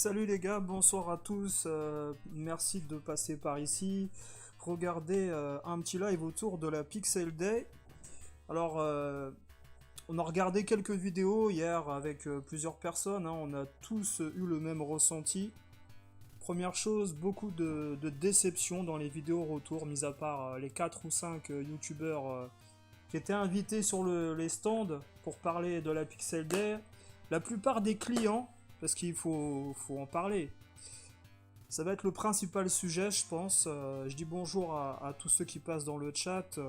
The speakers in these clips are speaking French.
Salut les gars, bonsoir à tous. Merci de passer par ici. regarder un petit live autour de la Pixel Day. Alors, on a regardé quelques vidéos hier avec plusieurs personnes, hein. On a tous eu le même ressenti. Première chose, beaucoup de déception dans les vidéos retour, mis à part les 4 ou 5 youtubeurs qui étaient invités sur les stands pour parler de la Pixel Day. La plupart des clients, parce qu'il faut en parler, ça va être le principal sujet, je pense. Je dis bonjour à tous ceux qui passent dans le chat.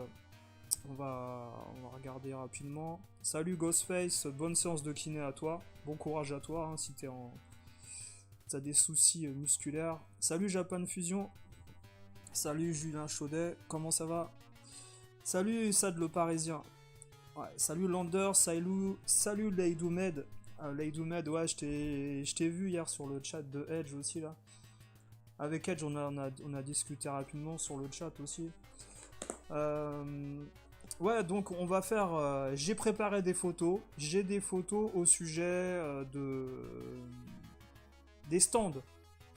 On va regarder rapidement. Salut Ghostface, bonne séance de kiné à toi. Bon courage à toi hein, si t'as des soucis musculaires. Salut Japan Fusion. Salut Julien Chaudet, comment ça va? Salut Sad le Parisien. Ouais, salut Lander, salut Leidoumed. Leidoumed, ouais, je t'ai vu hier sur le chat de Edge aussi là. Avec Edge, on a discuté rapidement sur le chat aussi. Ouais, donc on va faire... j'ai préparé des photos. J'ai des photos au sujet des stands.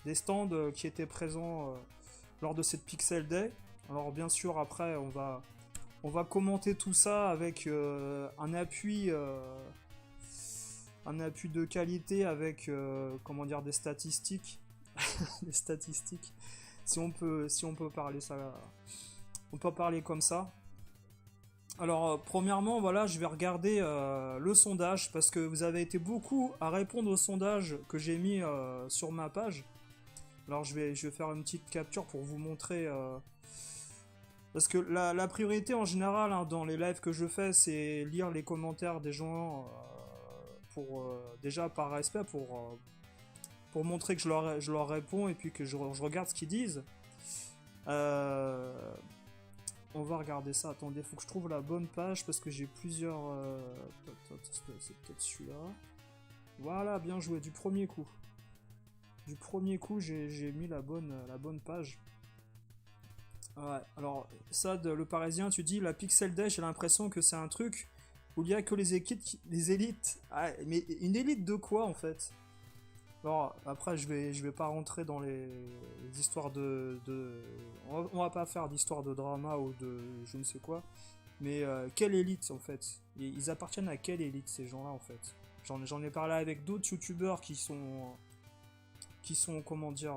Des stands qui étaient présents lors de cette Pixel Day. Alors bien sûr, après, on va commenter tout ça avec un appui de qualité avec, comment dire, des statistiques. Des statistiques. Si on peut parler ça... On peut parler comme ça. Alors, premièrement, voilà, je vais regarder le sondage parce que vous avez été beaucoup à répondre au sondage que j'ai mis sur ma page. Alors, je vais faire une petite capture pour vous montrer. Parce que la priorité en général hein, dans les lives que je fais, c'est lire les commentaires des gens déjà par respect pour montrer que je leur réponds et puis que je regarde ce qu'ils disent. On va regarder ça. Attendez, faut que je trouve la bonne page parce que j'ai plusieurs. C'est peut-être celui-là. Voilà, bien joué. Du premier coup. Du premier coup, j'ai mis la bonne page. Ouais. Alors, ça, le Parisien, tu dis la Pixel Day, j'ai l'impression que c'est un truc où il y a que les élites. Ah, mais une élite de quoi en fait? Alors, après, je vais pas rentrer dans les histoires on va pas faire d'histoire de drama ou de je ne sais quoi. Mais quelle élite, en fait? Ils appartiennent à quelle élite, ces gens-là, en fait? J'en ai parlé avec d'autres youtubeurs qui sont, comment dire...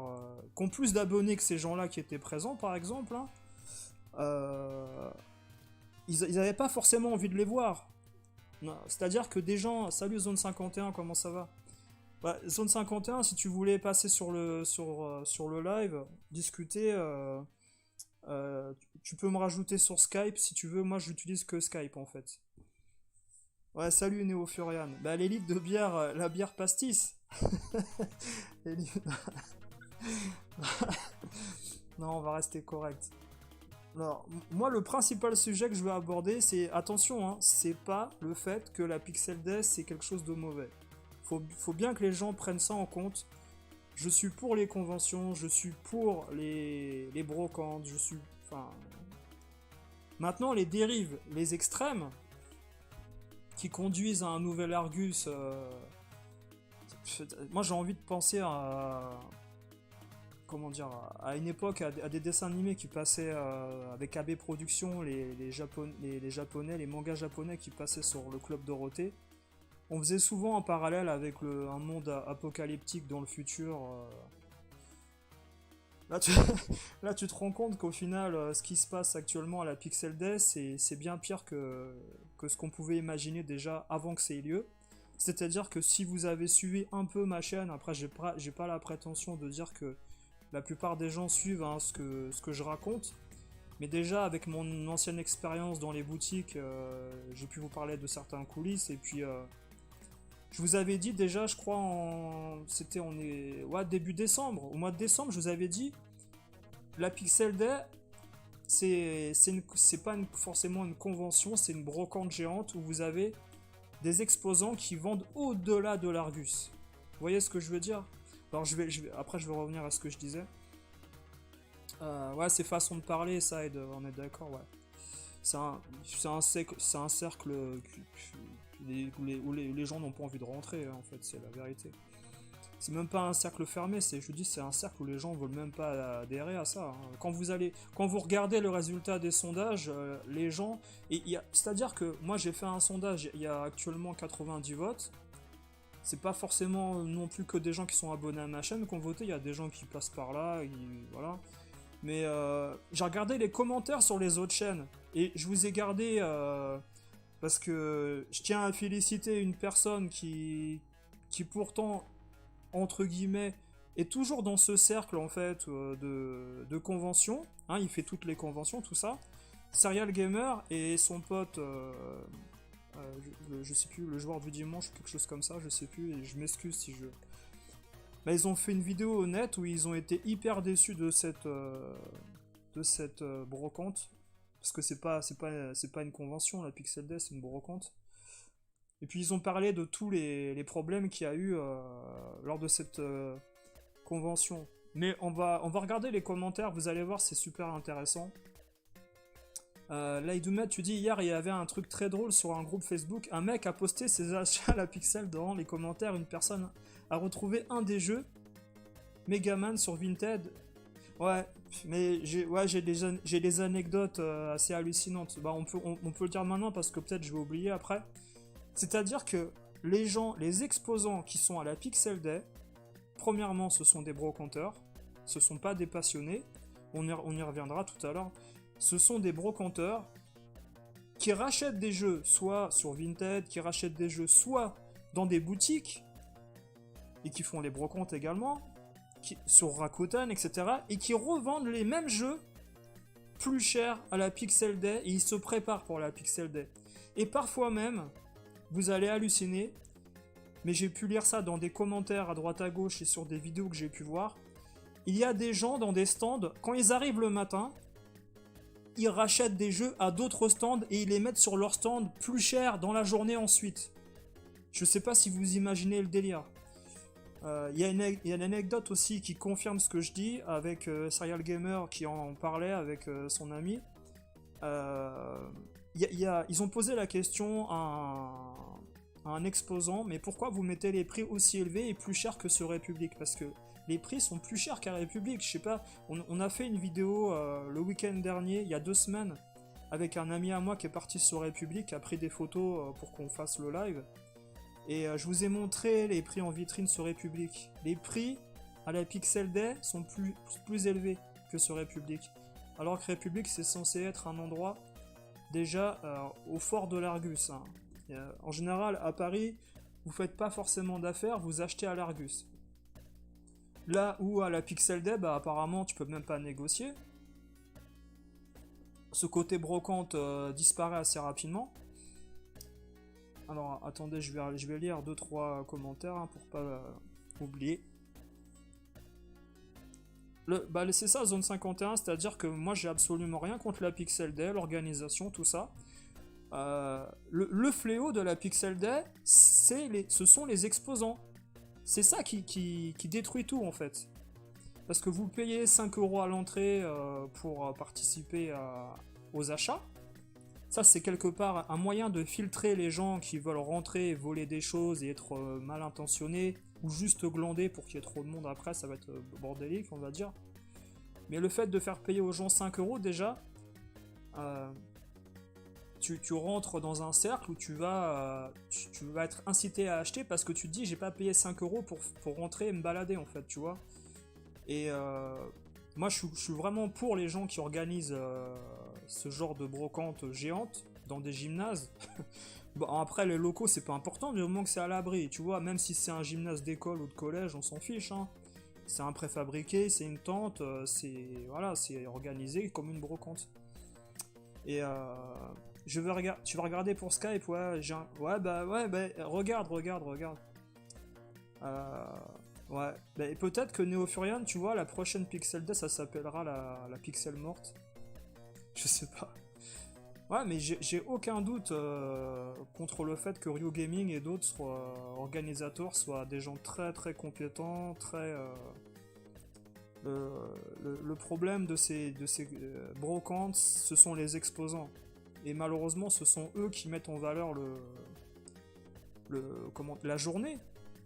qui ont plus d'abonnés que ces gens-là qui étaient présents, par exemple. Hein. Ils avaient pas forcément envie de les voir. C'est-à-dire que des gens... Salut Zone 51, comment ça va? Bah, Zone 51, si tu voulais passer sur le live, discuter, tu peux me rajouter sur Skype si tu veux. Moi, j'utilise que Skype en fait. Ouais, salut Néo Furian. Bah, l'élite de bière, la bière pastis. Non, on va rester correct. Alors, moi, le principal sujet que je veux aborder, c'est attention, hein, c'est pas le fait que la Pixel Day c'est quelque chose de mauvais. Faut bien que les gens prennent ça en compte. Je suis pour les conventions, je suis pour les brocantes, je suis... Enfin... Maintenant, les dérives, les extrêmes, qui conduisent à un nouvel Argus... Moi, j'ai envie de penser à... Comment dire, à une époque, à des dessins animés qui passaient avec AB Productions, les japonais, les mangas japonais qui passaient sur le Club Dorothée. On faisait souvent un parallèle avec un monde apocalyptique dans le futur. Là, tu te rends compte qu'au final, ce qui se passe actuellement à la Pixel Day, c'est bien pire que ce qu'on pouvait imaginer déjà avant que ça ait lieu. C'est-à-dire que si vous avez suivi un peu ma chaîne, après j'ai pas la prétention de dire que la plupart des gens suivent hein, ce que je raconte, mais déjà avec mon ancienne expérience dans les boutiques, j'ai pu vous parler de certains coulisses et puis... je vous avais dit déjà, je crois, ouais, début décembre. Au mois de décembre, je vous avais dit, la Pixel Day, c'est pas forcément une convention, c'est une brocante géante où vous avez des exposants qui vendent au-delà de l'Argus. Vous voyez ce que je veux dire? Alors après, je vais revenir à ce que je disais. Ouais, c'est façon de parler, ça aide, on est d'accord, ouais. C'est un cercle où les gens n'ont pas envie de rentrer, hein, en fait, c'est la vérité. C'est même pas un cercle fermé, je vous dis, c'est un cercle où les gens veulent même pas adhérer à ça, hein. Quand vous regardez le résultat des sondages, les gens, c'est-à-dire que moi j'ai fait un sondage, il y a actuellement 90 votes. C'est pas forcément non plus que des gens qui sont abonnés à ma chaîne qui ont voté, il y a des gens qui passent par là, voilà. Mais j'ai regardé les commentaires sur les autres chaînes, et je vous ai gardé, parce que je tiens à féliciter une personne qui pourtant, entre guillemets, est toujours dans ce cercle en fait de conventions, hein, il fait toutes les conventions, tout ça. Serial Gamer et son pote, je sais plus, le joueur du dimanche ou quelque chose comme ça, je sais plus, et je m'excuse si je... Bah, ils ont fait une vidéo au net où ils ont été hyper déçus de cette brocante, parce que c'est pas une convention, la Pixel Day, c'est une brocante. Et puis ils ont parlé de tous les problèmes qu'il y a eu lors de cette convention. Mais on va regarder les commentaires, vous allez voir, c'est super intéressant. Laïdoumet, tu dis hier il y avait un truc très drôle sur un groupe Facebook. Un mec a posté ses achats à la Pixel dans les commentaires. Une personne a retrouvé un des jeux, Megaman sur Vinted. Ouais, mais j'ai des anecdotes assez hallucinantes. Bah, on peut le dire maintenant parce que peut-être je vais oublier après. C'est-à-dire que les gens, les exposants qui sont à la Pixel Day, premièrement, ce sont des brocanteurs, ce sont pas des passionnés. On y reviendra tout à l'heure. Ce sont des brocanteurs qui rachètent des jeux soit sur Vinted, qui rachètent des jeux soit dans des boutiques, et qui font les brocantes également, sur Rakuten, etc., et qui revendent les mêmes jeux plus chers à la Pixel Day, et ils se préparent pour la Pixel Day. Et parfois même, vous allez halluciner, mais j'ai pu lire ça dans des commentaires à droite à gauche et sur des vidéos que j'ai pu voir, il y a des gens dans des stands, quand ils arrivent le matin, ils rachètent des jeux à d'autres stands et ils les mettent sur leur stand plus cher dans la journée ensuite. Je sais pas si vous imaginez le délire. Il y a une anecdote aussi qui confirme ce que je dis avec Serial Gamer qui en parlait avec son ami. Ils ont posé la question à un exposant, mais pourquoi vous mettez les prix aussi élevés et plus chers que sur République? Parce que les prix sont plus chers qu'à République. Je sais pas, on a fait une vidéo le week-end dernier, il y a 2 semaines, avec un ami à moi qui est parti sur République, qui a pris des photos pour qu'on fasse le live. Et je vous ai montré les prix en vitrine sur République. Les prix à la Pixel Day sont plus élevés que sur République. Alors que République, c'est censé être un endroit déjà au fort de l'Argus, hein. En général, à Paris, vous faites pas forcément d'affaires, vous achetez à l'Argus. Là où à la Pixel Day, bah, apparemment, tu peux même pas négocier. Ce côté brocante disparaît assez rapidement. Alors, attendez, je vais lire 2-3 commentaires hein, pour pas oublier. C'est ça, Zone 51, c'est-à-dire que moi, j'ai absolument rien contre la Pixel Day, l'organisation, tout ça. Le fléau de la Pixel Day, ce sont les exposants. C'est ça qui détruit tout en fait. Parce que vous payez 5 € à l'entrée pour participer aux achats. Ça, c'est quelque part un moyen de filtrer les gens qui veulent rentrer, voler des choses et être mal intentionnés, ou juste glander pour qu'il y ait trop de monde après, ça va être bordélique, on va dire. Mais le fait de faire payer aux gens 5 € déjà, tu rentres dans un cercle où tu vas être incité à acheter parce que tu te dis j'ai pas payé 5 € pour rentrer et me balader en fait, tu vois. Et moi je suis vraiment pour les gens qui organisent ce genre de brocante géante dans des gymnases. Bon, après les locaux c'est pas important du moment que c'est à l'abri, tu vois, même si c'est un gymnase d'école ou de collège on s'en fiche, hein. C'est un préfabriqué, c'est une tente, c'est organisé comme une brocante. Et tu vas regarder pour Skype, ouais, regarde. Ouais, et peut-être que Neofurian, tu vois, la prochaine Pixel Day, ça s'appellera la Pixel morte. Je sais pas. Ouais, mais j'ai aucun doute contre le fait que Ryu Gaming et d'autres organisateurs soient des gens très très compétents, très... Le problème de ces brocantes, ce sont les exposants. Et malheureusement, ce sont eux qui mettent en valeur la journée.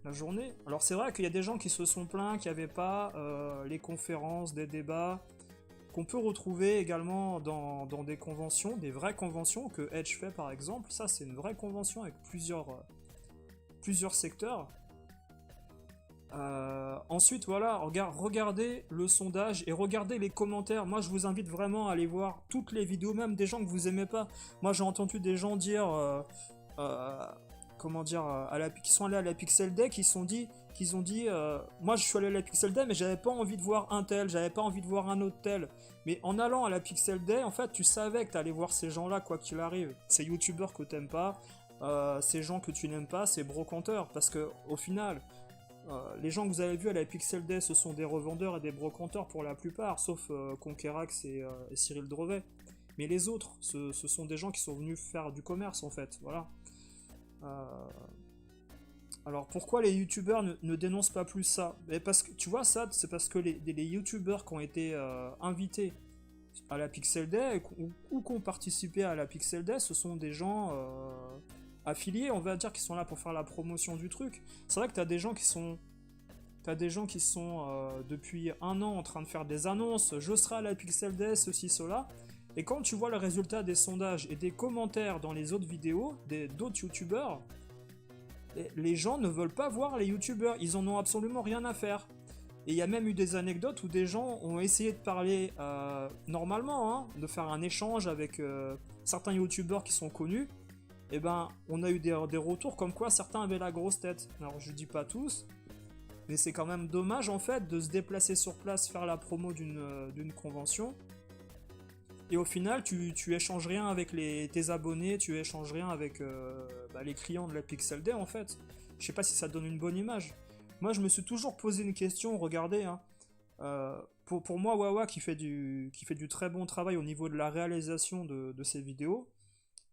la journée. Alors c'est vrai qu'il y a des gens qui se sont plaints qu'il n'y avait pas les conférences, des débats, qu'on peut retrouver également dans des conventions, des vraies conventions que Edge fait par exemple. Ça c'est une vraie convention avec plusieurs secteurs. Ensuite, voilà, regardez le sondage et regardez les commentaires. Moi, je vous invite vraiment à aller voir toutes les vidéos, même des gens que vous aimez pas. Moi, j'ai entendu des gens dire, comment dire, qui sont allés à la Pixel Day, qu'ils ont dit, moi, je suis allé à la Pixel Day, mais j'avais pas envie de voir un tel, j'avais pas envie de voir un autre tel. Mais en allant à la Pixel Day, en fait, tu savais que t'allais voir ces gens-là, quoi qu'il arrive. Ces youtubeurs que t'aimes pas, ces gens que tu n'aimes pas, ces brocanteurs, parce que au final. Les gens que vous avez vus à la Pixel Day, ce sont des revendeurs et des brocanteurs pour la plupart, sauf Conquerax et Cyril Drevet. Mais les autres, ce sont des gens qui sont venus faire du commerce en fait, voilà. Euh, Alors pourquoi les youtubeurs ne dénoncent pas plus ça? Parce que tu vois ça, c'est parce que les youtubeurs qui ont été invités à la Pixel Day ou qui ont participé à la Pixel Day, ce sont des gens affiliés, on va dire, qui sont là pour faire la promotion du truc. C'est vrai que t'as des gens qui sont depuis un an en train de faire des annonces, je serai à la Pixel Day, ceci, cela. Et quand tu vois le résultat des sondages et des commentaires dans les autres vidéos, d'autres youtubeurs, les gens ne veulent pas voir les youtubeurs, ils en ont absolument rien à faire. Et il y a même eu des anecdotes où des gens ont essayé de parler normalement, hein, de faire un échange avec certains youtubeurs qui sont connus. Et ben, on a eu des retours comme quoi certains avaient la grosse tête. Alors je dis pas tous, mais c'est quand même dommage en fait de se déplacer sur place, faire la promo d'une convention. Et au final, tu échanges rien avec tes abonnés, tu échanges rien avec les clients de la Pixel Day en fait. Je sais pas si ça donne une bonne image. Moi, je me suis toujours posé une question, regardez, hein. Pour moi, Wawa qui fait du très bon travail au niveau de la réalisation de ses vidéos,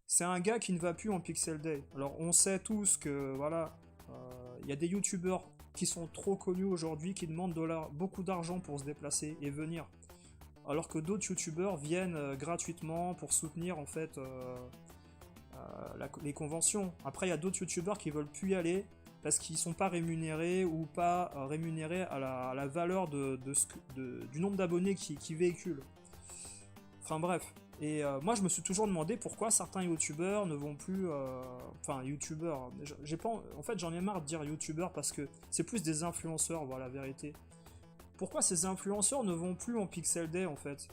c'est un gars qui ne va plus en Pixel Day. Alors, on sait tous que, voilà, il y a des youtubeurs qui sont trop connus aujourd'hui, qui demandent beaucoup d'argent pour se déplacer et venir. Alors que d'autres youtubeurs viennent gratuitement pour soutenir, en fait, les conventions. Après, il y a d'autres youtubeurs qui veulent plus y aller parce qu'ils sont pas rémunérés ou pas rémunérés à la valeur du nombre d'abonnés qu'ils véhiculent. Enfin bref. Et moi je me suis toujours demandé pourquoi certains youtubeurs ne vont plus... Enfin youtubeurs... J'ai pas, en fait j'en ai marre de dire youtubeurs parce que c'est plus des influenceurs, voilà la vérité. Pourquoi ces influenceurs ne vont plus en Pixel Day en fait?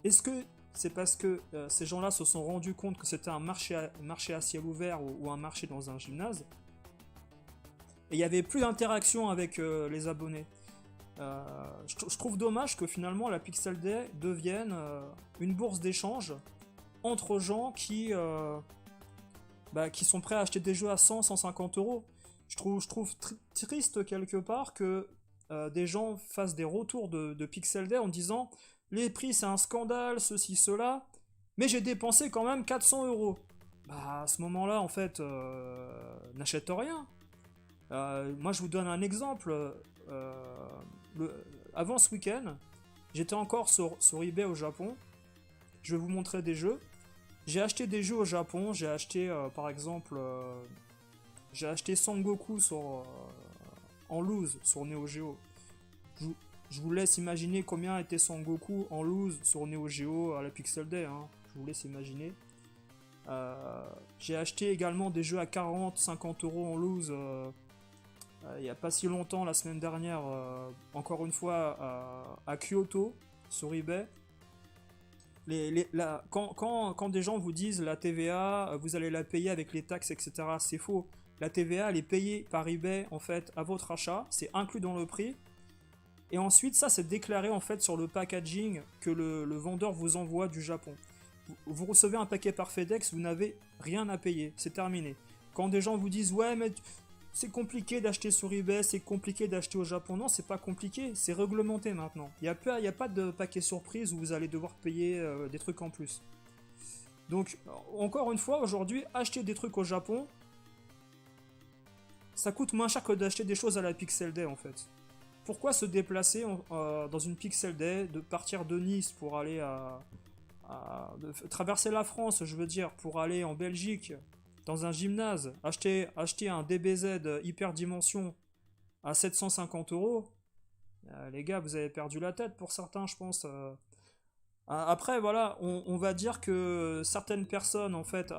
Est-ce que c'est parce que ces gens-là se sont rendus compte que c'était un marché à ciel ouvert ou un marché dans un gymnase? Et il n'y avait plus d'interaction avec les abonnés. Je trouve dommage que finalement la Pixel Day devienne une bourse d'échange entre gens qui sont prêts à acheter des jeux à 100-150 euros. Je trouve triste quelque part que des gens fassent des retours de Pixel Day en disant les prix c'est un scandale, ceci, cela, mais j'ai dépensé quand même 400 euros. Bah à ce moment-là en fait, n'achète rien. Moi je vous donne un exemple. Avant ce week-end, j'étais encore sur eBay au Japon. Je vais vous montrer des jeux. J'ai acheté des jeux au Japon. J'ai acheté par exemple, j'ai acheté Sangoku en loose sur Neo Geo. Je vous laisse imaginer combien était Sangoku en loose sur Neo Geo à la Pixel Day. Hein. Je vous laisse imaginer. J'ai acheté également des jeux à 40-50 euros en loose. Il n'y a pas si longtemps, la semaine dernière, encore une fois à Kyoto, sur eBay. Quand des gens vous disent la TVA, vous allez la payer avec les taxes, etc., c'est faux. La TVA, elle est payée par eBay, en fait, à votre achat, c'est inclus dans le prix. Et ensuite, ça, c'est déclaré, en fait, sur le packaging que le vendeur vous envoie du Japon. Vous recevez un paquet par FedEx, vous n'avez rien à payer, c'est terminé. Quand des gens vous disent, ouais, mais... c'est compliqué d'acheter sur eBay, c'est compliqué d'acheter au Japon. Non, c'est pas compliqué, c'est réglementé maintenant. Il n'y a pas de paquet surprise où vous allez devoir payer des trucs en plus. Donc, encore une fois, aujourd'hui, acheter des trucs au Japon, ça coûte moins cher que d'acheter des choses à la Pixel Day en fait. Pourquoi se déplacer dans une Pixel Day, de partir de Nice pour aller de traverser la France, je veux dire, pour aller en Belgique, dans un gymnase, acheter un DBZ hyperdimension à 750 euros, les gars, vous avez perdu la tête pour certains, je pense. Après, voilà, on va dire que certaines personnes, en fait,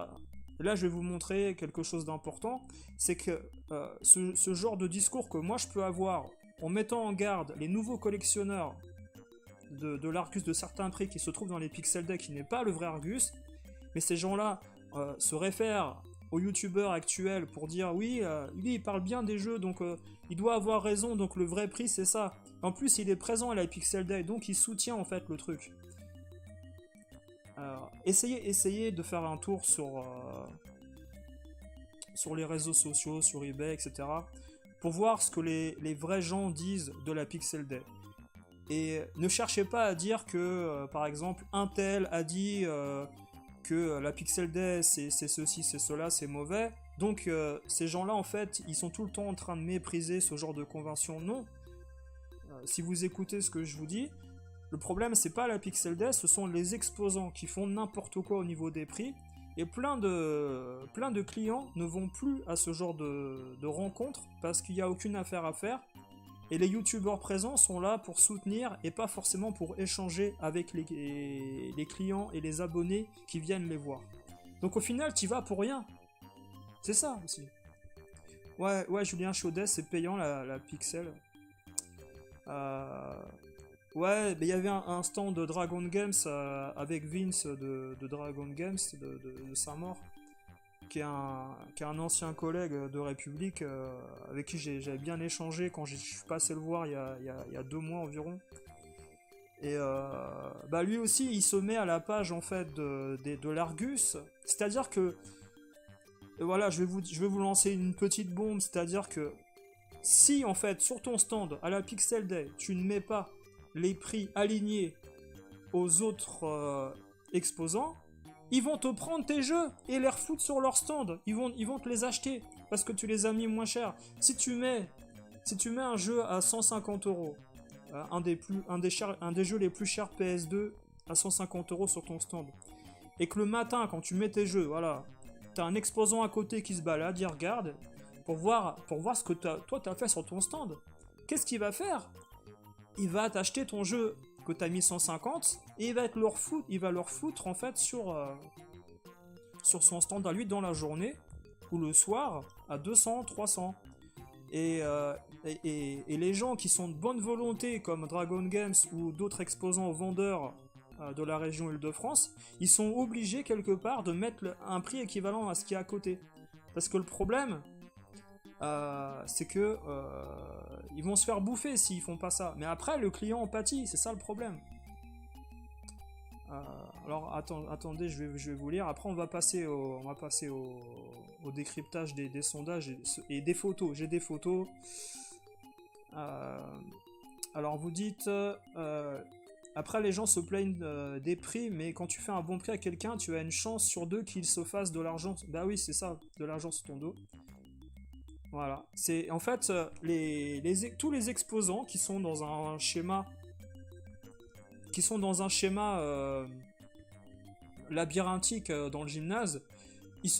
là je vais vous montrer quelque chose d'important, c'est que ce genre de discours que moi je peux avoir en mettant en garde les nouveaux collectionneurs de l'Argus de certains prix qui se trouvent dans les Pixel Decks, qui n'est pas le vrai Argus, mais ces gens-là se réfèrent aux youtubeurs actuels pour dire oui, lui il parle bien des jeux, donc il doit avoir raison, donc le vrai prix c'est ça. En plus il est présent à la Pixel Day, donc il soutient en fait le truc. Alors, essayez de faire un tour sur les réseaux sociaux, sur eBay, etc. pour voir ce que les vrais gens disent de la Pixel Day. Et ne cherchez pas à dire que, par exemple, un tel a dit que la Pixel Day c'est ceci, c'est cela, c'est mauvais. Donc ces gens-là, en fait, ils sont tout le temps en train de mépriser ce genre de convention. Non. Si vous écoutez ce que je vous dis, le problème, c'est pas la Pixel Day, ce sont les exposants qui font n'importe quoi au niveau des prix. Et plein de clients ne vont plus à ce genre de rencontres parce qu'il n'y a aucune affaire à faire. Et les youtubeurs présents sont là pour soutenir et pas forcément pour échanger avec les clients et les abonnés qui viennent les voir. Donc au final, t'y vas pour rien. C'est ça aussi. Ouais, Julien Chaudet, c'est payant la Pixel. Euh, Ouais, mais il y avait un stand de Dragon Games avec Vince de Dragon Games, de Saint-Maur, qui est un ancien collègue de République, avec qui j'avais bien échangé quand je suis passé le voir il y a 2 mois environ. Et bah lui aussi, il se met à la page en fait de l'Argus. C'est-à-dire que, voilà, je vais vous lancer une petite bombe, c'est-à-dire que si en fait sur ton stand à la Pixel Day, tu ne mets pas les prix alignés aux autres exposants, ils vont te prendre tes jeux et les refoutre sur leur stand. Ils vont te les acheter parce que tu les as mis moins cher. Si tu mets un jeu à 150 euros, un des jeux les plus chers PS2 à 150 euros sur ton stand, et que le matin, quand tu mets tes jeux, voilà, t'as un exposant à côté qui se balade, il regarde pour voir ce que toi t'as fait sur ton stand. Qu'est-ce qu'il va faire? Il va t'acheter ton jeu que t'as mis 150 et il va le refoutre en fait sur son stand à lui dans la journée ou le soir à 200, 300. Et les gens qui sont de bonne volonté comme Dragon Games ou d'autres exposants vendeurs de la région Île-de-France, ils sont obligés quelque part de mettre un prix équivalent à ce qu'il y a à côté. Parce que le problème, c'est que ils vont se faire bouffer s'ils font pas ça. Mais après, le client en pâtit, c'est ça le problème. Alors attendez, je vais vous lire. Après, on va passer au décryptage des sondages et des photos. J'ai des photos. Alors vous dites, après les gens se plaignent des prix, mais quand tu fais un bon prix à quelqu'un, tu as une chance sur deux qu'il se fasse de l'argent. Bah oui, c'est ça, de l'argent sur ton dos. Voilà. C'est en fait tous les exposants qui sont dans un schéma labyrinthique dans le gymnase,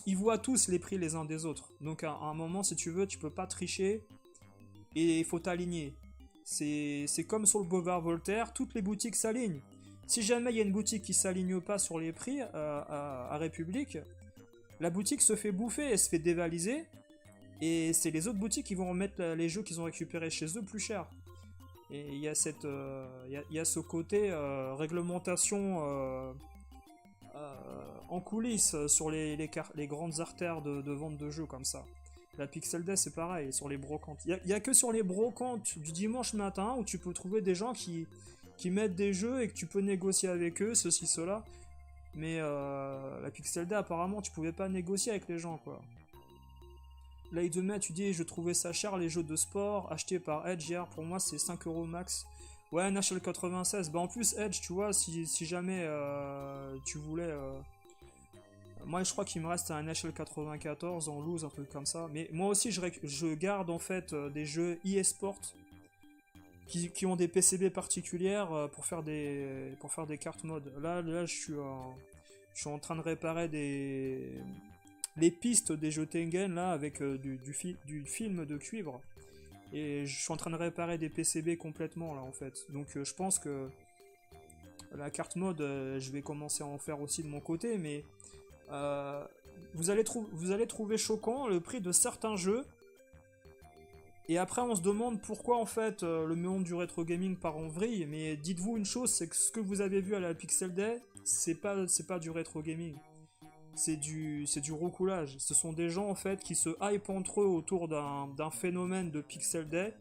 ils voient tous les prix les uns des autres. Donc à un moment, si tu veux, tu peux pas tricher et il faut t'aligner. C'est comme sur le Boulevard Voltaire, toutes les boutiques s'alignent. Si jamais il y a une boutique qui s'aligne pas sur les prix à République, la boutique se fait bouffer, elle se fait dévaliser, et c'est les autres boutiques qui vont remettre les jeux qu'ils ont récupérés chez eux plus cher. Et il y a ce côté réglementation en coulisses sur les grandes artères de vente de jeux comme ça. La Pixel Day c'est pareil, sur les brocantes. Il y a que sur les brocantes du dimanche matin où tu peux trouver des gens qui mettent des jeux et que tu peux négocier avec eux, ceci, cela. Mais la Pixel Day apparemment tu pouvais pas négocier avec les gens quoi. Là, il te met, tu dis, je trouvais ça cher les jeux de sport achetés par Edge hier, pour moi c'est 5 euros max. Ouais, NHL 96, bah en plus Edge, tu vois, si jamais tu voulais. Moi, je crois qu'il me reste un NHL 94 en loose, un truc comme ça. Mais moi aussi, je garde en fait des jeux e-sport qui ont des PCB particulières pour faire des cartes mode. Là, je suis en train de réparer les pistes des jeux Tengen là avec du film de cuivre. Et je suis en train de réparer des PCB complètement là en fait. Donc je pense que la carte mode, je vais commencer à en faire aussi de mon côté, mais euh, vous allez trouver choquant le prix de certains jeux. Et après, on se demande pourquoi en fait le monde du rétro gaming part en vrille. Mais dites-vous une chose, c'est que ce que vous avez vu à la Pixel Day, c'est pas du rétro gaming. C'est du roucoulage. Ce sont des gens en fait qui se hype entre eux autour d'un phénomène de Pixel Day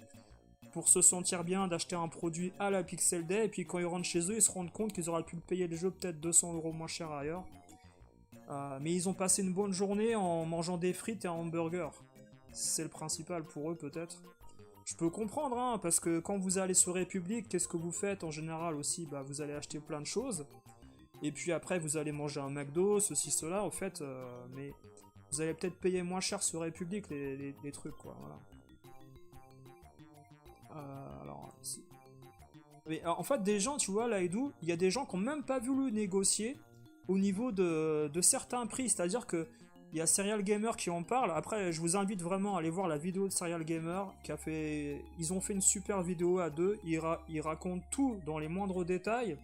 pour se sentir bien d'acheter un produit à la Pixel Day. Et puis quand ils rentrent chez eux, ils se rendent compte qu'ils auraient pu payer le jeu peut-être 200 € moins cher ailleurs. Mais ils ont passé une bonne journée en mangeant des frites et un hamburger. C'est le principal pour eux peut-être. Je peux comprendre, hein, parce que quand vous allez sur République, qu'est-ce que vous faites en général aussi? Bah, vous allez acheter plein de choses. Et puis après, vous allez manger un McDo, ceci, cela, au fait. Mais vous allez peut-être payer moins cher sur République les trucs, quoi. Voilà. Mais en fait, des gens, tu vois, là, Edou, il y a des gens qui n'ont même pas voulu négocier au niveau de certains prix. C'est-à-dire que il y a Serial Gamer qui en parle. Après, je vous invite vraiment à aller voir la vidéo de Serial Gamer qui a fait. Ils ont fait une super vidéo à deux. Ils racontent tout dans les moindres détails.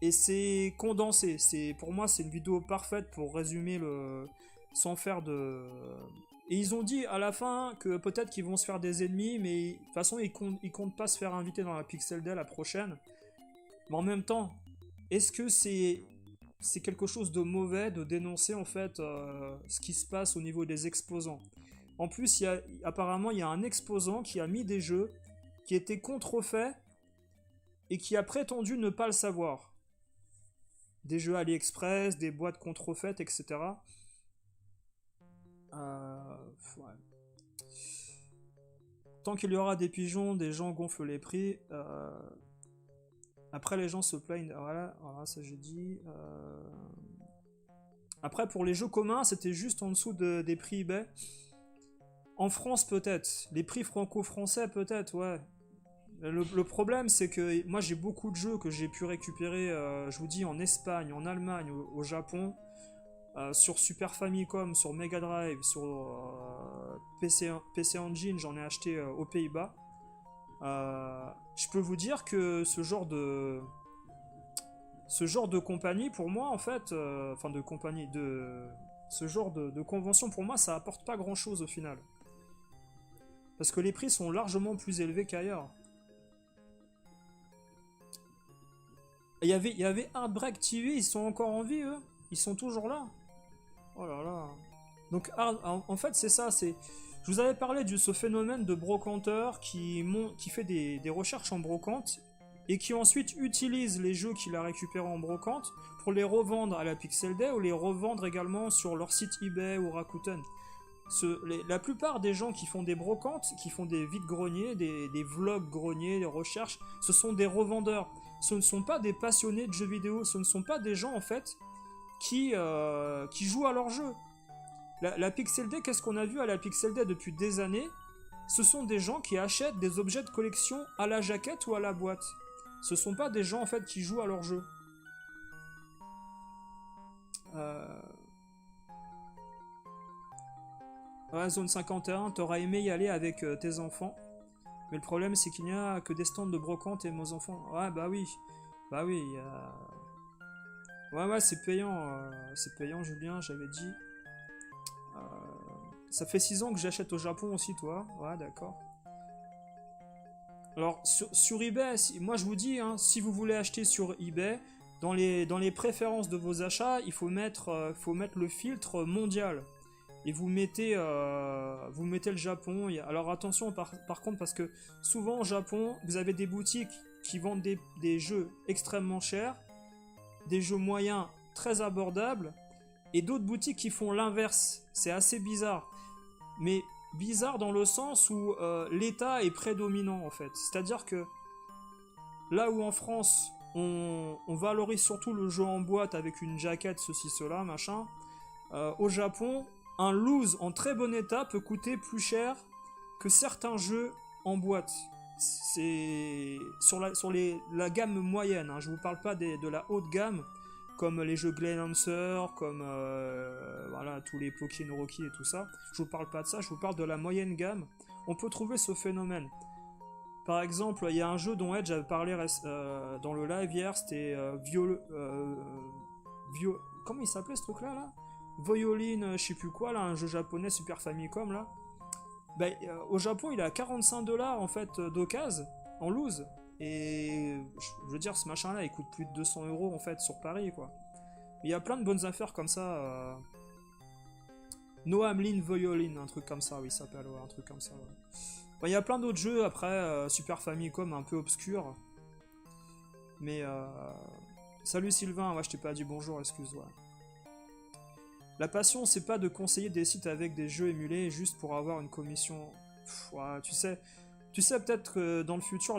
Et c'est condensé. Pour moi, c'est une vidéo parfaite pour résumer le. Sans faire de. Et ils ont dit à la fin que peut-être qu'ils vont se faire des ennemis, mais de toute façon, ils comptent pas se faire inviter dans la Pixel Day la prochaine. Mais en même temps, est-ce que c'est quelque chose de mauvais de dénoncer en fait ce qui se passe au niveau des exposants? En plus, apparemment, il y a un exposant qui a mis des jeux qui étaient contrefaits et qui a prétendu ne pas le savoir. Des jeux AliExpress, des boîtes contrefaites, etc. Ouais. Tant qu'il y aura des pigeons, des gens gonflent les prix. Après, les gens se plaignent. Voilà, ça j'ai dit. Après, pour les jeux communs, c'était juste en dessous des prix eBay. En France, peut-être. Les prix franco-français, peut-être, ouais. Le problème, c'est que moi, j'ai beaucoup de jeux que j'ai pu récupérer, je vous dis, en Espagne, en Allemagne, au Japon, sur Super Famicom, sur Mega Drive, sur PC Engine, j'en ai acheté aux Pays-Bas. Je peux vous dire que ce genre de compagnie, pour moi, en fait, enfin de compagnie, ce genre de convention, pour moi, ça apporte pas grand-chose au final. Parce que les prix sont largement plus élevés qu'ailleurs. Il y avait Heartbreak TV, ils sont encore en vie, eux. Ils sont toujours là. Oh là là. Donc, en fait, c'est ça, c'est... Je vous avais parlé de ce phénomène de brocanteur qui fait des recherches en brocante et qui ensuite utilise les jeux qu'il a récupérés en brocante pour les revendre à la Pixel Day ou les revendre également sur leur site eBay ou Rakuten. La plupart des gens qui font des brocantes, qui font des vides-greniers, des vlogs greniers, des recherches, ce sont des revendeurs. Ce ne sont pas des passionnés de jeux vidéo, ce ne sont pas des gens en fait qui jouent à leur jeu. La Pixel Day, qu'est-ce qu'on a vu à la Pixel Day depuis des années? Ce sont des gens qui achètent des objets de collection à la jaquette ou à la boîte. Ce sont pas des gens en fait qui jouent à leur jeu. Ouais, Zone 51, t'aurais aimé y aller avec tes enfants. Mais le problème c'est qu'il n'y a que des stands de brocante et mes enfants. Ouais, bah oui. Bah oui, ouais, c'est payant Julien, j'avais dit. Ça fait 6 ans que j'achète au Japon aussi, toi. Ouais, d'accord. Alors, sur eBay, moi je vous dis, hein, si vous voulez acheter sur eBay, dans les préférences de vos achats, il faut mettre le filtre mondial. Et vous mettez le Japon. Alors attention par contre, parce que souvent au Japon, vous avez des boutiques qui vendent des jeux extrêmement chers, des jeux moyens très abordables, et d'autres boutiques qui font l'inverse. C'est assez bizarre. Mais bizarre dans le sens où l'État est prédominant en fait. C'est-à-dire que là où en France, on valorise surtout le jeu en boîte avec une jaquette, ceci, cela, machin, au Japon, un loose en très bon état peut coûter plus cher que certains jeux en boîte. C'est sur la gamme moyenne, hein, je vous parle pas de la haute gamme. comme les jeux Glenancer, comme voilà, tous les Pokémon Rocky et tout ça. Je vous parle pas de ça, je vous parle de la moyenne gamme. On peut trouver ce phénomène. Par exemple, il y a un jeu dont Edge avait parlé dans le live hier, c'était comment il s'appelait ce truc-là là, Violin, je sais plus quoi, là, un jeu japonais Super Famicom là. Ben, au Japon, il est à 45$ en fait d'occasion, en loose. Et je veux dire, ce machin-là, il coûte plus de 200€ en fait sur Paris, quoi. Il y a plein de bonnes affaires comme ça. No Hamlin Violin, un truc comme ça, oui, ça s'appelle, ouais, un truc comme ça. Ouais. Enfin, il y a plein d'autres jeux après, Super Famicom un peu obscurs. Mais salut Sylvain, ouais, je t'ai pas dit bonjour, excuse-moi. La passion, c'est pas de conseiller des sites avec des jeux émulés juste pour avoir une commission. Ouais, tu sais peut-être que dans le futur,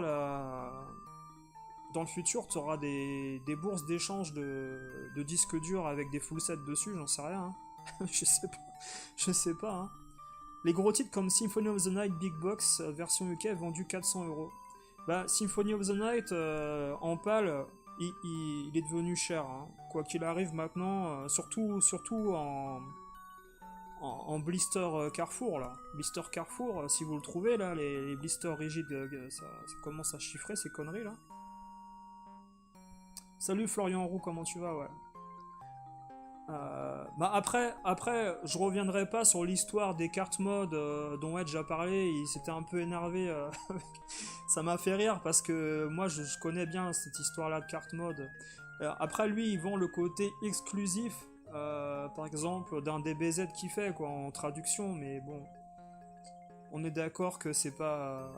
tu auras des bourses d'échange de disques durs avec des full sets dessus, j'en sais rien. Hein. Je sais pas. Hein. Les gros titres comme Symphony of the Night Big Box version UK vendu 400€. Bah, Symphony of the Night en pâle, il est devenu cher. Hein. Quoi qu'il arrive maintenant, surtout en blister Carrefour là. Blister Carrefour, si vous le trouvez là, les blisters rigides, ça commence à chiffrer ces conneries là. Salut Florian Roux, comment tu vas, ouais. Bah après, je reviendrai pas sur l'histoire des cartes mode dont Edge a parlé. Il s'était un peu énervé. Ça m'a fait rire parce que moi je connais bien cette histoire-là de cartes mode. Après lui, il vend le côté exclusif, par exemple, d'un DBZ qu'il fait quoi en traduction, mais bon, on est d'accord que c'est pas.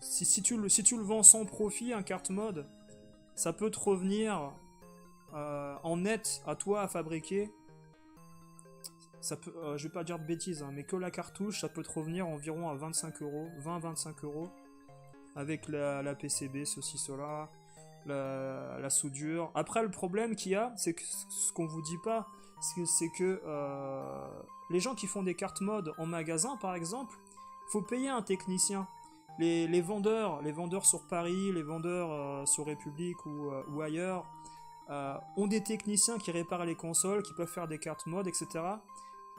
Si tu le vends sans profit, un carte mode, ça peut te revenir. En net à toi à fabriquer, ça peut, je vais pas dire de bêtises, hein, mais que la cartouche, ça peut te revenir environ à 25€, 20-25€, avec la PCB, ceci, cela, la soudure. Après, le problème qu'il y a, c'est que ce qu'on vous dit pas, c'est que les gens qui font des cartes mode en magasin, par exemple, faut payer un technicien. Les vendeurs sur Paris, les vendeurs sur République ou ailleurs, ont des techniciens qui réparent les consoles, qui peuvent faire des cartes mode, etc.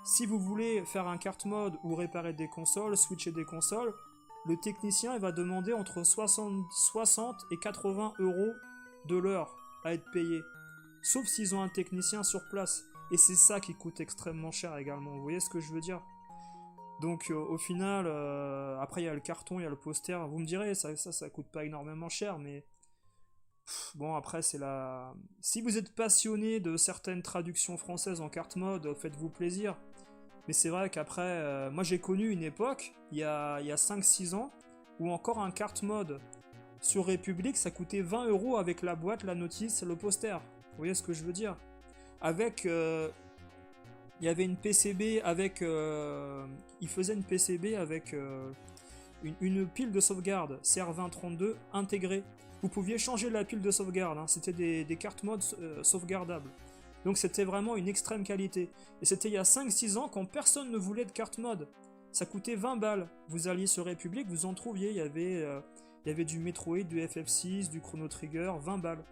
Si vous voulez faire un carte mode ou réparer des consoles, switcher des consoles, le technicien il va demander entre 60 et 80€ de l'heure à être payé. Sauf s'ils ont un technicien sur place. Et c'est ça qui coûte extrêmement cher également. Vous voyez ce que je veux dire ? Donc au final, après il y a le carton, il y a le poster. Vous me direz, ça coûte pas énormément cher, mais bon, après, c'est la. Si vous êtes passionné de certaines traductions françaises en carte mode, faites-vous plaisir. Mais c'est vrai qu'après, moi j'ai connu une époque, il y a 5-6 ans, où encore un carte mode sur République, ça coûtait 20€ avec la boîte, la notice, le poster. Vous voyez ce que je veux dire ? Avec. Il y avait une PCB avec. Il faisait une PCB avec une pile de sauvegarde CR2032 intégrée. Vous pouviez changer la pile de sauvegarde, hein. C'était des cartes mode sauvegardables. Donc c'était vraiment une extrême qualité. Et c'était il y a 5-6 ans quand personne ne voulait de carte mode. Ça coûtait 20 balles. Vous alliez sur République, vous en trouviez. Il y avait du Metroid, du FF6, du Chrono Trigger, 20 balles.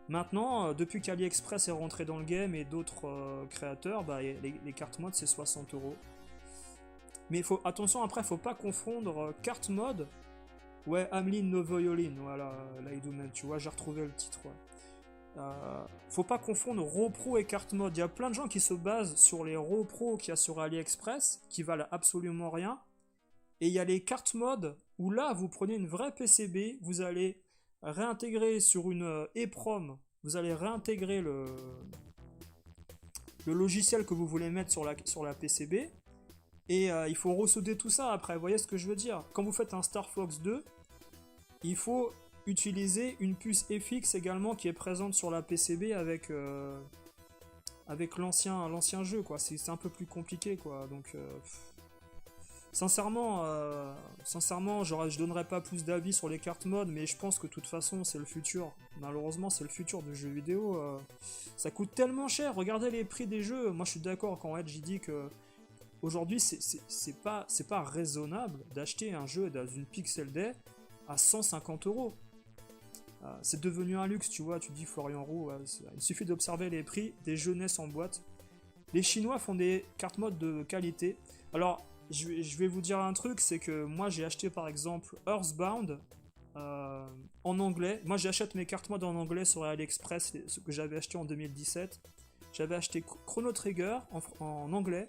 Maintenant, depuis qu'AliExpress est rentré dans le game et d'autres créateurs, bah, les cartes mode c'est 60€. Mais attention, après, faut pas confondre carte mode. Ouais, Hamlin no Violin, voilà, Laidumen, tu vois, j'ai retrouvé le titre. Ouais. Faut pas confondre RAW Pro et carte mode. Il y a plein de gens qui se basent sur les RAW Pro qu'il y a sur AliExpress, qui valent absolument rien. Et il y a les cartes mode, où là, vous prenez une vraie PCB, vous allez réintégrer sur une EEPROM, vous allez réintégrer le logiciel que vous voulez mettre sur la PCB, et il faut ressouder tout ça après, vous voyez ce que je veux dire ? Quand vous faites un Star Fox 2, il faut utiliser une puce FX également qui est présente sur la PCB avec l'ancien jeu, quoi. C'est un peu plus compliqué, quoi. Donc, sincèrement, je donnerais pas plus d'avis sur les cartes mode, mais je pense que de toute façon, c'est le futur. Malheureusement, c'est le futur du jeu vidéo. Ça coûte tellement cher. Regardez les prix des jeux. Moi, je suis d'accord quand Edge dit que aujourd'hui, c'est pas raisonnable d'acheter un jeu dans une Pixel Day à 150€. C'est devenu un luxe, tu vois, tu dis Florian Roux, il suffit d'observer les prix des jeunesses en boîte. Les Chinois font des cartes mode de qualité. Alors, je vais vous dire un truc, c'est que moi j'ai acheté par exemple Earthbound en anglais. Moi j'achète mes cartes mode en anglais sur AliExpress, ce que j'avais acheté en 2017. J'avais acheté Chrono Trigger en anglais,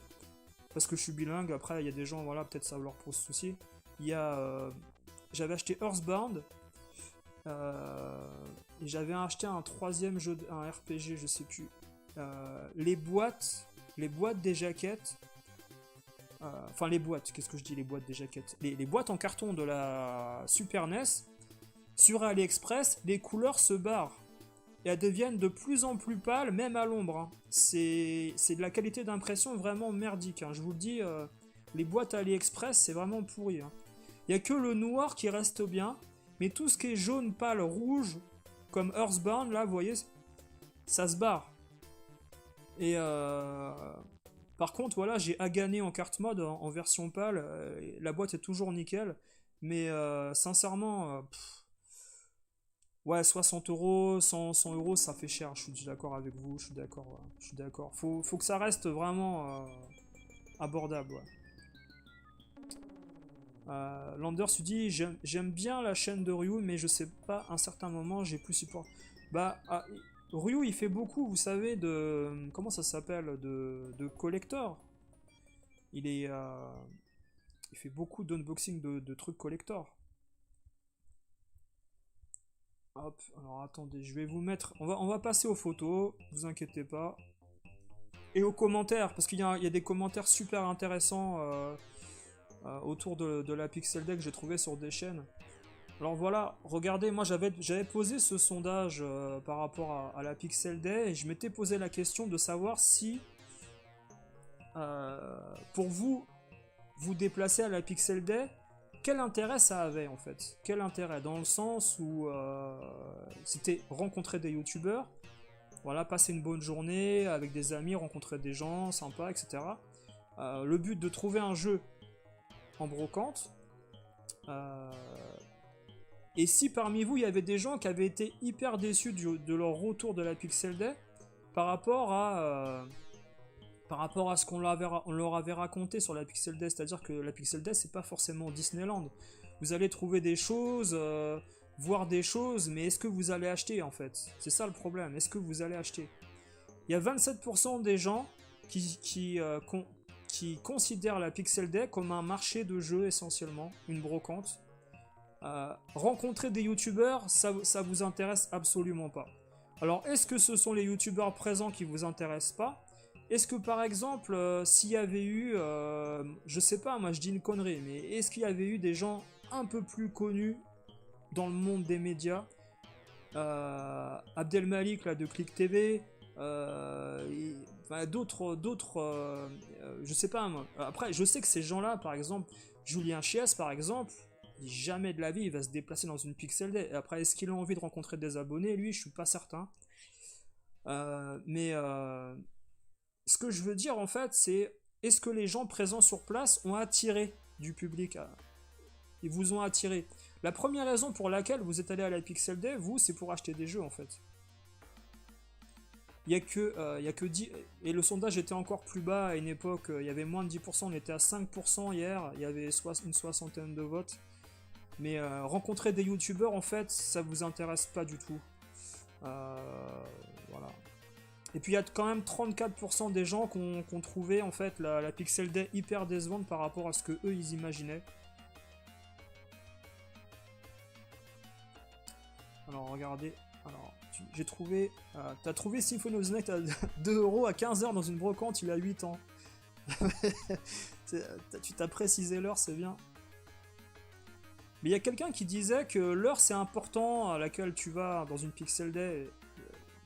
parce que je suis bilingue. Après, il y a des gens, voilà, peut-être ça leur pose souci. J'avais acheté Earthbound, et j'avais acheté un troisième jeu, un RPG, je sais plus. Les boîtes des jaquettes. Enfin, les boîtes, qu'est-ce que je dis, les boîtes des jaquettes, les boîtes en carton de la Super NES, sur AliExpress, les couleurs se barrent. Et elles deviennent de plus en plus pâles, même à l'ombre. Hein. C'est de la qualité d'impression vraiment merdique. Hein. Je vous le dis, les boîtes AliExpress, c'est vraiment pourri. Hein. Il n'y a que le noir qui reste bien, mais tout ce qui est jaune, pâle, rouge, comme Earthbound, là, vous voyez, ça se barre. Et par contre, voilà, j'ai Agané en carte mode en version pâle. La boîte est toujours nickel. Mais sincèrement, ouais, 60 euros, 100 euros, ça fait cher. Je suis d'accord avec vous, je suis d'accord. Ouais, je suis d'accord. Faut que ça reste vraiment abordable. Ouais. Landers, tu dis, j'aime bien la chaîne de Ryu, mais je sais pas, à un certain moment, j'ai plus support. Bah, Ryu, il fait beaucoup, vous savez, de... Comment ça s'appelle, de collector. Il fait beaucoup d'unboxing de trucs collector. Hop, alors attendez, je vais vous mettre... On va passer aux photos, vous inquiétez pas. Et aux commentaires, parce qu'il y a des commentaires super intéressants autour de la Pixel Deck que j'ai trouvé sur des chaînes. Alors voilà, regardez, moi j'avais posé ce sondage par rapport à la Pixel Day et je m'étais posé la question de savoir si pour vous déplacer à la Pixel Day, quel intérêt ça avait en fait. Quel intérêt, dans le sens où c'était rencontrer des youtubeurs, voilà, passer une bonne journée avec des amis, rencontrer des gens sympas, etc. Le but de trouver un jeu en brocante. Et si parmi vous, il y avait des gens qui avaient été hyper déçus de leur retour de la Pixel Day par rapport à ce qu'on leur avait raconté sur la Pixel Day, c'est-à-dire que la Pixel Day, c'est pas forcément Disneyland. Vous allez trouver des choses, voir des choses, mais est-ce que vous allez acheter en fait? C'est ça le problème, est-ce que vous allez acheter? Il y a 27% des gens qui considèrent la Pixel Day comme un marché de jeux essentiellement, une brocante. Rencontrer des youtubeurs, ça vous intéresse absolument pas. Alors, est-ce que ce sont les youtubeurs présents qui vous intéressent pas? Est-ce que par exemple, s'il y avait eu, je sais pas, moi je dis une connerie, mais est-ce qu'il y avait eu des gens un peu plus connus dans le monde des médias, Abdelmalik là de Click TV, d'autres, je sais pas moi. Après, je sais que ces gens-là, par exemple, Julien Chies par exemple, jamais de la vie il va se déplacer dans une Pixel Day. Et après, est-ce qu'il a envie de rencontrer des abonnés? Lui, je suis pas certain. Mais ce que je veux dire en fait, c'est est-ce que les gens présents sur place ont attiré du public Ils vous ont attiré. La première raison pour laquelle vous êtes allé à la Pixel Day, vous, c'est pour acheter des jeux en fait. Il y a que 10... Et le sondage était encore plus bas à une époque, il y avait moins de 10%, on était à 5% hier, il y avait une soixantaine de votes. Mais rencontrer des youtubeurs, en fait, ça vous intéresse pas du tout. Voilà. Et puis il y a quand même 34% des gens qui ont trouvé en fait la Pixel Day hyper décevante par rapport à ce que eux ils imaginaient. Alors regardez, alors j'ai trouvé, t'as trouvé Symphony of the Night à 2€ à 15h dans une brocante, il a 8 ans. Tu t'as précisé l'heure, c'est bien. Mais il y a quelqu'un qui disait que l'heure c'est important à laquelle tu vas dans une Pixel Day.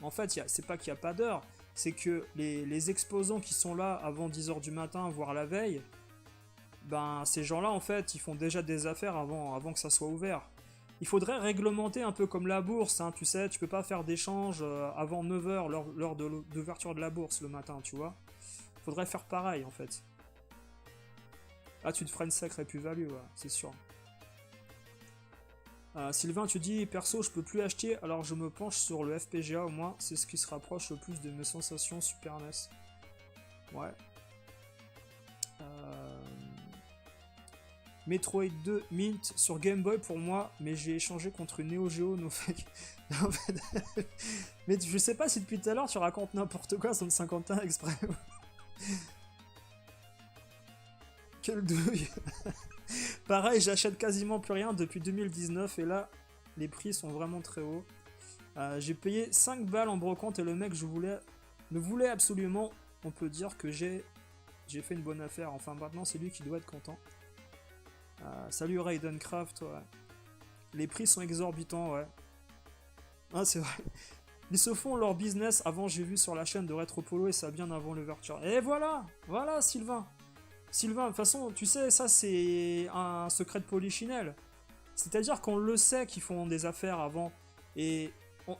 En fait, c'est pas qu'il n'y a pas d'heure, c'est que les exposants qui sont là avant 10h du matin, voire la veille, ben ces gens-là en fait, ils font déjà des affaires avant que ça soit ouvert. Il faudrait réglementer un peu comme la bourse, hein, tu sais, tu peux pas faire d'échange avant 9h, l'heure d'ouverture de la bourse le matin, tu vois. Il faudrait faire pareil en fait. Ah, tu te ferais une sacrée plus-value, ouais, c'est sûr. Sylvain, tu dis, perso, je peux plus acheter, alors je me penche sur le FPGA au moins, c'est ce qui se rapproche le plus de mes sensations Super NES. Ouais. Metroid 2 Mint sur Game Boy pour moi, mais j'ai échangé contre une Neo Geo no fake. En fait, mais je sais pas si depuis tout à l'heure tu racontes n'importe quoi sur le 51 exprès. Quelle douille. Pareil, j'achète quasiment plus rien depuis 2019 et là, les prix sont vraiment très hauts. J'ai payé 5 balles en brocante et le mec me voulait absolument. On peut dire que j'ai fait une bonne affaire. Enfin, maintenant, c'est lui qui doit être content. Salut Raidencraft, ouais. Les prix sont exorbitants, ouais. Ah, c'est vrai. Ils se font leur business. Avant, j'ai vu sur la chaîne de Retropolo et ça bien avant l'ouverture. Et voilà, voilà Sylvain. Sylvain, de toute façon, tu sais, ça c'est un secret de polichinelle. C'est-à-dire qu'on le sait qu'ils font des affaires avant. Et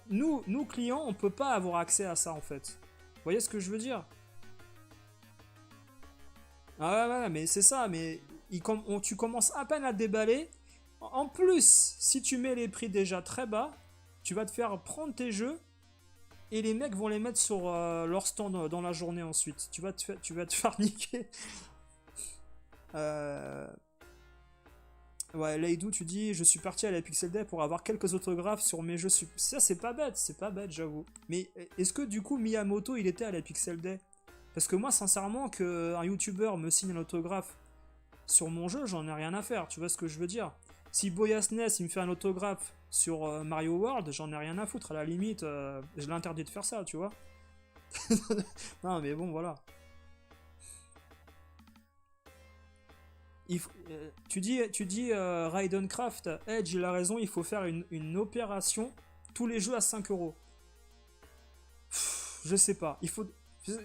nous, clients, on peut pas avoir accès à ça en fait. Vous voyez ce que je veux dire? Ah ouais, ouais, mais c'est ça, mais tu commences à peine à déballer. En plus, si tu mets les prix déjà très bas, tu vas te faire prendre tes jeux et les mecs vont les mettre sur leur stand dans la journée ensuite. Tu vas te faire niquer. Euh... Ouais, Leidou, tu dis, je suis parti à la Pixel Day pour avoir quelques autographes sur mes jeux. Ça, c'est pas bête, j'avoue. Mais est-ce que du coup Miyamoto, il était à la Pixel Day? Parce que moi, sincèrement, qu'un YouTuber me signe un autographe sur mon jeu, j'en ai rien à faire. Tu vois ce que je veux dire? Si Boyasnes, il me fait un autographe sur Mario World, j'en ai rien à foutre. À la limite, je l'interdis de faire ça, tu vois? Non, mais bon, voilà. Tu dis Raidencraft, Edge, il a raison, il faut faire une opération, tous les jeux à 5 euros. Je sais pas,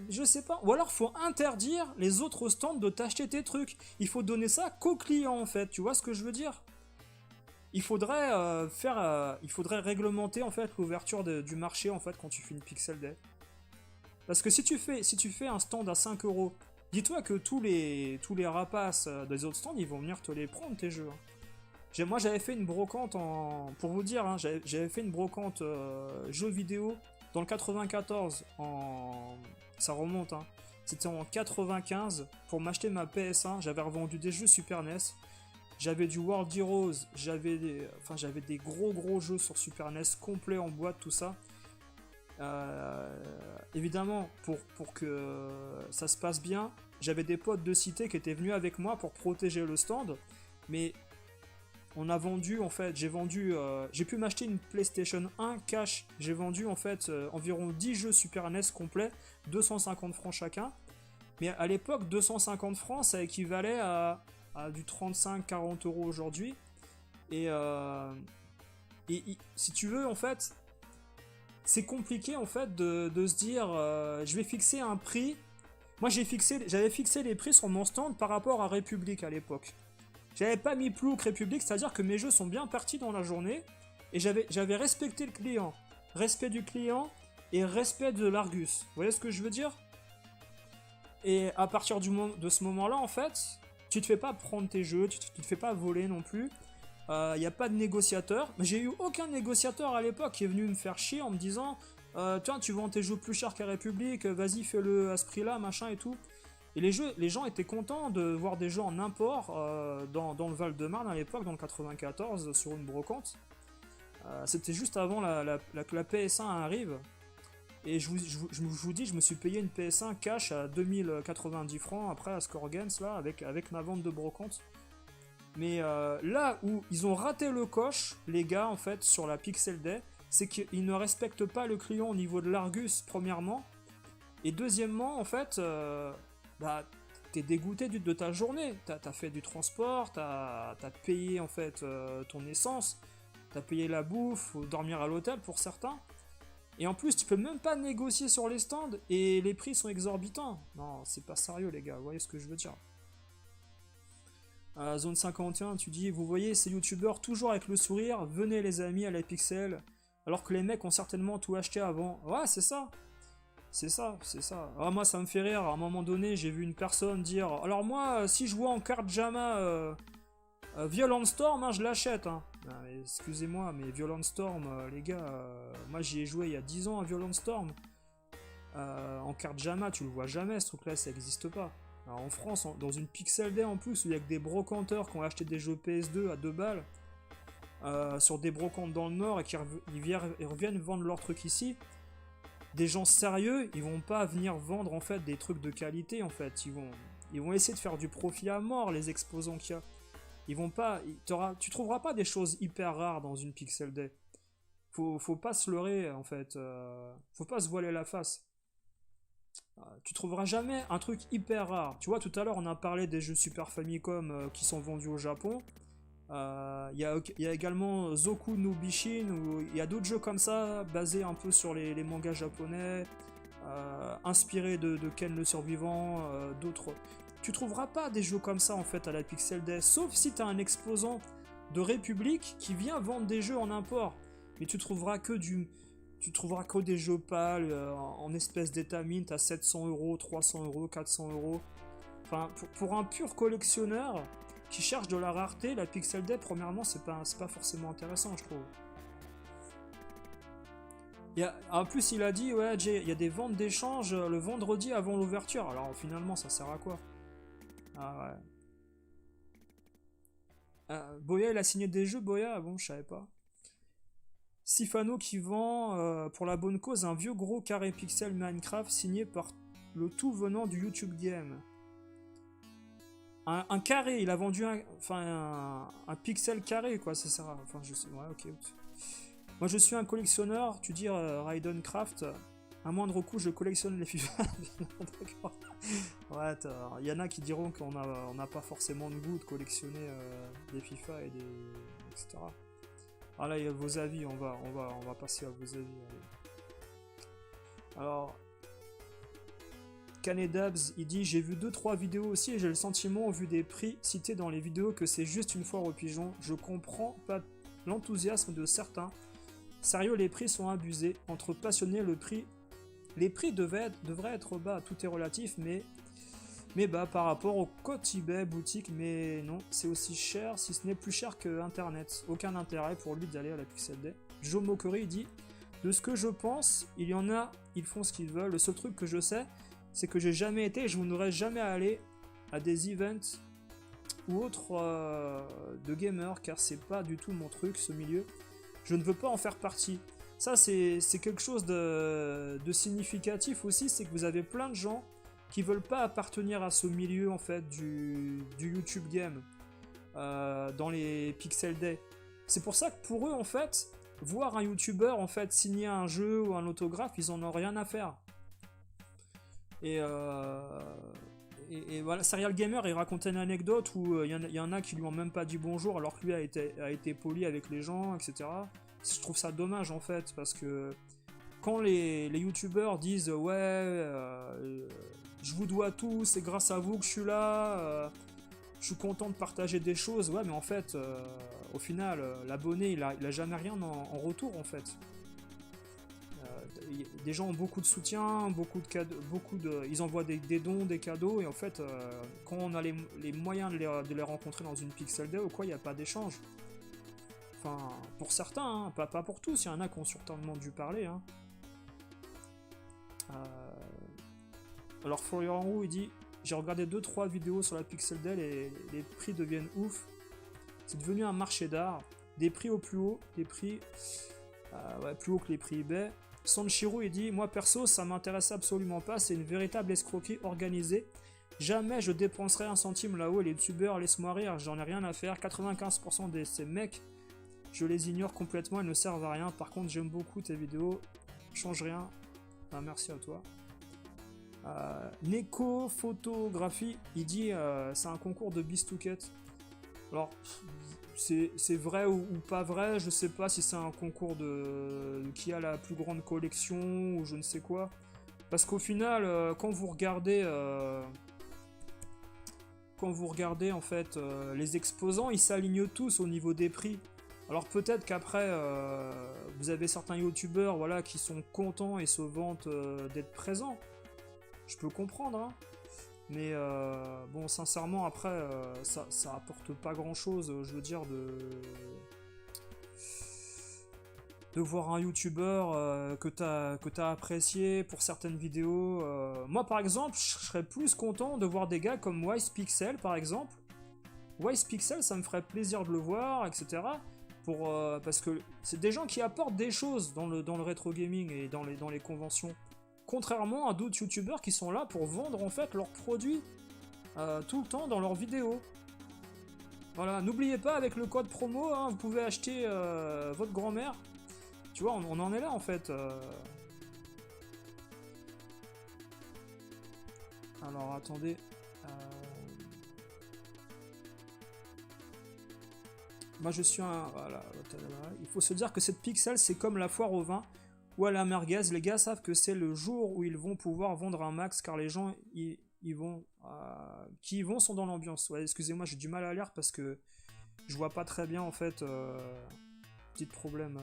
je sais pas, ou alors faut interdire les autres stands de t'acheter tes trucs. Il faut donner ça qu'aux clients en fait, tu vois ce que je veux dire? Il faudrait il faudrait réglementer en fait l'ouverture du marché en fait quand tu fais une Pixel Day. Parce que si tu fais un stand à 5 euros, dis-toi que tous les rapaces des autres stands, ils vont venir te les prendre tes jeux. Moi j'avais fait une brocante pour vous dire, hein, j'avais fait une brocante jeux vidéo dans le 94 ça remonte, hein. C'était en 95 pour m'acheter ma PS1, j'avais revendu des jeux Super NES. J'avais du World Heroes, j'avais des gros jeux sur Super NES complets en boîte, tout ça. Évidemment, pour que ça se passe bien, j'avais des potes de cité qui étaient venus avec moi pour protéger le stand, mais on a vendu en fait, j'ai pu m'acheter une PlayStation 1 cash, j'ai vendu en fait environ 10 jeux Super NES complets, 250 francs chacun, mais à l'époque 250 francs ça équivalait à du 35-40 euros aujourd'hui, et si tu veux en fait, c'est compliqué en fait de se dire je vais fixer un prix. Moi j'avais fixé les prix sur mon stand par rapport à République à l'époque. J'avais pas mis plus haut que République, c'est-à-dire que mes jeux sont bien partis dans la journée et j'avais respecté le client. Respect du client et respect de l'Argus. Vous voyez ce que je veux dire? Et à partir de ce moment-là en fait, tu te fais pas prendre tes jeux, tu te fais pas voler non plus. Il n'y a pas de négociateur. J'ai eu aucun négociateur à l'époque qui est venu me faire chier en me disant tiens, tu vends tes jeux plus cher qu'à République, vas-y, fais-le à ce prix-là, machin et tout. Et les gens étaient contents de voir des jeux en import dans le Val-de-Marne à l'époque, dans le 94, sur une brocante. C'était juste avant que la PS1 arrive. Et je vous dis, je me suis payé une PS1 cash à 2090 francs après à Scorgens, là, avec ma vente de brocante. Mais là où ils ont raté le coche, les gars, en fait, sur la Pixel Day, c'est qu'ils ne respectent pas le client au niveau de l'Argus, premièrement. Et deuxièmement, en fait, t'es dégoûté de ta journée. T'as fait du transport, t'as payé, en fait, ton essence, t'as payé la bouffe, ou dormir à l'hôtel pour certains. Et en plus, tu peux même pas négocier sur les stands, et les prix sont exorbitants. Non, c'est pas sérieux, les gars, vous voyez ce que je veux dire. Zone 51, tu dis, vous voyez ces youtubeurs toujours avec le sourire, venez les amis à la Pixel, alors que les mecs ont certainement tout acheté avant. Ouais, c'est ça. C'est ça, c'est ça. Ah, moi, ça me fait rire. À un moment donné, j'ai vu une personne dire, alors moi, si je vois en carte Jama Violent Storm, hein, je l'achète. Hein. Excusez-moi, mais Violent Storm, les gars, moi j'y ai joué il y a 10 ans à Violent Storm. En carte Jama, tu le vois jamais, ce truc-là, ça n'existe pas. Alors, en France, dans une Pixel Day en plus, où il y a que des brocanteurs qui ont acheté des jeux PS2 à 2 balles, sur des brocantes dans le Nord, et qui reviennent vendre leurs trucs ici, des gens sérieux, ils vont pas venir vendre en fait des trucs de qualité en fait. Ils vont essayer de faire du profit à mort, les exposants qu'il y a. Ils vont pas. Tu trouveras pas des choses hyper rares dans une Pixel Day. Faut pas se leurrer en fait. Faut pas se voiler la face. Tu trouveras jamais un truc hyper rare. Tu vois, tout à l'heure on a parlé des jeux Super Famicom qui sont vendus au Japon. Il y a également Zoku no Bishin, où il y a d'autres jeux comme ça, basés un peu sur les mangas japonais, inspirés de Ken le Survivant, d'autres. Tu trouveras pas des jeux comme ça en fait à la Pixel Day, sauf si tu as un exposant de République qui vient vendre des jeux en import. Mais tu trouveras que des jeux pâles en espèces d'état mint à 700 €, 300 €, 400 €. Enfin, pour un pur collectionneur qui cherche de la rareté, la Pixel Day, premièrement, c'est pas forcément intéressant, je trouve. En plus, il a dit, ouais, Jay, il y a des ventes d'échanges le vendredi avant l'ouverture. Alors, finalement, ça sert à quoi? Ah ouais. Boya, il a signé des jeux, Boya? Ah bon, je savais pas. Sifano qui vend, pour la bonne cause, un vieux gros carré pixel Minecraft signé par le tout venant du YouTube Game. Un carré, il a vendu un pixel carré, quoi, ça sert à... Enfin, je sais, ouais, ok. Moi, je suis un collectionneur, tu dis Raiden Craft, à moindre coût, je collectionne les FIFA. D'accord. Ouais, il y en a qui diront qu'on n'a pas forcément de goût de collectionner des FIFA et des... etc. Ah là, il y a vos avis, on va passer à vos avis. Allez. Alors... Canedabs, il dit j'ai vu 2-3 vidéos aussi et j'ai le sentiment au vu des prix cités dans les vidéos que c'est juste une foire aux pigeons. Je comprends pas l'enthousiasme de certains. Sérieux, les prix sont abusés. Entre passionnés, les prix devraient être bas. Tout est relatif, mais bas par rapport au code eBay boutique. Mais non, c'est aussi cher, si ce n'est plus cher que Internet. Aucun intérêt pour lui d'aller à la Pixel Day. Joe Mokori dit de ce que je pense, il y en a, ils font ce qu'ils veulent. Le seul truc que je sais, c'est que j'ai jamais été et je n'aurais jamais allé à des events ou autres de gamers, car c'est pas du tout mon truc, ce milieu. Je ne veux pas en faire partie. Ça, c'est quelque chose de significatif aussi, c'est que vous avez plein de gens qui veulent pas appartenir à ce milieu en fait du YouTube game dans les Pixel Day. C'est pour ça que pour eux en fait, voir un YouTuber en fait signer un jeu ou un autographe, ils en ont rien à faire. Et voilà, Serial Gamer, il racontait une anecdote où il y en a qui lui ont même pas dit bonjour alors que lui a été poli avec les gens, etc. Je trouve ça dommage en fait, parce que quand les youtubeurs disent ouais, je vous dois tout, c'est grâce à vous que je suis là, je suis content de partager des choses, ouais, mais en fait, au final, l'abonné il a jamais rien en retour en fait. Des gens ont beaucoup de soutien, beaucoup de cadeaux, ils envoient des dons, des cadeaux, et en fait, quand on a les moyens de les rencontrer dans une Pixel Day ou quoi, il n'y a pas d'échange. Enfin, pour certains, hein, pas pour tous, il y en a qui ont certainement dû parler. Hein. Alors, Florian Roux, il dit j'ai regardé 2-3 vidéos sur la Pixel Day, les prix deviennent ouf. C'est devenu un marché d'art. Des prix au plus haut, des prix plus haut que les prix eBay. Sanchiro, il dit moi perso, ça m'intéresse absolument pas, c'est une véritable escroquerie organisée. Jamais je dépenserai un centime là-haut, les youtubeurs, laisse-moi rire, j'en ai rien à faire. 95% de ces mecs, je les ignore complètement, ils ne servent à rien. Par contre, j'aime beaucoup tes vidéos, change rien. Ah, merci à toi. Neko Photographie, il dit c'est un concours de bistouquette. Alors, c'est vrai ou pas vrai, je sais pas si c'est un concours de qui a la plus grande collection ou je ne sais quoi. Parce qu'au final, quand vous regardez en fait les exposants, ils s'alignent tous au niveau des prix. Alors peut-être qu'après, vous avez certains youtubeurs voilà, qui sont contents et se vantent d'être présents. Je peux comprendre, hein. Mais bon, sincèrement, après, ça apporte pas grand-chose, je veux dire, de voir un youtubeur que t'as apprécié pour certaines vidéos. Moi, par exemple, je serais plus content de voir des gars comme Wise Pixel, par exemple. Wise Pixel, ça me ferait plaisir de le voir, etc. Parce que c'est des gens qui apportent des choses dans le rétro gaming et dans les conventions. Contrairement à d'autres youtubeurs qui sont là pour vendre en fait leurs produits tout le temps dans leurs vidéos. Voilà, n'oubliez pas avec le code promo, hein, vous pouvez acheter votre grand-mère. Tu vois, on en est là en fait. Alors attendez. Euh, Moi je suis un. Voilà. Il faut se dire que cette pixel c'est comme la foire au vin ou à la merguez. Les gars savent que c'est le jour où ils vont pouvoir vendre un max car les gens qui y vont sont dans l'ambiance. Ouais, excusez-moi, j'ai du mal à lire parce que je vois pas très bien en fait. Petit problème.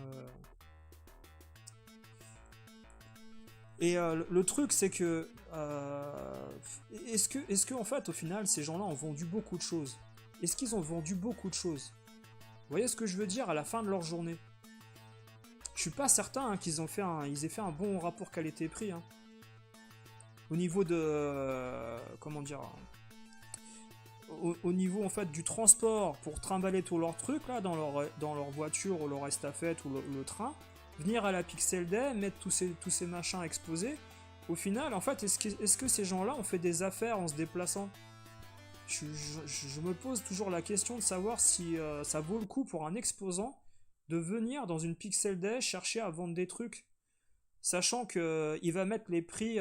Et le truc, c'est que est-ce que en fait, au final, ces gens-là ont vendu beaucoup de choses? Est-ce qu'ils ont vendu beaucoup de choses? Vous voyez ce que je veux dire à la fin de leur journée? Je suis pas certain hein, ils aient fait un bon rapport qualité-prix. Hein. Au niveau de comment dire? Au niveau en fait du transport pour trimballer tous leurs trucs là dans leur voiture ou leur estafette ou le train. Venir à la Pixel Day, mettre tous ces machins exposés, au final, en fait, est-ce que ces gens-là ont fait des affaires en se déplaçant? Je me pose toujours la question de savoir si ça vaut le coup pour un exposant de venir dans une Pixel Day chercher à vendre des trucs, sachant qu'il va mettre les prix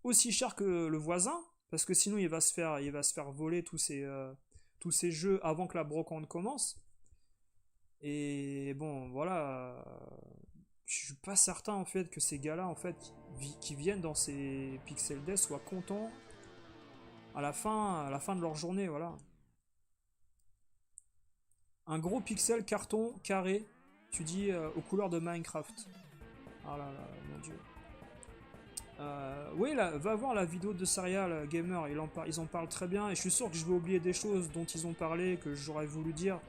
aussi cher que le voisin, parce que sinon il va se faire voler tous ces jeux avant que la brocante commence. Et bon, voilà, je suis pas certain en fait que ces gars-là en fait qui viennent dans ces Pixel Day soient contents à la fin de leur journée, voilà. Un gros pixel carton carré, tu dis aux couleurs de Minecraft. Ah là là, mon dieu. Oui, là, va voir la vidéo de Serial Gamer, ils en parlent très bien et je suis sûr que je vais oublier des choses dont ils ont parlé que j'aurais voulu dire.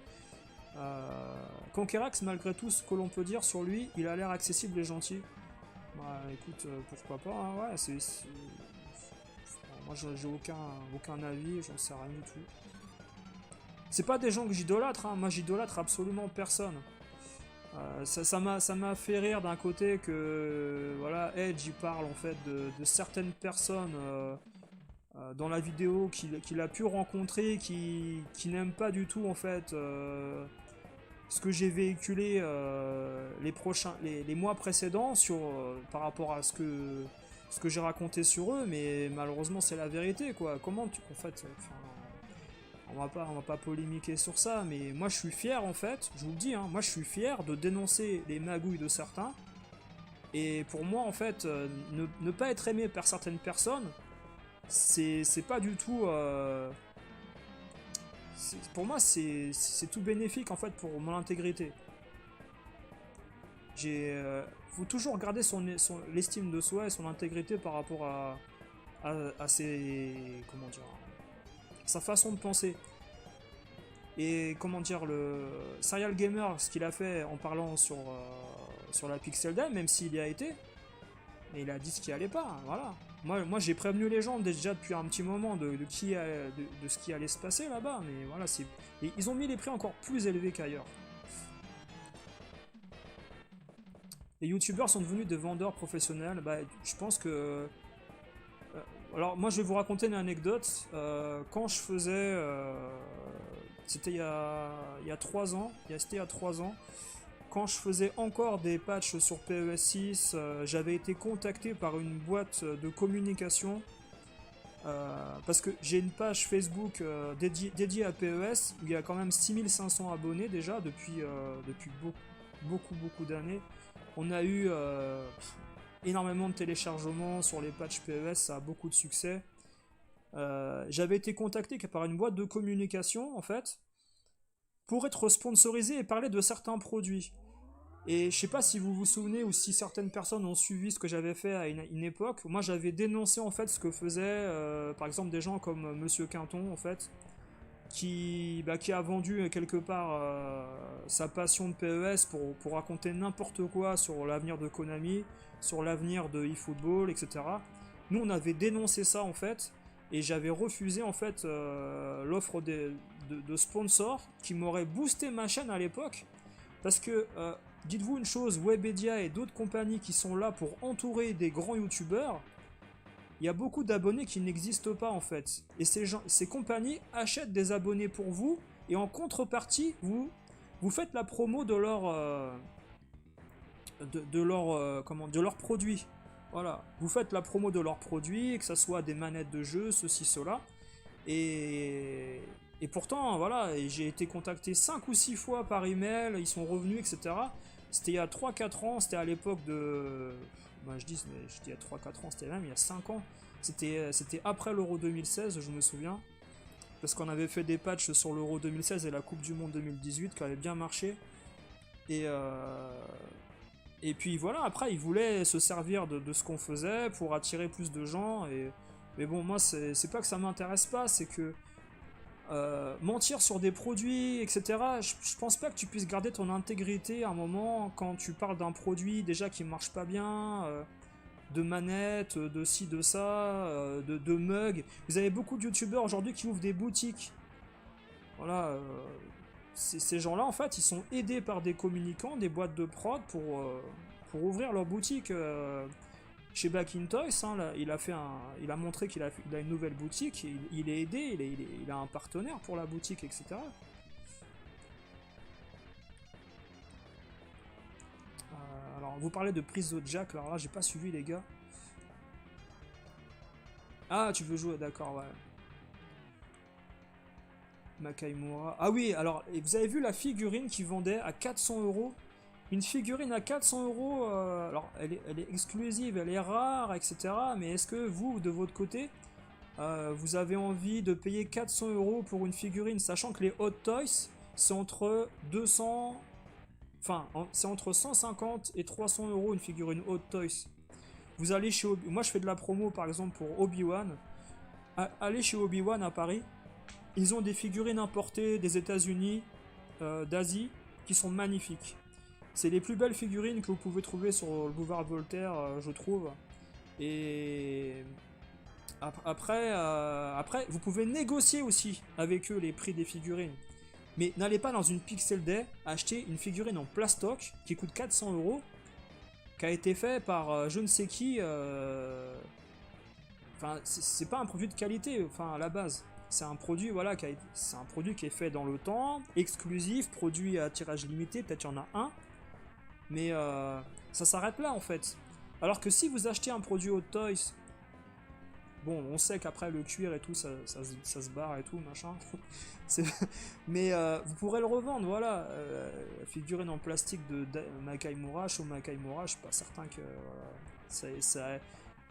Conquerax, malgré tout ce que l'on peut dire sur lui, il a l'air accessible et gentil. Bah écoute, pourquoi pas, hein, ouais, moi j'ai aucun avis, j'en sais rien du tout. C'est pas des gens que j'idolâtre, hein, moi j'idolâtre absolument personne. Ça m'a fait rire d'un côté que voilà, Edge il parle en fait de certaines personnes dans la vidéo qu'il a pu rencontrer qui n'aiment pas du tout en fait ce que j'ai véhiculé les mois précédents par rapport à ce que j'ai raconté sur eux, mais malheureusement c'est la vérité quoi. Comment tu en fait, on va pas polémiquer sur ça, mais moi je suis fier en fait, je vous le dis, hein, moi je suis fier de dénoncer les magouilles de certains. Et pour moi en fait, ne pas être aimé par certaines personnes, c'est pas du tout. Pour moi c'est tout bénéfique en fait pour mon intégrité. Faut toujours garder l'estime de soi et son intégrité par rapport à ses comment dire sa façon de penser. Et comment dire, le Serial Gamer, ce qu'il a fait en parlant sur la Pixel Day, même s'il y a été, mais il a dit ce qui allait pas, hein, voilà. Moi j'ai prévenu les gens déjà depuis un petit moment de ce qui allait se passer là-bas, mais voilà, et ils ont mis les prix encore plus élevés qu'ailleurs. Les youtubeurs sont devenus des vendeurs professionnels, bah, je pense que alors moi je vais vous raconter une anecdote. Quand je faisais, c'était il y a 3 ans, c'était il y a 3 ans, quand je faisais encore des patchs sur PES 6, j'avais été contacté par une boîte de communication parce que j'ai une page Facebook dédiée à PES où il y a quand même 6500 abonnés déjà depuis beaucoup d'années. On a eu énormément de téléchargements sur les patchs PES, ça a beaucoup de succès. J'avais été contacté par une boîte de communication en fait pour être sponsorisé et parler de certains produits. Et je sais pas si vous vous souvenez ou si certaines personnes ont suivi ce que j'avais fait à une époque. Moi, j'avais dénoncé en fait ce que faisaient, par exemple, des gens comme Monsieur Quinton, en fait, qui a vendu quelque part sa passion de PES pour raconter n'importe quoi sur l'avenir de Konami, sur l'avenir de eFootball, etc. Nous, on avait dénoncé ça en fait, et j'avais refusé en fait l'offre de sponsors qui m'aurait boosté ma chaîne à l'époque, parce que dites-vous une chose, Webedia et d'autres compagnies qui sont là pour entourer des grands youtubeurs, il y a beaucoup d'abonnés qui n'existent pas en fait. Et ces compagnies achètent des abonnés pour vous, et en contrepartie, vous faites la promo de leurs produits. Voilà, vous faites la promo de leurs produits, que ce soit des manettes de jeu, ceci, cela. Et, et pourtant, voilà, j'ai été contacté 5 ou 6 fois par email, ils sont revenus, etc. C'était il y a 3-4 ans, c'était à l'époque de... Ben, je dis il y a 3-4 ans, c'était même il y a 5 ans. C'était après l'Euro 2016, je me souviens. Parce qu'on avait fait des patchs sur l'Euro 2016 et la Coupe du Monde 2018 qui avait bien marché. Et, et puis voilà, après, ils voulaient se servir de ce qu'on faisait pour attirer plus de gens. Mais bon, moi, c'est pas que ça m'intéresse pas, c'est que mentir sur des produits, etc. Je pense pas que tu puisses garder ton intégrité à un moment quand tu parles d'un produit déjà qui marche pas bien, de manettes, de ci, de ça, de mugs. Vous avez beaucoup de youtubeurs aujourd'hui qui ouvrent des boutiques. Voilà, ces gens-là, en fait, ils sont aidés par des communicants, des boîtes de prod pour ouvrir leur boutique. Chez Back in Toys, hein, là, il a montré il a une nouvelle boutique, il est aidé, il a un partenaire pour la boutique, etc. Alors, vous parlez de prise de jack, alors là, j'ai pas suivi, les gars. Ah, tu veux jouer, d'accord, ouais. Makaimura. Ah oui, alors, et vous avez vu la figurine qui vendait à 400 €. Une figurine à 400 €, alors elle est exclusive, elle est rare, etc. Mais est-ce que vous, de votre côté, vous avez envie de payer 400 € pour une figurine, sachant que les Hot Toys, c'est entre 200... Enfin, c'est entre 150 et 300 € une figurine Hot Toys. Vous allez chez Moi, je fais de la promo, par exemple, pour Obi-Wan. Allez chez Obi-Wan à Paris. Ils ont des figurines importées des États-Unis, d'Asie, qui sont magnifiques. C'est les plus belles figurines que vous pouvez trouver sur le boulevard Voltaire, je trouve. Et après, vous pouvez négocier aussi avec eux les prix des figurines. Mais n'allez pas dans une Pixel Day acheter une figurine en plastoc qui coûte 400 €, qui a été fait par je ne sais qui. Enfin, c'est pas un produit de qualité, enfin à la base. C'est un produit, voilà, c'est un produit qui est fait dans le temps, exclusif, produit à tirage limité, peut-être il y en a un. Mais ça s'arrête là en fait. Alors que si vous achetez un produit Hot Toys, bon, on sait qu'après le cuir et tout, ça se barre et tout, machin. Mais vous pourrez le revendre, voilà. Figurine en plastique de Makaimura, Sho Makaimura, je suis pas certain que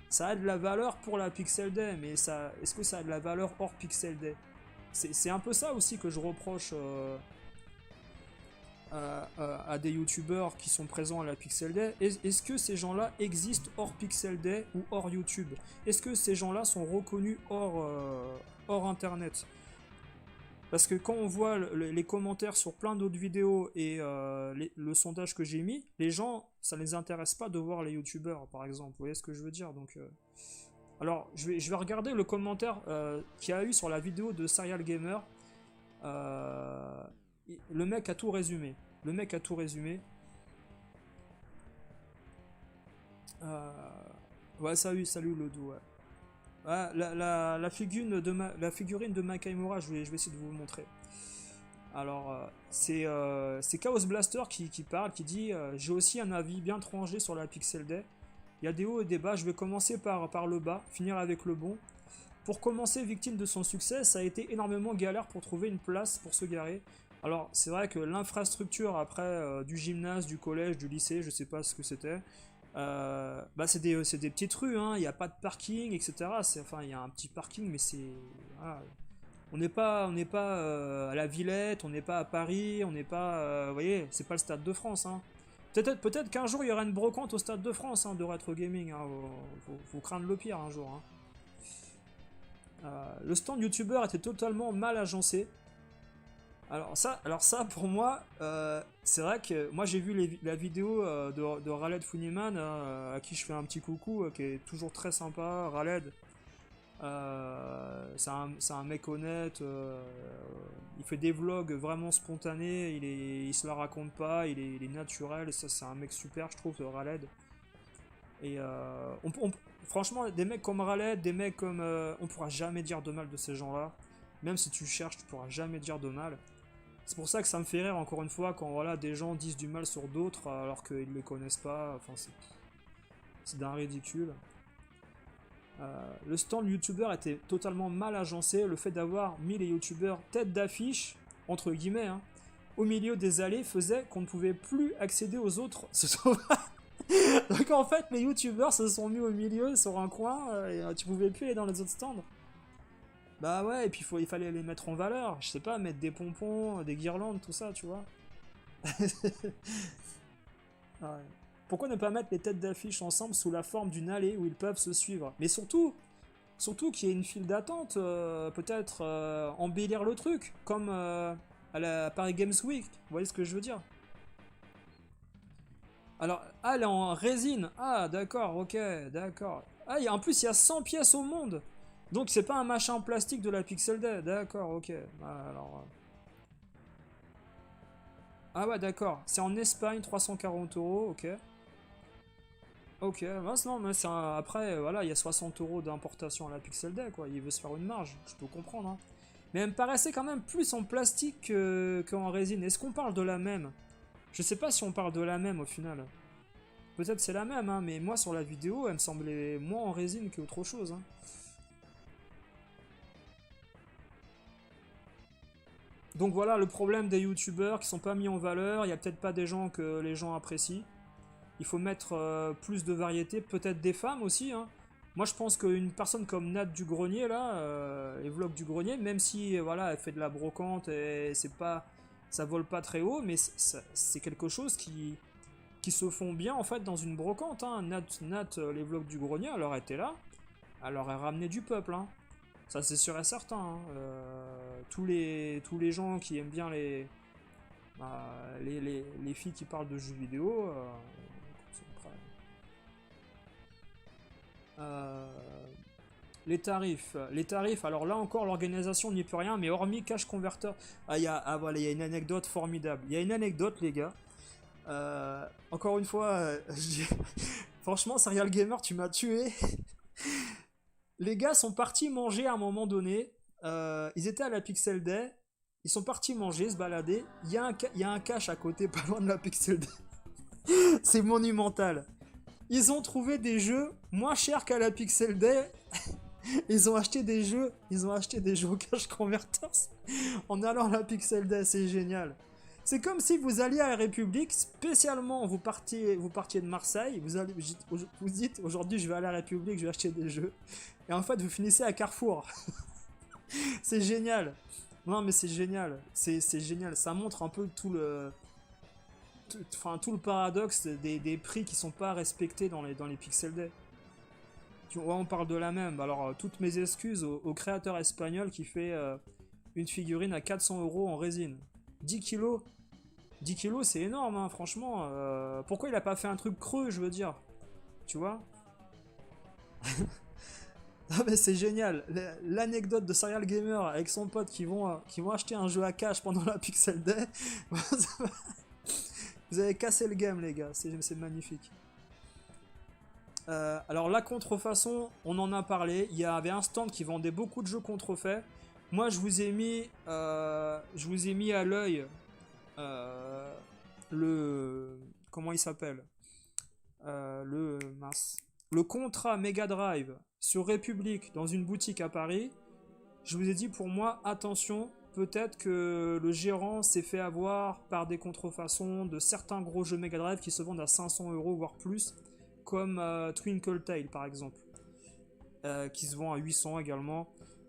ça a de la valeur pour la Pixel Day, mais est-ce que ça a de la valeur hors Pixel Day? C'est un peu ça aussi que je reproche à des youtubeurs qui sont présents à la Pixel Day. Est-ce que ces gens-là existent hors Pixel Day ou hors YouTube? Est-ce que ces gens-là sont reconnus hors Internet? Parce que quand on voit les commentaires sur plein d'autres vidéos et le sondage que j'ai mis, les gens, ça les intéresse pas de voir les youtubeurs, par exemple. Vous voyez ce que je veux dire? Donc, alors, je vais regarder le commentaire qu'il y a eu sur la vidéo de Serial Gamer. Le mec a tout résumé. Le mec a tout résumé. Ouais, salut Lodo, ouais. Ah, la figurine de Makaimura, je vais essayer de vous le montrer. Alors, c'est Chaos Blaster qui parle, qui dit j'ai aussi un avis bien tranché sur la Pixel Day. Il y a des hauts et des bas, je vais commencer par le bas, finir avec le bon. Pour commencer, victime de son succès, ça a été énormément galère pour trouver une place pour se garer. Alors, c'est vrai que l'infrastructure après du gymnase, du collège, du lycée, je sais pas ce que c'était, bah c'est des petites rues, hein, il n'y a pas de parking, etc. Enfin, il y a un petit parking, mais c'est... Voilà. On n'est pas à la Villette, on n'est pas à Paris, on n'est pas... vous voyez, c'est pas le Stade de France, hein. Peut-être qu'un jour il y aura une brocante au Stade de France hein, de rétro gaming. Hein. Faut craindre le pire un jour. Hein. Le stand youtubeur était totalement mal agencé. Alors ça pour moi, c'est vrai que moi j'ai vu la vidéo de Raled Funiman, à qui je fais un petit coucou, qui est toujours très sympa. Raled, c'est un mec honnête, il fait des vlogs vraiment spontanés, il se la raconte pas, il est naturel, et ça c'est un mec super je trouve, Raled. Et franchement, des mecs comme Raled, des mecs comme... on pourra jamais dire de mal de ces gens-là. Même si tu cherches, tu pourras jamais dire de mal. C'est pour ça que ça me fait rire, encore une fois, quand voilà, des gens disent du mal sur d'autres alors qu'ils ne les connaissent pas. Enfin, c'est d'un ridicule. Le stand youtubeur était totalement mal agencé. Le fait d'avoir mis les youtubeurs tête d'affiche, entre guillemets, hein, au milieu des allées faisait qu'on ne pouvait plus accéder aux autres. Donc en fait, les youtubeurs se sont mis au milieu sur un coin et tu pouvais plus aller dans les autres stands. Bah ouais, et puis il fallait les mettre en valeur. Je sais pas, mettre des pompons, des guirlandes, tout ça, tu vois. Ouais. Pourquoi ne pas mettre les têtes d'affiche ensemble sous la forme d'une allée où ils peuvent se suivre? Mais surtout qu'il y ait une file d'attente, peut-être embellir le truc, comme à la Paris Games Week. Vous voyez ce que je veux dire? Alors, ah, elle est en résine. Ah, d'accord, ok, d'accord. Ah, en plus, il y a 100 pièces au monde. Donc, c'est pas un machin en plastique de la Pixel Day. D'accord, ok. Ah, alors... Ah ouais, d'accord. C'est en Espagne, 340 euros, ok. Ok, non, mais après, voilà, il y a 60 euros d'importation à la Pixel Day, quoi. Il veut se faire une marge, je peux comprendre, hein. Mais elle me paraissait quand même plus en plastique qu'en résine. Est-ce qu'on parle de la même? Je sais pas si on parle de la même au final. Peut-être c'est la même, hein, mais moi sur la vidéo, elle me semblait moins en résine qu'autre chose. Hein. Donc voilà le problème des youtubeurs qui sont pas mis en valeur. Il y a peut-être pas des gens que les gens apprécient. Il faut mettre plus de variété, peut-être des femmes aussi. Hein. Moi je pense qu'une personne comme Nat du Grenier là, les vlogs du Grenier, même si voilà elle fait de la brocante et c'est pas, ça vole pas très haut, mais c'est quelque chose qui se font bien en fait dans une brocante. Hein. Nat les vlogs du Grenier, elle aurait été là, elle aurait ramené du peuple. Hein. Ça c'est sûr et certain. Hein. Tous les gens qui aiment bien les filles qui parlent de jeux vidéo, euh, les tarifs, alors là encore l'organisation n'y peut rien, mais hormis Cash Converter, voilà, il y a une anecdote formidable. Il y a une anecdote les gars. Encore une fois, franchement, Serial Gamer, tu m'as tué. Les gars sont partis manger à un moment donné. Ils étaient à la Pixel Day. Ils sont partis manger, se balader. Il y a un cache à côté, pas loin de la Pixel Day. C'est monumental. Ils ont trouvé des jeux moins chers qu'à la Pixel Day. Ils ont acheté des jeux. Ils ont acheté des jeux au Cash Converters en allant à la Pixel Day. C'est génial. C'est comme si vous alliez à la République, spécialement vous partiez de Marseille, vous dites aujourd'hui je vais aller à la République, je vais acheter des jeux, et en fait vous finissez à Carrefour. C'est génial. Non mais c'est génial, c'est génial, ça montre un peu tout le paradoxe des prix qui sont pas respectés dans les Pixel Day. On parle de la même, alors toutes mes excuses au créateur espagnol qui fait une figurine à 400 euros en résine. 10 kilos 10 kilos, c'est énorme, hein, franchement. Pourquoi il a pas fait un truc creux, je veux dire? Tu vois? Ah, mais c'est génial. L'anecdote de Serial Gamer avec son pote qui vont acheter un jeu à cash pendant la Pixel Day. Vous avez cassé le game, les gars. C'est magnifique. Alors, la contrefaçon, on en a parlé. Il y avait un stand qui vendait beaucoup de jeux contrefaits. Moi, je vous ai mis à l'œil comment il s'appelle le contrat Mega Drive sur République dans une boutique à Paris. Je vous ai dit, pour moi, attention, peut-être que le gérant s'est fait avoir par des contrefaçons de certains gros jeux Mega Drive qui se vendent à 500 euros voire plus, comme Twinkle Tail par exemple, qui se vend à 800 également.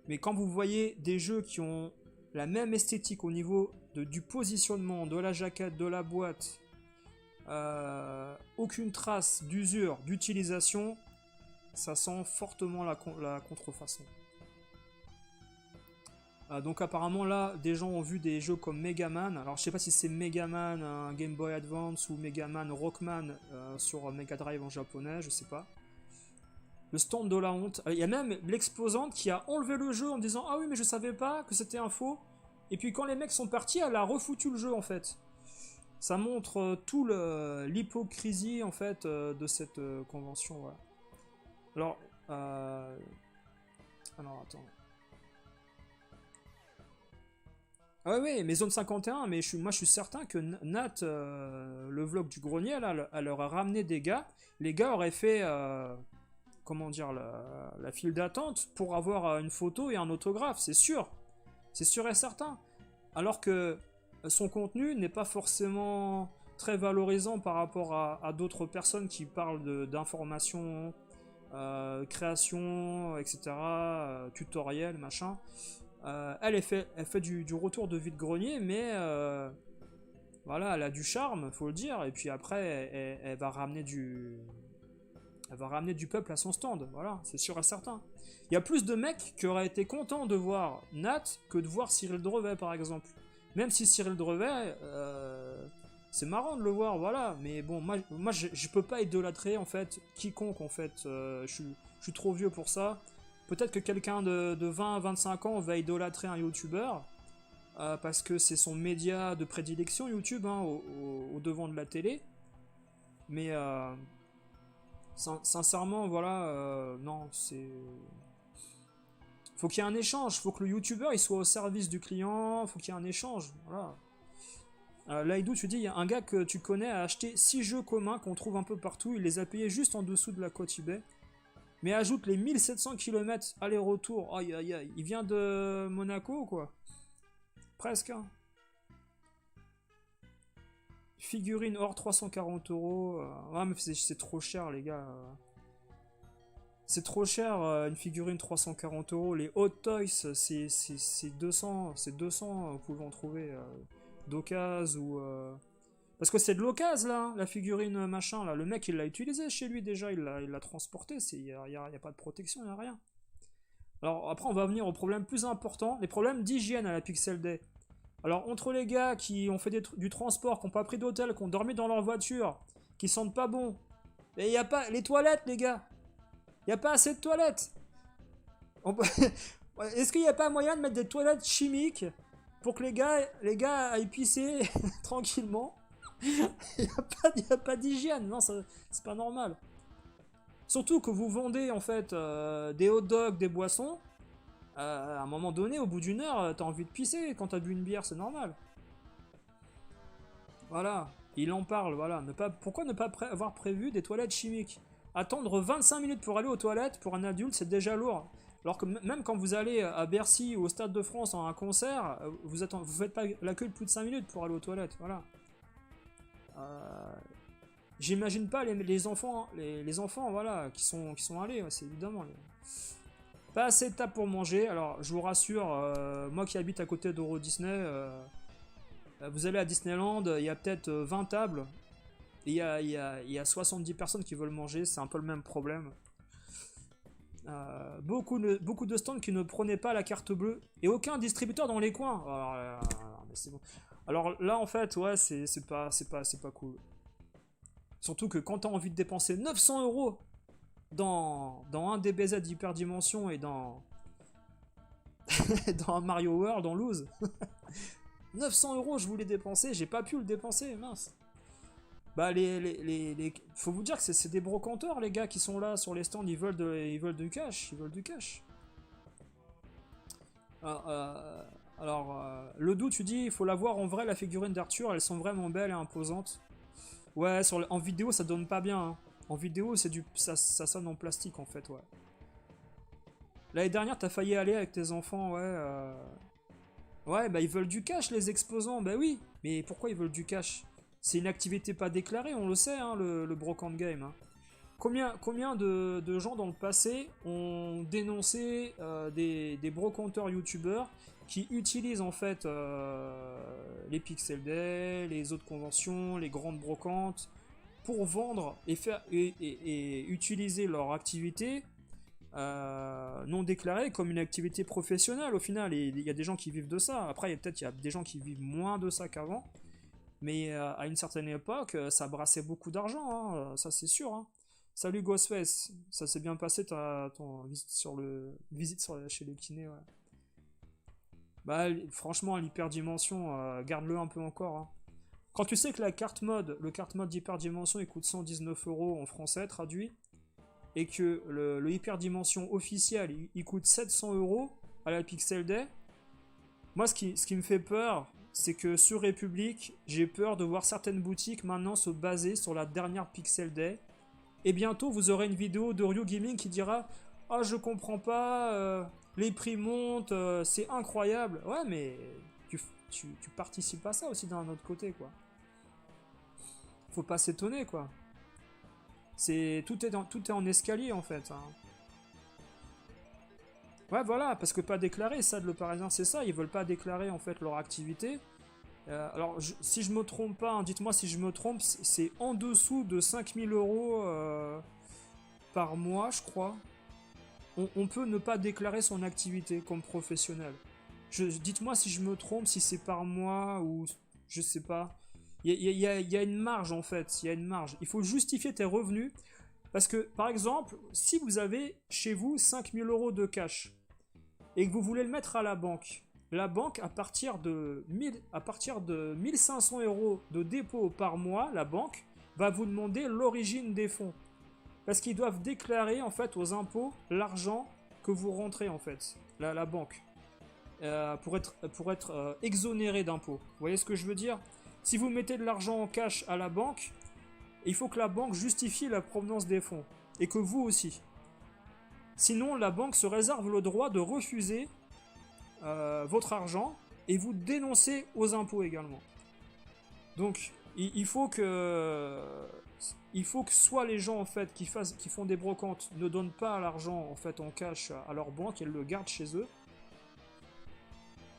Mais quand vous voyez des jeux qui ont la même esthétique au niveau du positionnement, de la jaquette, de la boîte, Aucune trace d'usure, d'utilisation. Ça sent fortement la contrefaçon. Donc apparemment là, des gens ont vu des jeux comme Mega Man. Alors je sais pas si c'est Mega Man Game Boy Advance ou Mega Man Rockman sur Mega Drive en japonais, je sais pas. Le stand de la honte. Il y a même l'exposante qui a enlevé le jeu en disant ah oui mais je savais pas que c'était un faux. Et puis quand les mecs sont partis, elle a refoutu le jeu en fait. Ça montre tout l'hypocrisie en fait de cette convention. Voilà. Alors attends. Ah ouais, mais Zone 51, mais moi je suis certain que Nat, le vlog du grenier, là, elle leur a ramené des gars. Les gars auraient fait, comment dire, la file d'attente pour avoir une photo et un autographe, c'est sûr. C'est sûr et certain. Alors que son contenu n'est pas forcément très valorisant par rapport à d'autres personnes qui parlent d'informations, création, etc., tutoriel, machin. Elle fait du retour de vide-grenier, mais voilà, elle a du charme, faut le dire, et puis après, elle va ramener du peuple à son stand, voilà, c'est sûr et certain. Il y a plus de mecs qui auraient été contents de voir Nat que de voir Cyril Drevet, par exemple. Même si Cyril Drevet, c'est marrant de le voir, voilà, mais bon, moi je peux pas idolâtrer, en fait, quiconque, en fait, je suis trop vieux pour ça. Peut-être que quelqu'un de 20-25 ans va idolâtrer un youtubeur parce que c'est son média de prédilection YouTube, hein, au devant de la télé. Mais sincèrement, voilà, non, c'est... Faut qu'il y ait un échange, faut que le youtubeur il soit au service du client, faut qu'il y ait un échange, voilà. Laïdou, tu dis, il y a un gars que tu connais a acheté 6 jeux communs qu'on trouve un peu partout, il les a payés juste en dessous de la côte eBay. Mais ajoute les 1700 km aller-retour. Aïe aïe aïe. Il vient de Monaco quoi. Presque. Hein. Figurine hors 340 euros. Ouais, mais c'est trop cher, les gars. C'est trop cher, une figurine 340 euros. Les Hot Toys, c'est 200. C'est 200, vous pouvez en trouver d'occasion ou. Parce que c'est de l'occasion là, hein, la figurine machin là. Le mec il l'a utilisé chez lui déjà, il l'a transporté, il n'y a pas de protection, il n'y a rien. Alors après on va venir aux problèmes plus importants, les problèmes d'hygiène à la Pixel Day. Alors entre les gars qui ont fait du transport, qui n'ont pas pris d'hôtel, qui ont dormi dans leur voiture, qui sentent pas bon, et il n'y a pas les toilettes les gars. Il n'y a pas assez de toilettes. Est-ce qu'il n'y a pas moyen de mettre des toilettes chimiques pour que les gars aillent pisser tranquillement? Il n'y a pas d'hygiène, non, c'est pas normal. Surtout que vous vendez en fait des hot dogs, des boissons. À un moment donné, au bout d'une heure, t'as envie de pisser quand t'as bu une bière, c'est normal. Voilà, il en parle, voilà. Pourquoi ne pas avoir prévu des toilettes chimiques? Attendre 25 minutes pour aller aux toilettes, pour un adulte, c'est déjà lourd. Alors que même quand vous allez à Bercy ou au Stade de France en un concert, vous faites pas la queue de plus de 5 minutes pour aller aux toilettes, voilà. J'imagine pas les enfants, voilà, qui sont allés, ouais, c'est évidemment. Pas assez de tables pour manger, alors je vous rassure, moi qui habite à côté d'Euro Disney, vous allez à Disneyland, il y a peut-être 20 tables, et il y a 70 personnes qui veulent manger, c'est un peu le même problème. Beaucoup de stands qui ne prenaient pas la carte bleue, et aucun distributeur dans les coins. Mais c'est bon. Alors là en fait ouais c'est pas cool. Surtout que quand t'as envie de dépenser 900 euros dans un DBZ d'hyperdimension et dans un Mario World en loose, 900 euros je voulais dépenser, j'ai pas pu le dépenser, mince. Bah faut vous dire que c'est des brocanteurs les gars qui sont là sur les stands, ils veulent du cash, Alors, le doute, tu dis, il faut la voir en vrai, la figurine d'Arthur, elles sont vraiment belles et imposantes. Ouais, en vidéo, ça donne pas bien. Hein. En vidéo, ça sonne en plastique, en fait, ouais. L'année dernière, t'as failli aller avec tes enfants, ouais. Ouais, bah ils veulent du cash, les exposants, bah oui. Mais pourquoi ils veulent du cash? C'est une activité pas déclarée, on le sait, hein, le brocante game. Hein. Combien de gens dans le passé ont dénoncé des brocanteurs youtubeurs qui utilisent en fait les Pixel Day, les autres conventions, les grandes brocantes pour vendre et utiliser leur activité non déclarée comme une activité professionnelle au final. Et il y a des gens qui vivent de ça. Après, il y a des gens qui vivent moins de ça qu'avant. Mais à une certaine époque, ça brassait beaucoup d'argent, hein, ça c'est sûr. Hein. Salut Ghostface, ça s'est bien passé ton chez le kiné, ouais. Bah franchement l'hyperdimension, garde-le un peu encore. Hein. Quand tu sais que le carte mode d'hyperdimension il coûte 119 € en français traduit, et que le hyperdimension officiel il coûte 700 € à la Pixel Day, moi ce qui me fait peur, c'est que sur République, j'ai peur de voir certaines boutiques maintenant se baser sur la dernière Pixel Day. Et bientôt, vous aurez une vidéo de Ryu Gaming qui dira ah, je comprends pas, les prix montent, c'est incroyable. Ouais, mais tu participes à ça aussi d'un autre côté, quoi. Faut pas s'étonner, quoi. Tout est en escalier, en fait. Hein. Ouais, voilà, parce que pas déclaré, ça, de Le Parisien, c'est ça. Ils veulent pas déclarer, en fait, leur activité. Alors, si je me trompe pas, hein, dites-moi si je me trompe, c'est en dessous de 5000 € par mois, je crois. On peut ne pas déclarer son activité comme professionnel. Dites-moi si je me trompe, si c'est par mois ou je sais pas. Il y a une marge en fait, il y a une marge. Il faut justifier tes revenus parce que par exemple, si vous avez chez vous 5000 € de cash et que vous voulez le mettre à la banque à partir de 1500 € de dépôt par mois, la banque va vous demander l'origine des fonds. Parce qu'ils doivent déclarer en fait aux impôts l'argent que vous rentrez en fait, la banque, pour être exonéré d'impôts. Vous voyez ce que je veux dire? Si vous mettez de l'argent en cash à la banque, il faut que la banque justifie la provenance des fonds. Et que vous aussi. Sinon, la banque se réserve le droit de refuser votre argent et vous dénoncer aux impôts également. Donc, il faut que soit les gens en fait qui font des brocantes ne donnent pas l'argent en fait en cash à leur banque, ils le gardent chez eux,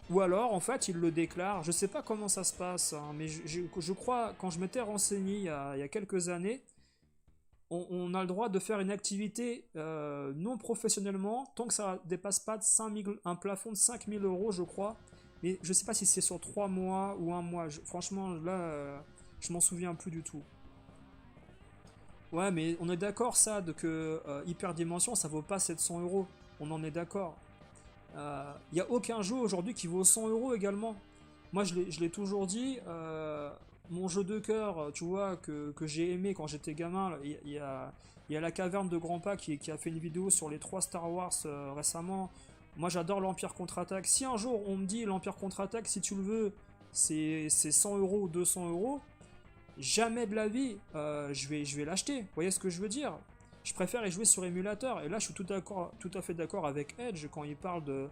ou alors en fait ils le déclarent. Je sais pas comment ça se passe, hein, mais je crois quand je m'étais renseigné il y a quelques années, on a le droit de faire une activité non professionnellement tant que ça dépasse pas de un plafond de 5000 € je crois, mais je sais pas si c'est sur 3 mois ou un mois. Franchement là je m'en souviens plus du tout. Ouais, mais on est d'accord, ça, que Hyperdimension, ça vaut pas 700 €. On en est d'accord. Il n'y a aucun jeu aujourd'hui qui vaut 100 € également. Moi, je l'ai toujours dit. Mon jeu de cœur, tu vois, que j'ai aimé quand j'étais gamin, il y a la caverne de Grandpa qui a fait une vidéo sur les 3 Star Wars récemment. Moi, j'adore l'Empire contre-attaque. Si un jour on me dit l'Empire contre-attaque, si tu le veux, c'est 100 € ou 200 €. Jamais de la vie, je vais l'acheter. Vous voyez ce que je veux dire? Je préfère y jouer sur émulateur. Et là, je suis tout à fait d'accord avec Edge quand il parle de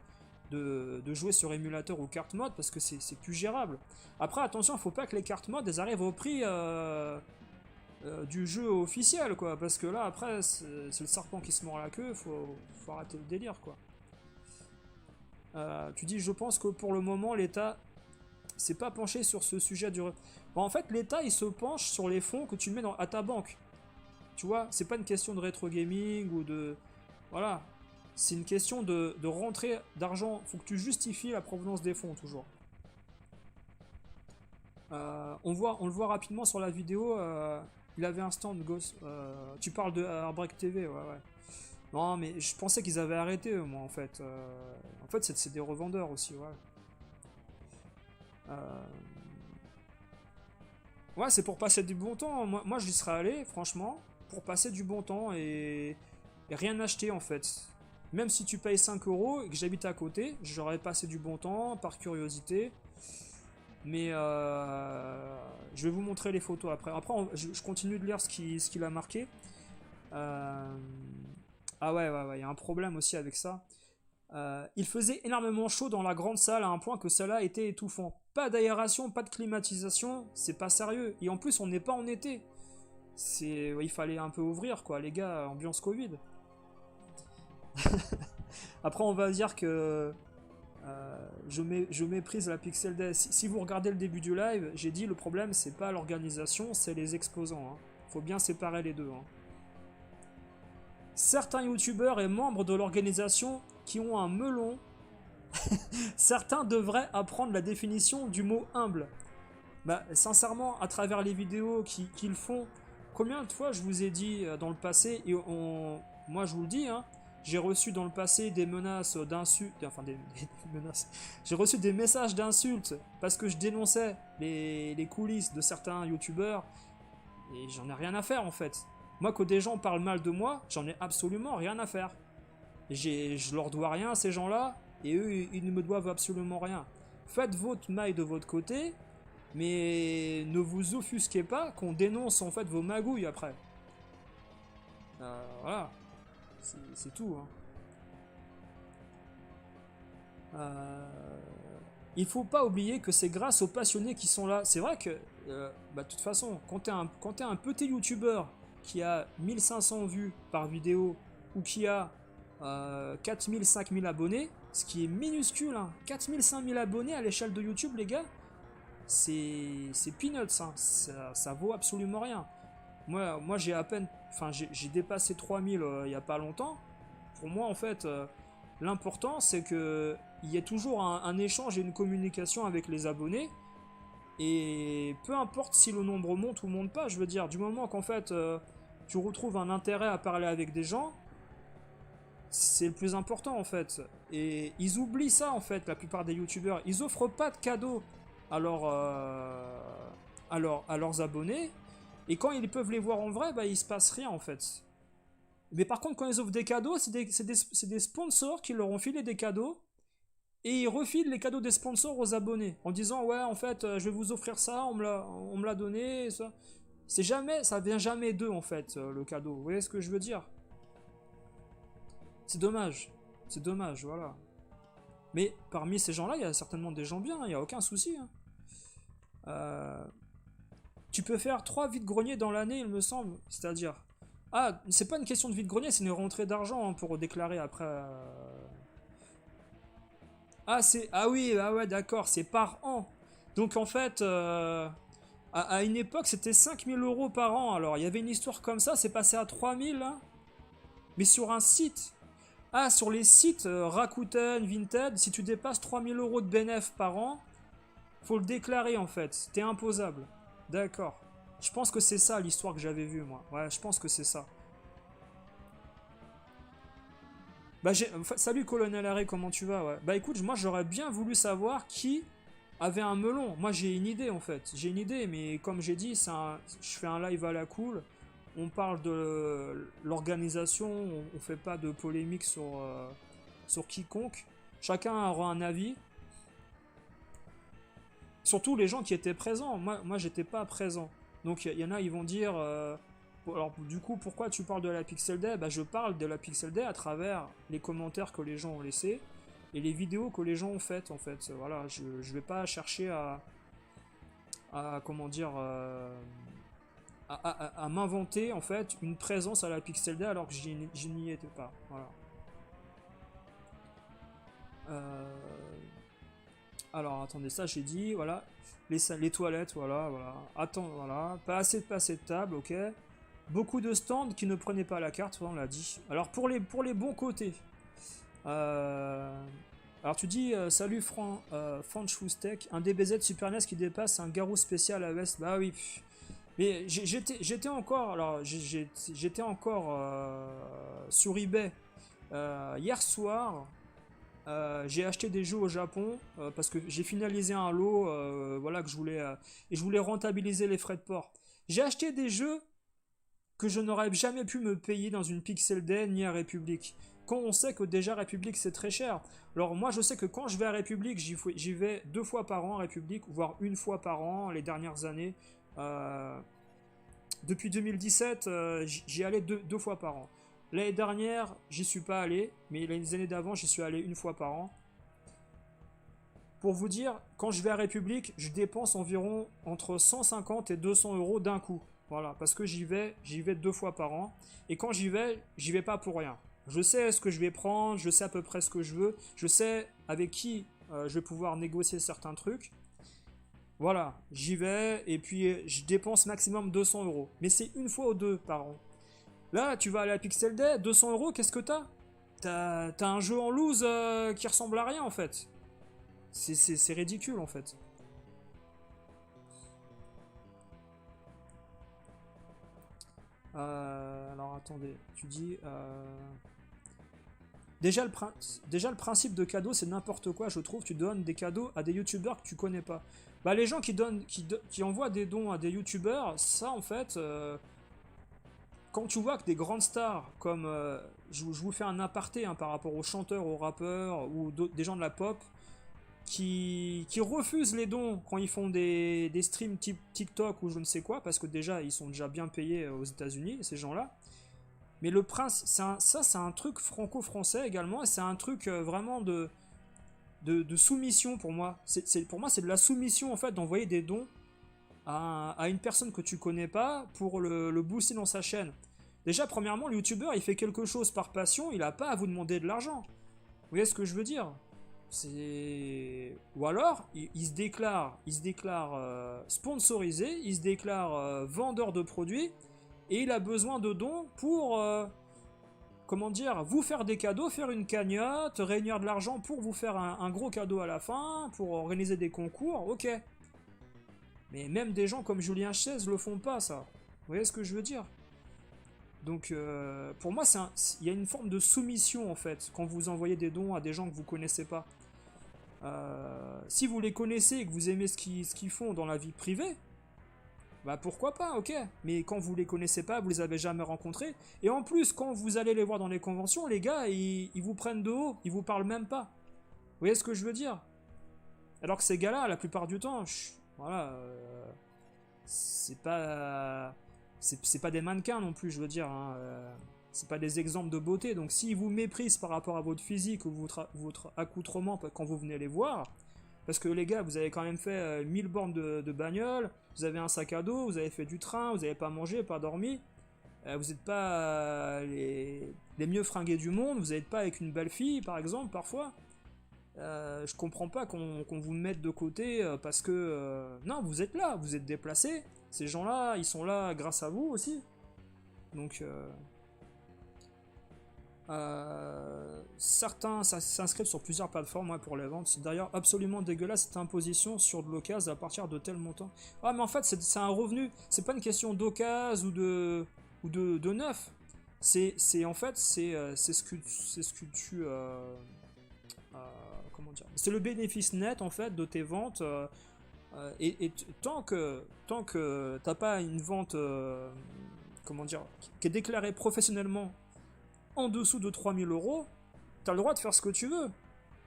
jouer sur émulateur ou carte mode parce que c'est plus gérable. Après, attention, il faut pas que les cartes mode elles arrivent au prix du jeu officiel, quoi. Parce que là, après, c'est le serpent qui se mord la queue. Faut arrêter le délire, quoi. Tu dis, je pense que pour le moment, l'État s'est pas penché sur ce sujet du. Bon, en fait, l'État il se penche sur les fonds que tu mets à ta banque. Tu vois, c'est pas une question de rétro gaming ou de. Voilà. C'est une question de rentrée d'argent. Faut que tu justifies la provenance des fonds, toujours. On le voit rapidement sur la vidéo. Il avait un stand Ghost. Tu parles de Airbreak TV, ouais, ouais. Non, mais je pensais qu'ils avaient arrêté, moi, en fait. En fait, c'est des revendeurs aussi, ouais. Ouais, c'est pour passer du bon temps. Moi j'y serais allé, franchement, pour passer du bon temps et rien acheter en fait. Même si tu payes 5 € et que j'habite à côté, j'aurais passé du bon temps par curiosité. Mais je vais vous montrer les photos après. Après, je continue de lire ce qu'il a marqué. Ah ouais, ouais, ouais, il y a un problème aussi avec ça. Il faisait énormément chaud dans la grande salle à un point que cela était étouffant. Pas d'aération, pas de climatisation, c'est pas sérieux. Et en plus, on n'est pas en été. il fallait un peu ouvrir, quoi, les gars, ambiance Covid. Après, on va dire que je méprise la Pixel Day. Si vous regardez le début du live, j'ai dit le problème, c'est pas l'organisation, c'est les exposants. Hein. Faut bien séparer les deux. Hein. Certains youtubeurs et membres de l'organisation qui ont un melon, certains devraient apprendre la définition du mot humble. Bah, sincèrement, à travers les vidéos qu'ils font, combien de fois je vous ai dit dans le passé, et moi je vous le dis, hein, j'ai reçu dans le passé des menaces d'insultes, enfin des menaces, j'ai reçu des messages d'insultes parce que je dénonçais les coulisses de certains youtubeurs, et j'en ai rien à faire en fait. Moi, que des gens parlent mal de moi, j'en ai absolument rien à faire. Je leur dois rien à ces gens-là, et eux, ils ne me doivent absolument rien. Faites votre maille de votre côté, mais ne vous offusquez pas qu'on dénonce en fait vos magouilles après. Voilà, c'est tout. Hein. Il faut pas oublier que c'est grâce aux passionnés qui sont là. C'est vrai que, de toute façon, quand t'es un petit youtubeur qui a 1500 vues par vidéo ou qui a 4000, 5000 abonnés, ce qui est minuscule, hein. 4000, 5000 abonnés à l'échelle de YouTube, les gars, c'est peanuts, hein. Ça vaut absolument rien. Moi j'ai à peine, enfin j'ai dépassé 3000 il n'y a pas longtemps. Pour moi, en fait, l'important c'est que il y ait toujours un échange et une communication avec les abonnés. Et peu importe si le nombre monte ou monte pas, je veux dire, du moment qu'en fait tu retrouves un intérêt à parler avec des gens, c'est le plus important en fait. Et ils oublient ça en fait, la plupart des youtubeurs. Ils offrent pas de cadeaux à, à leurs abonnés. Et quand ils peuvent les voir en vrai, bah, il se passe rien en fait. Mais par contre, quand ils offrent des cadeaux, c'est des sponsors qui leur ont filé des cadeaux. Et ils refilent les cadeaux des sponsors aux abonnés. En disant, ouais, en fait, je vais vous offrir ça, on me l'a donné. Ça. Ça vient jamais d'eux en fait, le cadeau. Vous voyez ce que je veux dire? C'est dommage. C'est dommage, voilà. Mais parmi ces gens-là, il y a certainement des gens bien, il n'y a aucun souci. Hein. Tu peux faire 3 vides-greniers dans l'année, il me semble. C'est-à-dire... Ah, c'est pas une question de vide-grenier, c'est une rentrée d'argent hein, pour déclarer après... Ah, c'est... Ah oui, ah ouais, d'accord, c'est par an. Donc en fait, à une époque, c'était 5000 € par an. Alors, il y avait une histoire comme ça, c'est passé à 3000, hein. Mais sur un site... Ah, sur les sites Rakuten, Vinted, si tu dépasses 3000 € de bénéf par an, faut le déclarer en fait. T'es imposable. D'accord. Je pense que c'est ça l'histoire que j'avais vue moi. Ouais, je pense que c'est ça. Bah, salut Colonel Harry, comment tu vas? Ouais. Bah écoute, moi j'aurais bien voulu savoir qui avait un melon. Moi j'ai une idée en fait. J'ai une idée, mais comme j'ai dit, je fais un live à la cool. On parle de l'organisation, on fait pas de polémique sur quiconque. Chacun aura un avis. Surtout les gens qui étaient présents. Moi j'étais pas présent. Donc il y en a, ils vont dire... alors du coup, pourquoi tu parles de la Pixel Day? Bah, je parle de la Pixel Day à travers les commentaires que les gens ont laissés et les vidéos que les gens ont faites en fait. Voilà, je vais pas chercher comment dire... à m'inventer en fait une présence à la Pixel Day alors que je n'y étais pas. Voilà. Alors attendez, ça j'ai dit, voilà. Les toilettes, voilà. Attends, voilà. Pas assez de table, ok. Beaucoup de stands qui ne prenaient pas la carte, on l'a dit. Alors pour les bons côtés. Alors tu dis, salut Franchwoustek, un DBZ Super NES qui dépasse un Garou spécial à West. Bah oui. Mais j'étais encore, sur eBay hier soir. J'ai acheté des jeux au Japon parce que j'ai finalisé un lot, voilà que je voulais et je voulais rentabiliser les frais de port. J'ai acheté des jeux que je n'aurais jamais pu me payer dans une Pixel Day ni à République. Quand on sait que déjà République c'est très cher. Alors moi je sais que quand je vais à République, j'y vais 2 fois par an à République, voire 1 fois par an les dernières années. Depuis 2017, j'y allais 2 fois par an. L'année dernière, j'y suis pas allé, mais les années d'avant, j'y suis allé 1 fois par an. Pour vous dire, quand je vais à République, je dépense environ entre 150 et 200 € d'un coup. Voilà, parce que j'y vais 2 fois par an. Et quand j'y vais pas pour rien. Je sais ce que je vais prendre, je sais à peu près ce que je veux, je sais avec qui je vais pouvoir négocier certains trucs. Voilà, j'y vais et puis je dépense maximum 200 euros. Mais c'est une fois ou deux par an. Là, tu vas à la Pixel Day, 200 euros, qu'est-ce que t'as? T'as un jeu en loose qui ressemble à rien en fait. C'est ridicule en fait. Alors attendez, tu dis. Déjà le principe de cadeau, c'est n'importe quoi, je trouve. Tu donnes des cadeaux à des youtubeurs que tu connais pas. Bah, les gens qui envoient des dons à des youtubeurs, ça en fait. Quand tu vois que des grandes stars comme. Je vous fais un aparté hein, par rapport aux chanteurs, aux rappeurs ou des gens de la pop qui refusent les dons quand ils font des streams type TikTok ou je ne sais quoi, parce que déjà ils sont déjà bien payés aux États-Unis, ces gens-là. Mais le prince, ça c'est un truc franco-français également, et c'est un truc vraiment de soumission pour moi. Pour moi, c'est de la soumission en fait d'envoyer des dons à une personne que tu connais pas pour le booster dans sa chaîne. Déjà, premièrement, le youtubeur il fait quelque chose par passion, il a pas à vous demander de l'argent. Vous voyez ce que je veux dire? C'est ou alors il se déclare sponsorisé, il se déclare vendeur de produits et il a besoin de dons pour comment dire, vous faire des cadeaux, faire une cagnotte, réunir de l'argent pour vous faire un gros cadeau à la fin, pour organiser des concours, ok. Mais même des gens comme Julien Chaise le font pas, ça. Vous voyez ce que je veux dire? Donc, pour moi, il y a une forme de soumission, en fait, quand vous envoyez des dons à des gens que vous connaissez pas. Si vous les connaissez et que vous aimez ce qu'ils font dans la vie privée, bah pourquoi pas, ok. Mais quand vous les connaissez pas, vous les avez jamais rencontrés, et en plus, quand vous allez les voir dans les conventions, les gars, ils vous prennent de haut, ils vous parlent même pas. Vous voyez ce que je veux dire? Alors que ces gars-là, la plupart du temps, voilà, c'est pas, c'est pas des mannequins non plus, je veux dire. Hein, c'est pas des exemples de beauté. Donc s'ils vous méprisent par rapport à votre physique ou votre accoutrement quand vous venez les voir, parce que les gars, vous avez quand même fait 1000 bornes de bagnole, vous avez un sac à dos, vous avez fait du train, vous n'avez pas mangé, pas dormi, vous n'êtes pas les mieux fringués du monde, vous n'êtes pas avec une belle fille par exemple parfois. Je comprends pas qu'on vous mette de côté parce que non, vous êtes là, vous êtes déplacés. Ces gens-là, ils sont là grâce à vous aussi. Donc certains s'inscrivent sur plusieurs plateformes ouais, pour les ventes. C'est d'ailleurs absolument dégueulasse cette imposition sur de l'occasion à partir de tel montant. Ah mais en fait c'est un revenu, c'est pas une question d'occasion ou de neuf. C'est en fait c'est ce que tu comment dire, c'est le bénéfice net en fait de tes ventes et tant que t'as pas une vente comment dire qui est déclarée professionnellement en dessous de 3000 euros, t'as le droit de faire ce que tu veux.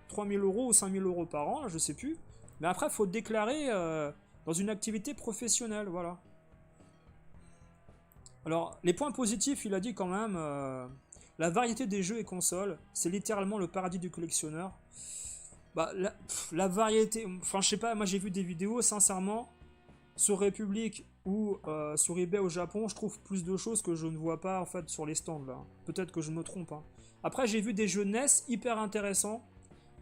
3000 euros ou 5000 euros par an, là, je sais plus. Mais après, il faut déclarer dans une activité professionnelle, voilà. Alors, les points positifs, il a dit quand même, la variété des jeux et consoles, c'est littéralement le paradis du collectionneur. Bah, la variété, enfin, je sais pas, moi j'ai vu des vidéos, sincèrement, sur Republic ou sur eBay au Japon, je trouve plus de choses que je ne vois pas en fait sur les stands là. Peut-être que je me trompe. Hein. Après, j'ai vu des jeux NES hyper intéressants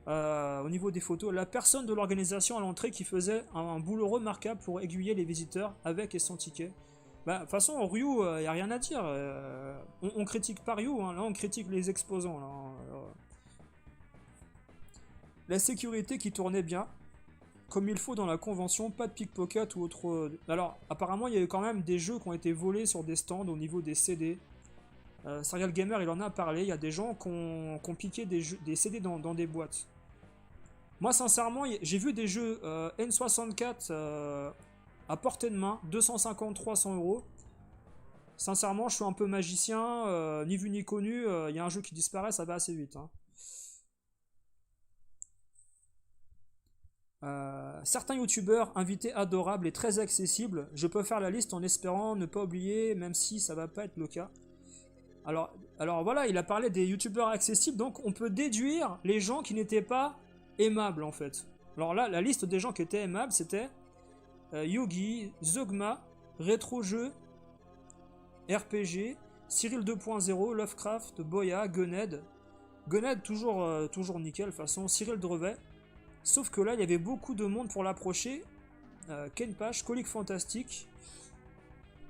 au niveau des photos. La personne de l'organisation à l'entrée qui faisait un boulot remarquable pour aiguiller les visiteurs avec et sans ticket. Bah, de toute façon, Ryu, il n'y a rien à dire. On critique pas Ryu, hein, là on critique les exposants. Là, la sécurité qui tournait bien, comme il faut dans la convention, pas de pickpocket ou autre. Alors, apparemment, il y a eu quand même des jeux qui ont été volés sur des stands au niveau des CD. Serial Gamer, il en a parlé. Il y a des gens qui ont piqué des CD dans des boîtes. Moi, sincèrement, j'ai vu des jeux N64 à portée de main, 250-300 euros. Sincèrement, je suis un peu magicien, ni vu ni connu. Il y a un jeu qui disparaît, ça va assez vite. Hein. Certains youtubeurs invités adorables et très accessibles, je peux faire la liste en espérant ne pas oublier, même si ça va pas être le cas. Alors voilà, il a parlé des youtubeurs accessibles, donc on peut déduire les gens qui n'étaient pas aimables en fait. Alors là, la liste des gens qui étaient aimables, c'était Yogi, Zogma, Retrojeu, RPG, Cyril 2.0, Lovecraft, Boya, Gunhead. Gunhead, toujours nickel, de toute façon. Cyril Drevet. Sauf que là, il y avait beaucoup de monde pour l'approcher. Ken Page, Colique Fantastique.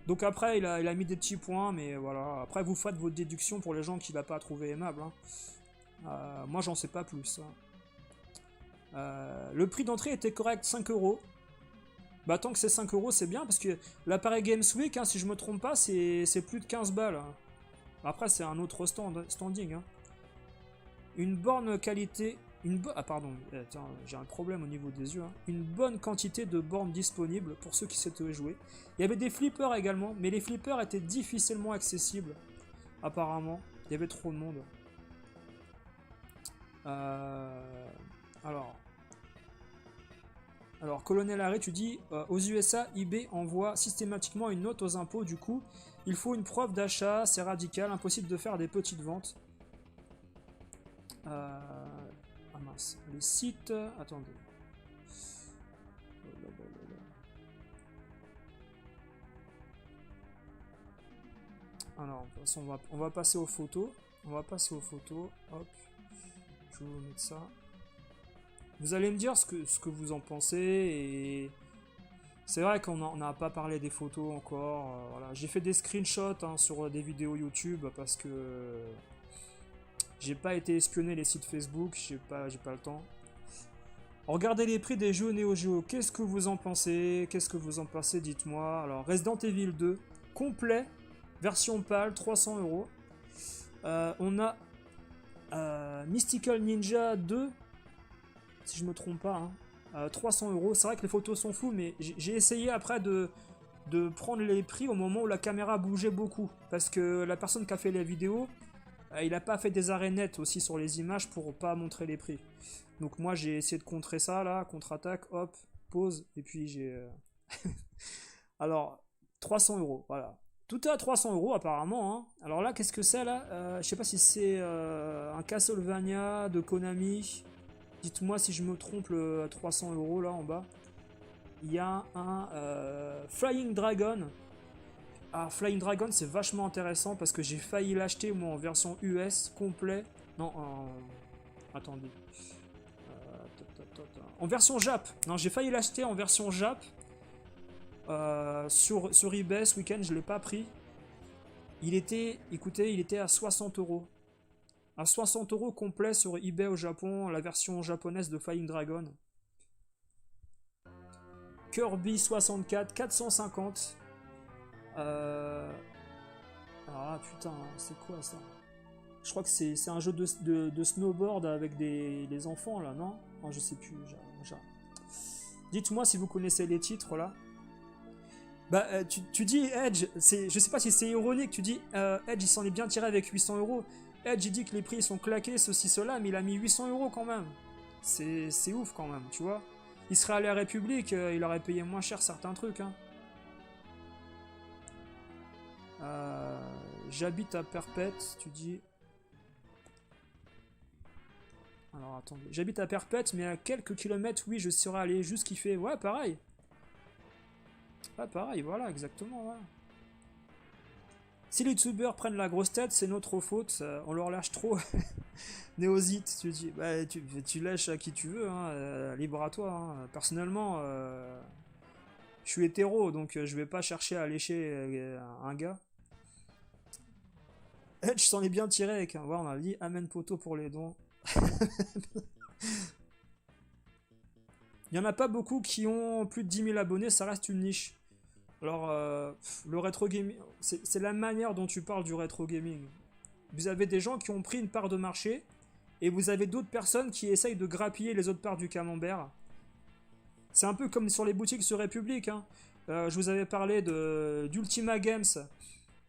Donc après, il a mis des petits points, mais voilà. Après, vous faites votre déduction pour les gens qu'il n'a pas trouvé aimable. Hein. Moi, j'en sais pas plus. Hein. Le prix d'entrée était correct, 5 euros. Bah, tant que c'est 5 euros, c'est bien, parce que l'appareil Games Week, hein, si je me trompe pas, c'est plus de 15 balles. Hein. Après, c'est un autre standing. Hein. Une borne qualité... Ah pardon, attends, j'ai un problème au niveau des yeux. Hein. Une bonne quantité de bornes disponibles pour ceux qui souhaitaient jouer. Il y avait des flippers également, mais les flippers étaient difficilement accessibles. Apparemment, il y avait trop de monde. Alors, Colonel Harry, tu dis, aux USA, eBay envoie systématiquement une note aux impôts, du coup, il faut une preuve d'achat, c'est radical, impossible de faire des petites ventes. Ah mince, les sites... Attendez. Alors, de toute façon, on va passer aux photos. Hop, je vais vous mettre ça. Vous allez me dire ce que vous en pensez. Et c'est vrai qu'on n'a pas parlé des photos encore. Voilà. J'ai fait des screenshots hein, sur des vidéos YouTube parce que j'ai pas été espionner les sites Facebook. J'ai pas le temps. Regardez les prix des jeux Neo Geo. Qu'est-ce que vous en pensez? Dites-moi. Alors, Resident Evil 2, complet, version PAL, 300 euros. On a Mystical Ninja 2, si je me trompe pas, hein, 300 euros. C'est vrai que les photos sont floues, mais j'ai essayé après de prendre les prix au moment où la caméra bougeait beaucoup. Parce que la personne qui a fait les vidéos, il n'a pas fait des arrêts nets aussi sur les images pour pas montrer les prix. Donc moi j'ai essayé de contrer ça là, contre-attaque, hop, pause, et puis j'ai... Alors, 300 euros, voilà. Tout est à 300 euros apparemment. Hein. Alors là, qu'est-ce que c'est là? Je sais pas si c'est un Castlevania de Konami. Dites-moi si je me trompe à 300 euros là en bas. Il y a un Flying Dragon. Ah, Flying Dragon c'est vachement intéressant parce que j'ai failli l'acheter moi en version US complet. Non, attendez. En version Jap. Non, j'ai failli l'acheter en version Jap. Sur eBay ce week-end, je l'ai pas pris. Écoutez, il était à 60 euros. À 60 euros complet sur eBay au Japon, la version japonaise de Flying Dragon. Kirby 64, 450. Alors là, putain, c'est quoi ça? Je crois que c'est un jeu de snowboard avec des enfants là, non? Non, je sais plus. Dites-moi si vous connaissez les titres là. Bah, tu dis Edge, je sais pas si c'est ironique, tu dis Edge il s'en est bien tiré avec 800 euros. Edge il dit que les prix sont claqués, ceci, cela, mais il a mis 800 euros quand même. C'est ouf quand même, tu vois. Il serait allé à République, il aurait payé moins cher certains trucs. Hein. J'habite à Perpète, tu dis. Alors attendez, j'habite à Perpète, mais à quelques kilomètres, oui, je serais allé juste kiffer. Ouais, pareil. Ah, pareil, voilà, exactement. Voilà. Si les youtubeurs prennent la grosse tête, c'est notre faute, on leur lâche trop. Néosite, tu dis, bah, tu lâches à qui tu veux, hein, libre à toi. Hein. Personnellement, je suis hétéro, donc je vais pas chercher à lécher un gars. Edge s'en est bien tiré avec un. Voilà, on a dit Amen Poto pour les dons. Il n'y en a pas beaucoup qui ont plus de 10 000 abonnés, ça reste une niche. Alors, le rétro gaming, c'est la manière dont tu parles du rétro gaming. Vous avez des gens qui ont pris une part de marché, et vous avez d'autres personnes qui essayent de grappiller les autres parts du camembert. C'est un peu comme sur les boutiques sur République. Hein. Je vous avais parlé d'Ultima Games,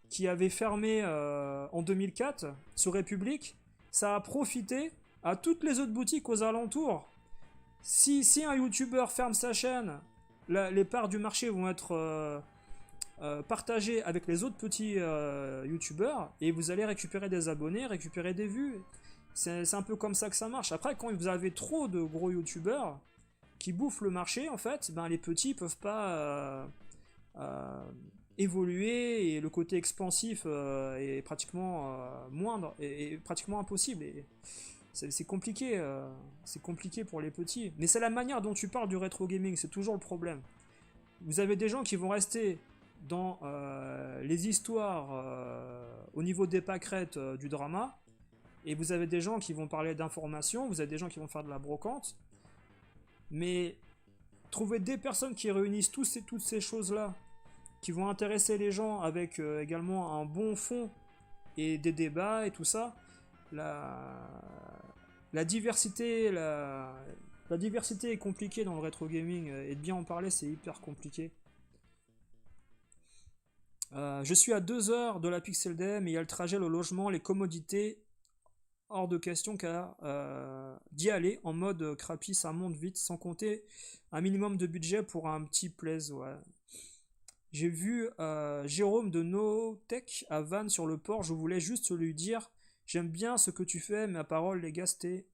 qui avait fermé en 2004 sur République. Ça a profité à toutes les autres boutiques aux alentours. Si un youtubeur ferme sa chaîne, les parts du marché vont être partagées avec les autres petits youtubeurs et vous allez récupérer des abonnés, récupérer des vues. C'est un peu comme ça que ça marche. Après, quand vous avez trop de gros youtubeurs qui bouffent le marché, en fait, ben, les petits peuvent pas évoluer et le côté expansif est pratiquement moindre et pratiquement impossible. Et c'est compliqué pour les petits. Mais c'est la manière dont tu parles du rétro gaming, c'est toujours le problème. Vous avez des gens qui vont rester dans les histoires au niveau des pâquerettes du drama, et vous avez des gens qui vont parler d'information, vous avez des gens qui vont faire de la brocante, mais trouver des personnes qui réunissent toutes ces choses-là, qui vont intéresser les gens avec également un bon fond et des débats et tout ça, la, la diversité, la diversité est compliquée dans le rétro gaming, et de bien en parler c'est hyper compliqué. Je suis à 2 heures de la Pixel Day, mais il y a le trajet, le logement, les commodités, hors de question car d'y aller en mode crappy, ça monte vite, sans compter un minimum de budget pour un petit plaise. Ouais. J'ai vu Jérôme de NoTech à Vannes sur le port, je voulais juste lui dire j'aime bien ce que tu fais, ma parole les gars, c'était...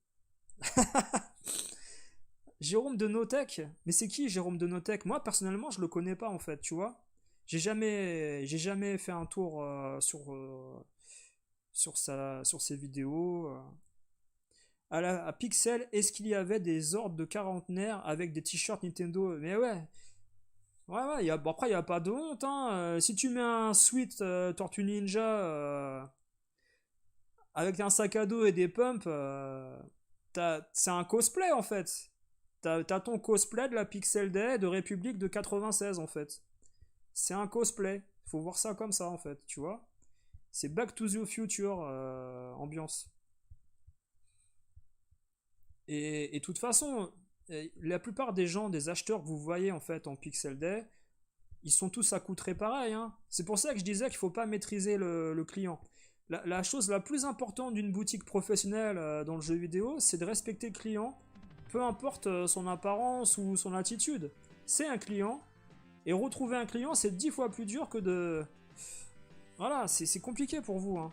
Jérôme de NoTech? Mais c'est qui Jérôme de NoTech? Moi personnellement je le connais pas en fait, tu vois. J'ai jamais fait un tour sur ses vidéos. À Pixel, est-ce qu'il y avait des ordres de quarantenaires avec des t-shirts Nintendo? Mais ouais, ouais, bon, après il y a pas de honte, hein. Si tu mets un sweat Tortue Ninja avec un sac à dos et des pumps, c'est un cosplay en fait. T'as ton cosplay de la Pixel Day de République de 96 en fait. C'est un cosplay. Faut voir ça comme ça en fait, tu vois. C'est Back to the Future ambiance. Et de toute façon, la plupart des gens, des acheteurs que vous voyez en fait en Pixel Day, ils sont tous accoutrés pareil, hein. C'est pour ça que je disais qu'il faut pas maîtriser le client. La chose la plus importante d'une boutique professionnelle dans le jeu vidéo, c'est de respecter le client, peu importe son apparence ou son attitude. C'est un client, et retrouver un client, c'est 10 fois plus dur que de... Voilà, c'est compliqué pour vous, hein.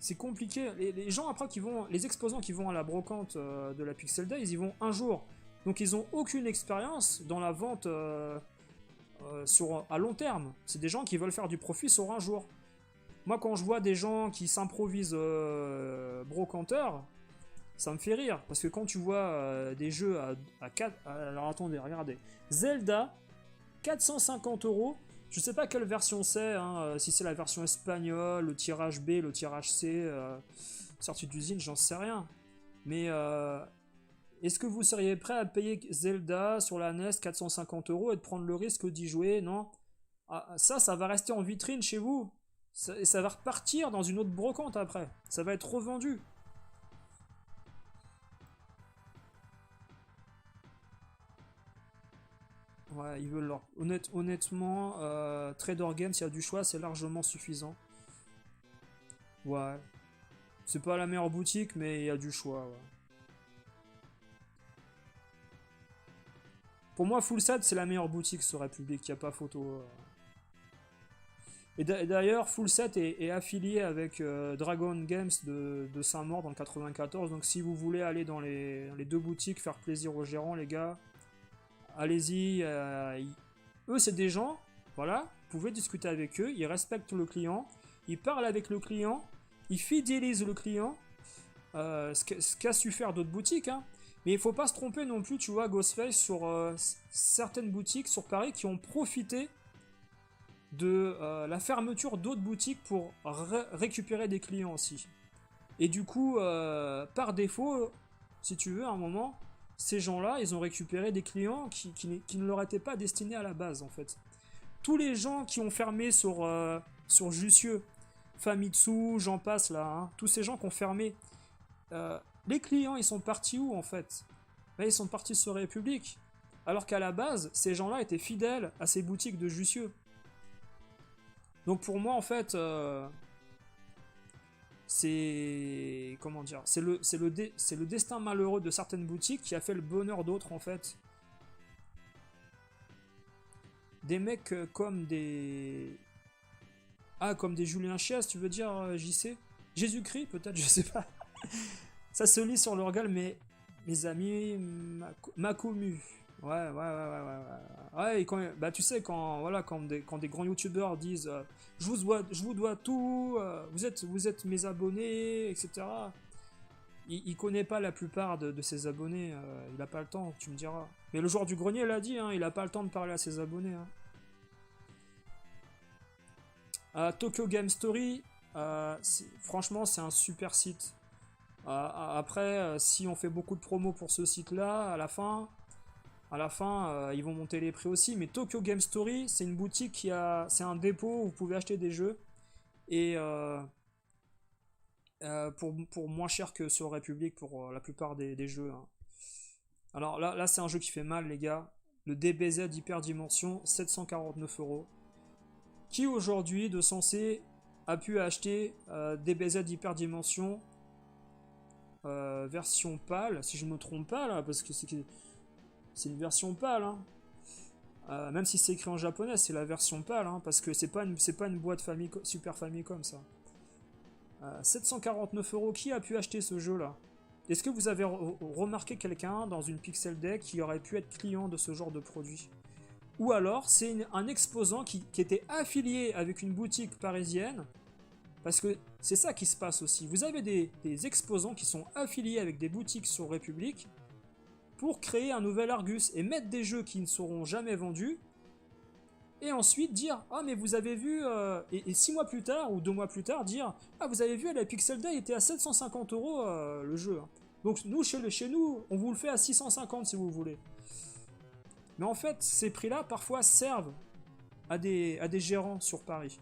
C'est compliqué. Les gens après qui vont... Les exposants qui vont à la brocante de la Pixel Day, ils y vont un jour. Donc ils ont aucune expérience dans la vente à long terme. C'est des gens qui veulent faire du profit sur un jour. Moi quand je vois des gens qui s'improvisent brocanteurs, ça me fait rire. Parce que quand tu vois des jeux à 4... Alors attendez, regardez. Zelda, 450 €. Je sais pas quelle version c'est, hein, si c'est la version espagnole, le tirage B, le tirage C, sorti d'usine, j'en sais rien. Mais est-ce que vous seriez prêt à payer Zelda sur la NES 450 € et de prendre le risque d'y jouer? Non. Ça va rester en vitrine chez vous. Et ça va repartir dans une autre brocante après. Ça va être revendu. Ouais, ils veulent leur... honnêtement, Trader Games, s'il y a du choix, c'est largement suffisant. Ouais. C'est pas la meilleure boutique, mais il y a du choix, ouais. Pour moi, Full Set, c'est la meilleure boutique sur République, y a pas photo. Et d'ailleurs, Full Set est affilié avec Dragon Games de Saint-Maur dans le 94. Donc si vous voulez aller dans les deux boutiques, faire plaisir aux gérants, les gars, allez-y. Eux, c'est des gens, voilà, vous pouvez discuter avec eux, ils respectent le client, ils parlent avec le client, ils fidélisent le client, ce qu'a su faire d'autres boutiques, hein. Mais il faut pas se tromper non plus, tu vois, Ghostface, sur certaines boutiques sur Paris qui ont profité de la fermeture d'autres boutiques pour récupérer des clients aussi. Et du coup, par défaut, si tu veux, à un moment, ces gens-là, ils ont récupéré des clients qui ne leur étaient pas destinés à la base, en fait. Tous les gens qui ont fermé sur Jussieu, Famitsu, j'en passe là, hein, tous ces gens qui ont fermé, les clients, ils sont partis où, en fait? Là, ils sont partis sur République. Alors qu'à la base, ces gens-là étaient fidèles à ces boutiques de Jussieu. Donc pour moi, en fait, c'est... Comment dire? C'est le destin malheureux de certaines boutiques qui a fait le bonheur d'autres, en fait. Des mecs comme des... Ah, comme des Julien Chies, tu veux dire, JC? Jésus-Christ, peut-être, je sais pas. Ça se lit sur leur gueule, mais... Mes amis, ma commu. Ouais, et quand, bah tu sais quand voilà quand des grands youtubeurs disent je vous dois tout, vous êtes mes abonnés, etc. Il connaît pas la plupart de ses abonnés, il a pas le temps, tu me diras. Mais le joueur du grenier l'a dit, hein, il a pas le temps de parler à ses abonnés. Hein. Tokyo Game Story, franchement c'est un super site. Après, si on fait beaucoup de promos pour ce site-là, à la fin, ils vont monter les prix aussi. Mais Tokyo Game Story, c'est une boutique c'est un dépôt où vous pouvez acheter des jeux et pour moins cher que sur Republic pour la plupart des jeux. Hein. Alors là c'est un jeu qui fait mal, les gars. Le DBZ Hyperdimension, 749 €. Qui aujourd'hui de sensé a pu acheter DBZ Hyperdimension version pâle, si je ne me trompe pas là, parce que c'est une version pâle, hein. Même si c'est écrit en japonais, c'est la version pâle, hein, parce que c'est pas une boîte Super Famicom ça. 749 €, qui a pu acheter ce jeu là? Est-ce que vous avez remarqué quelqu'un dans une Pixel Deck qui aurait pu être client de ce genre de produit? Ou alors c'est un exposant qui était affilié avec une boutique parisienne, parce que c'est ça qui se passe aussi. Vous avez des exposants qui sont affiliés avec des boutiques sur République pour créer un nouvel Argus et mettre des jeux qui ne seront jamais vendus et ensuite dire ah mais vous avez vu et 6 mois plus tard ou 2 mois plus tard dire ah vous avez vu à la Pixel Day il était à 750 € le jeu. Donc nous chez nous on vous le fait à 650 si vous voulez. Mais en fait ces prix là parfois servent à des gérants sur Paris.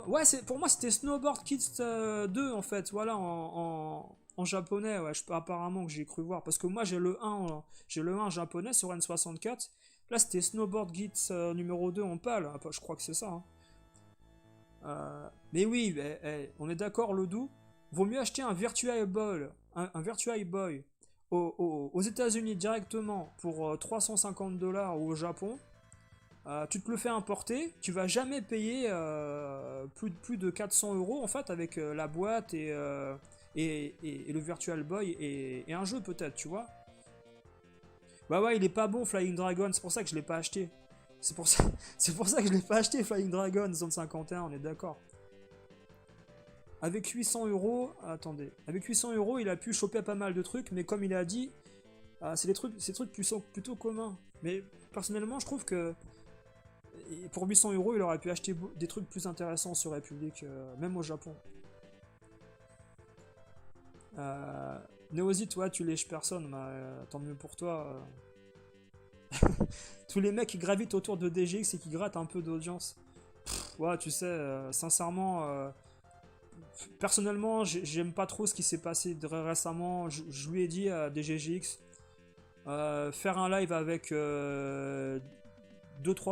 Ouais, pour moi c'était Snowboard Kids 2 en fait, voilà, en japonais, ouais, apparemment que j'ai cru voir, parce que moi j'ai le 1 japonais sur N64, là c'était Snowboard Kids numéro 2 en pâle, je crois que c'est ça. Hein. Mais oui, on est d'accord, le doux, vaut mieux acheter un Virtual Boy, un Virtual Boy aux États-Unis directement pour 350 $ ou au Japon. Tu te le fais importer, tu vas jamais payer plus de 400 € en fait avec la boîte et le Virtual Boy et un jeu peut-être, tu vois. Bah ouais, il est pas bon Flying Dragon, c'est pour ça que je l'ai pas acheté. C'est pour ça, c'est pour ça que je l'ai pas acheté Flying Dragon Zone 51, on est d'accord. Avec 800 €, attendez, avec 800 € il a pu choper pas mal de trucs, mais comme il a dit, c'est des trucs plutôt communs. Mais personnellement je trouve que et pour 800 € il aurait pu acheter des trucs plus intéressants sur Republic, même au Japon. Neozit, ouais, tu lèches personne, tant mieux pour toi. Tous les mecs qui gravitent autour de DGX et qui grattent un peu d'audience. Ouais, tu sais, sincèrement, personnellement, j'aime pas trop ce qui s'est passé récemment. Je lui ai dit à DGX, faire un live avec 2-3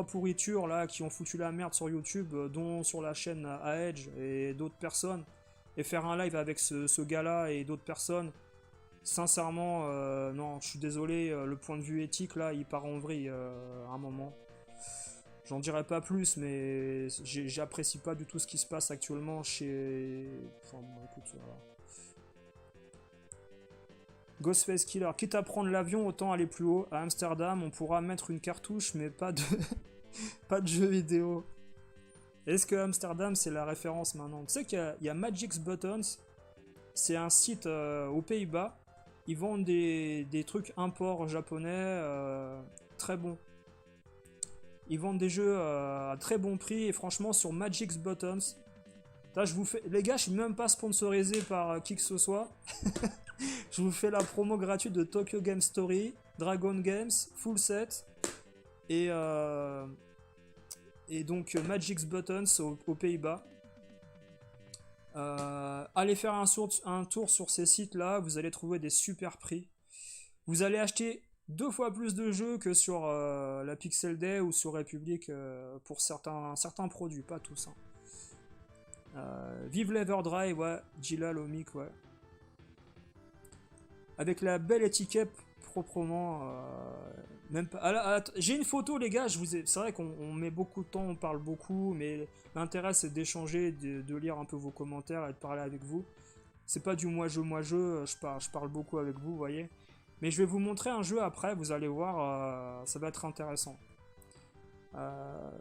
pourritures là qui ont foutu la merde sur YouTube, dont sur la chaîne à Edge et d'autres personnes, et faire un live avec ce gars-là et d'autres personnes, sincèrement, non, je suis désolé, le point de vue éthique là, il part en vrille à un moment. J'en dirai pas plus, mais j'apprécie pas du tout ce qui se passe actuellement chez. Enfin, bon, écoute, voilà. Ghostface Killer, quitte à prendre l'avion, autant aller plus haut. À Amsterdam, on pourra mettre une cartouche, mais pas de, pas de jeux vidéo. Est-ce que Amsterdam, c'est la référence maintenant? Tu sais qu'il y a Magic's Buttons, c'est un site aux Pays-Bas. Ils vendent des trucs import japonais très bons. Ils vendent des jeux à très bon prix, et franchement, sur Magic's Buttons, là, je vous fais. Les gars, je suis même pas sponsorisé par qui que ce soit. Je vous fais la promo gratuite de Tokyo Game Story, Dragon Games, Full Set et donc Magic's Buttons aux Pays-Bas. Allez faire un tour sur ces sites-là, vous allez trouver des super prix. Vous allez acheter 2 fois plus de jeux que sur la Pixel Day ou sur Republic pour certains produits, pas tous. Hein. Vive l'Everdrive, ouais, Gilal Omik, ouais. Avec la belle étiquette proprement. Même pas. J'ai une photo, les gars. C'est vrai qu'on met beaucoup de temps, on parle beaucoup, mais l'intérêt c'est d'échanger, de lire un peu vos commentaires et de parler avec vous. C'est pas du moi-je, je parle beaucoup avec vous, vous voyez. Mais je vais vous montrer un jeu après, vous allez voir, ça va être intéressant.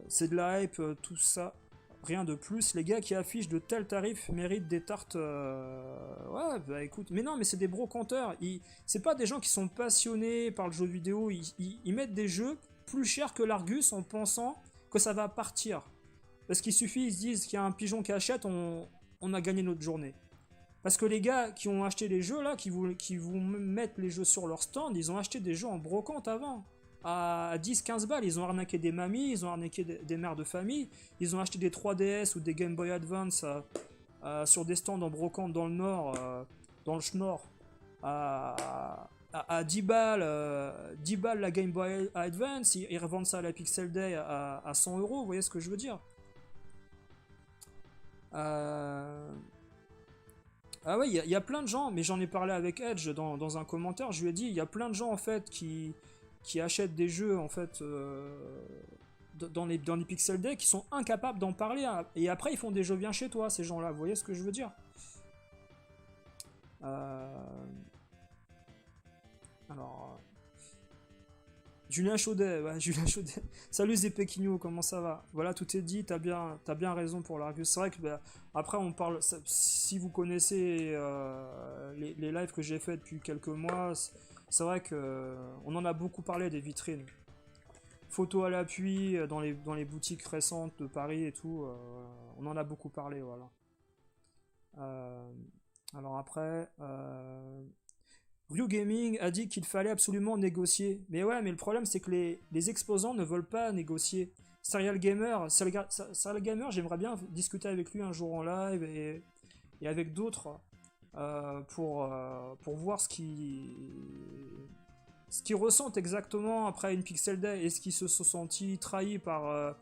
C'est de la hype, tout ça. Rien de plus. Les gars qui affichent de tels tarifs méritent des tartes. Ouais, bah écoute. Mais non, mais c'est des brocanteurs. C'est pas des gens qui sont passionnés par le jeu vidéo. Ils mettent des jeux plus chers que l'Argus en pensant que ça va partir. Parce qu'il suffit, ils se disent qu'il y a un pigeon qui achète, on a gagné notre journée. Parce que les gars qui ont acheté les jeux là, qui vous mettent les jeux sur leur stand, ils ont acheté des jeux en brocante avant. À 10-15 balles, ils ont arnaqué des mamies, ils ont arnaqué des mères de famille, ils ont acheté des 3DS ou des Game Boy Advance sur des stands en brocante dans le nord, dans le schnorr, à 10 balles, 10 balles la Game Boy Advance, ils revendent ça à la Pixel Day à 100 euros, vous voyez ce que je veux dire? Ah ouais, il y a plein de gens, mais j'en ai parlé avec Edge dans un commentaire, je lui ai dit, il y a plein de gens en fait qui achètent des jeux en fait dans les Pixel Day qui sont incapables d'en parler, et après ils font des jeux bien chez toi, ces gens-là, vous voyez ce que je veux dire? Alors, Julien Chaudet, ouais, Julien Chaudet. Salut Zepekino, comment ça va? Voilà, tout est dit, t'as bien raison pour l'Argus. C'est vrai que bah, après on parle, si vous connaissez les lives que j'ai fait depuis quelques mois, c'est vrai que on en a beaucoup parlé des vitrines. Photos à l'appui dans les boutiques récentes de Paris et tout, on en a beaucoup parlé, voilà. Euh, alors après, Ryu Gaming a dit qu'il fallait absolument négocier. Mais ouais, mais le problème c'est que les exposants ne veulent pas négocier. Serial Gamer, j'aimerais bien discuter avec lui un jour en live et avec d'autres pour voir ce qu'ils ressentent exactement après une Pixel Day. Est-ce qu'ils se sont sentis trahis par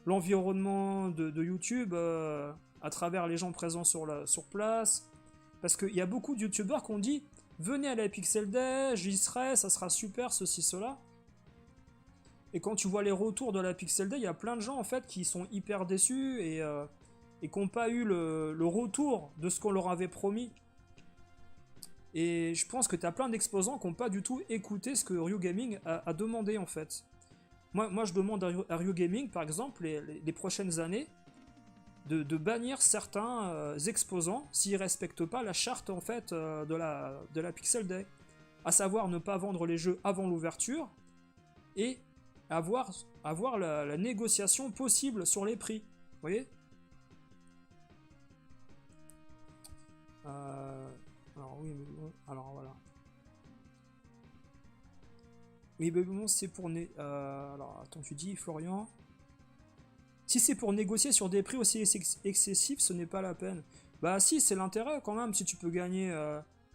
l'environnement de YouTube à travers les gens présents sur place? Parce qu'il y a beaucoup de YouTubeurs qui ont dit venez à la Pixel Day, j'y serai, ça sera super, ceci, cela. Et quand tu vois les retours de la Pixel Day, il y a plein de gens en fait qui sont hyper déçus et qui n'ont pas eu le retour de ce qu'on leur avait promis. Et je pense que tu as plein d'exposants qui n'ont pas du tout écouté ce que Ryu Gaming a demandé en fait. Moi je demande à Ryu Gaming par exemple les prochaines années de bannir certains exposants s'ils respectent pas la charte en fait de la Pixel Day, à savoir ne pas vendre les jeux avant l'ouverture et avoir la négociation possible sur les prix, vous voyez. Alors oui, mais bon, alors voilà. Oui, mais bon, c'est pour alors attends, tu dis Florian. Si c'est pour négocier sur des prix aussi excessifs, ce n'est pas la peine. Bah si, c'est l'intérêt quand même, si tu peux gagner...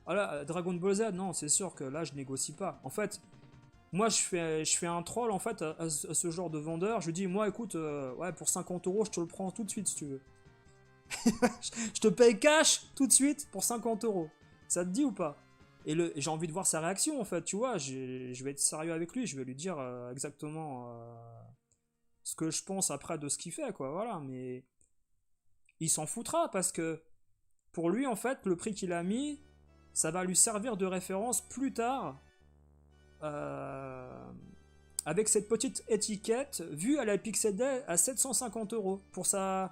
Voilà, Dragon Ball Z, non, c'est sûr que là, je négocie pas. En fait, moi, je fais un troll, en fait, à ce genre de vendeur. Je lui dis, moi, écoute, ouais, pour 50 euros, je te le prends tout de suite, si tu veux. Je te paye cash, tout de suite, pour 50 euros. Ça te dit ou pas? Et j'ai envie de voir sa réaction, en fait, tu vois. Je vais être sérieux avec lui, je vais lui dire exactement... ce que je pense après de ce qu'il fait, quoi, voilà, mais il s'en foutra parce que pour lui, en fait, le prix qu'il a mis, ça va lui servir de référence plus tard avec cette petite étiquette vue à la Pixel Day à 750 euros pour sa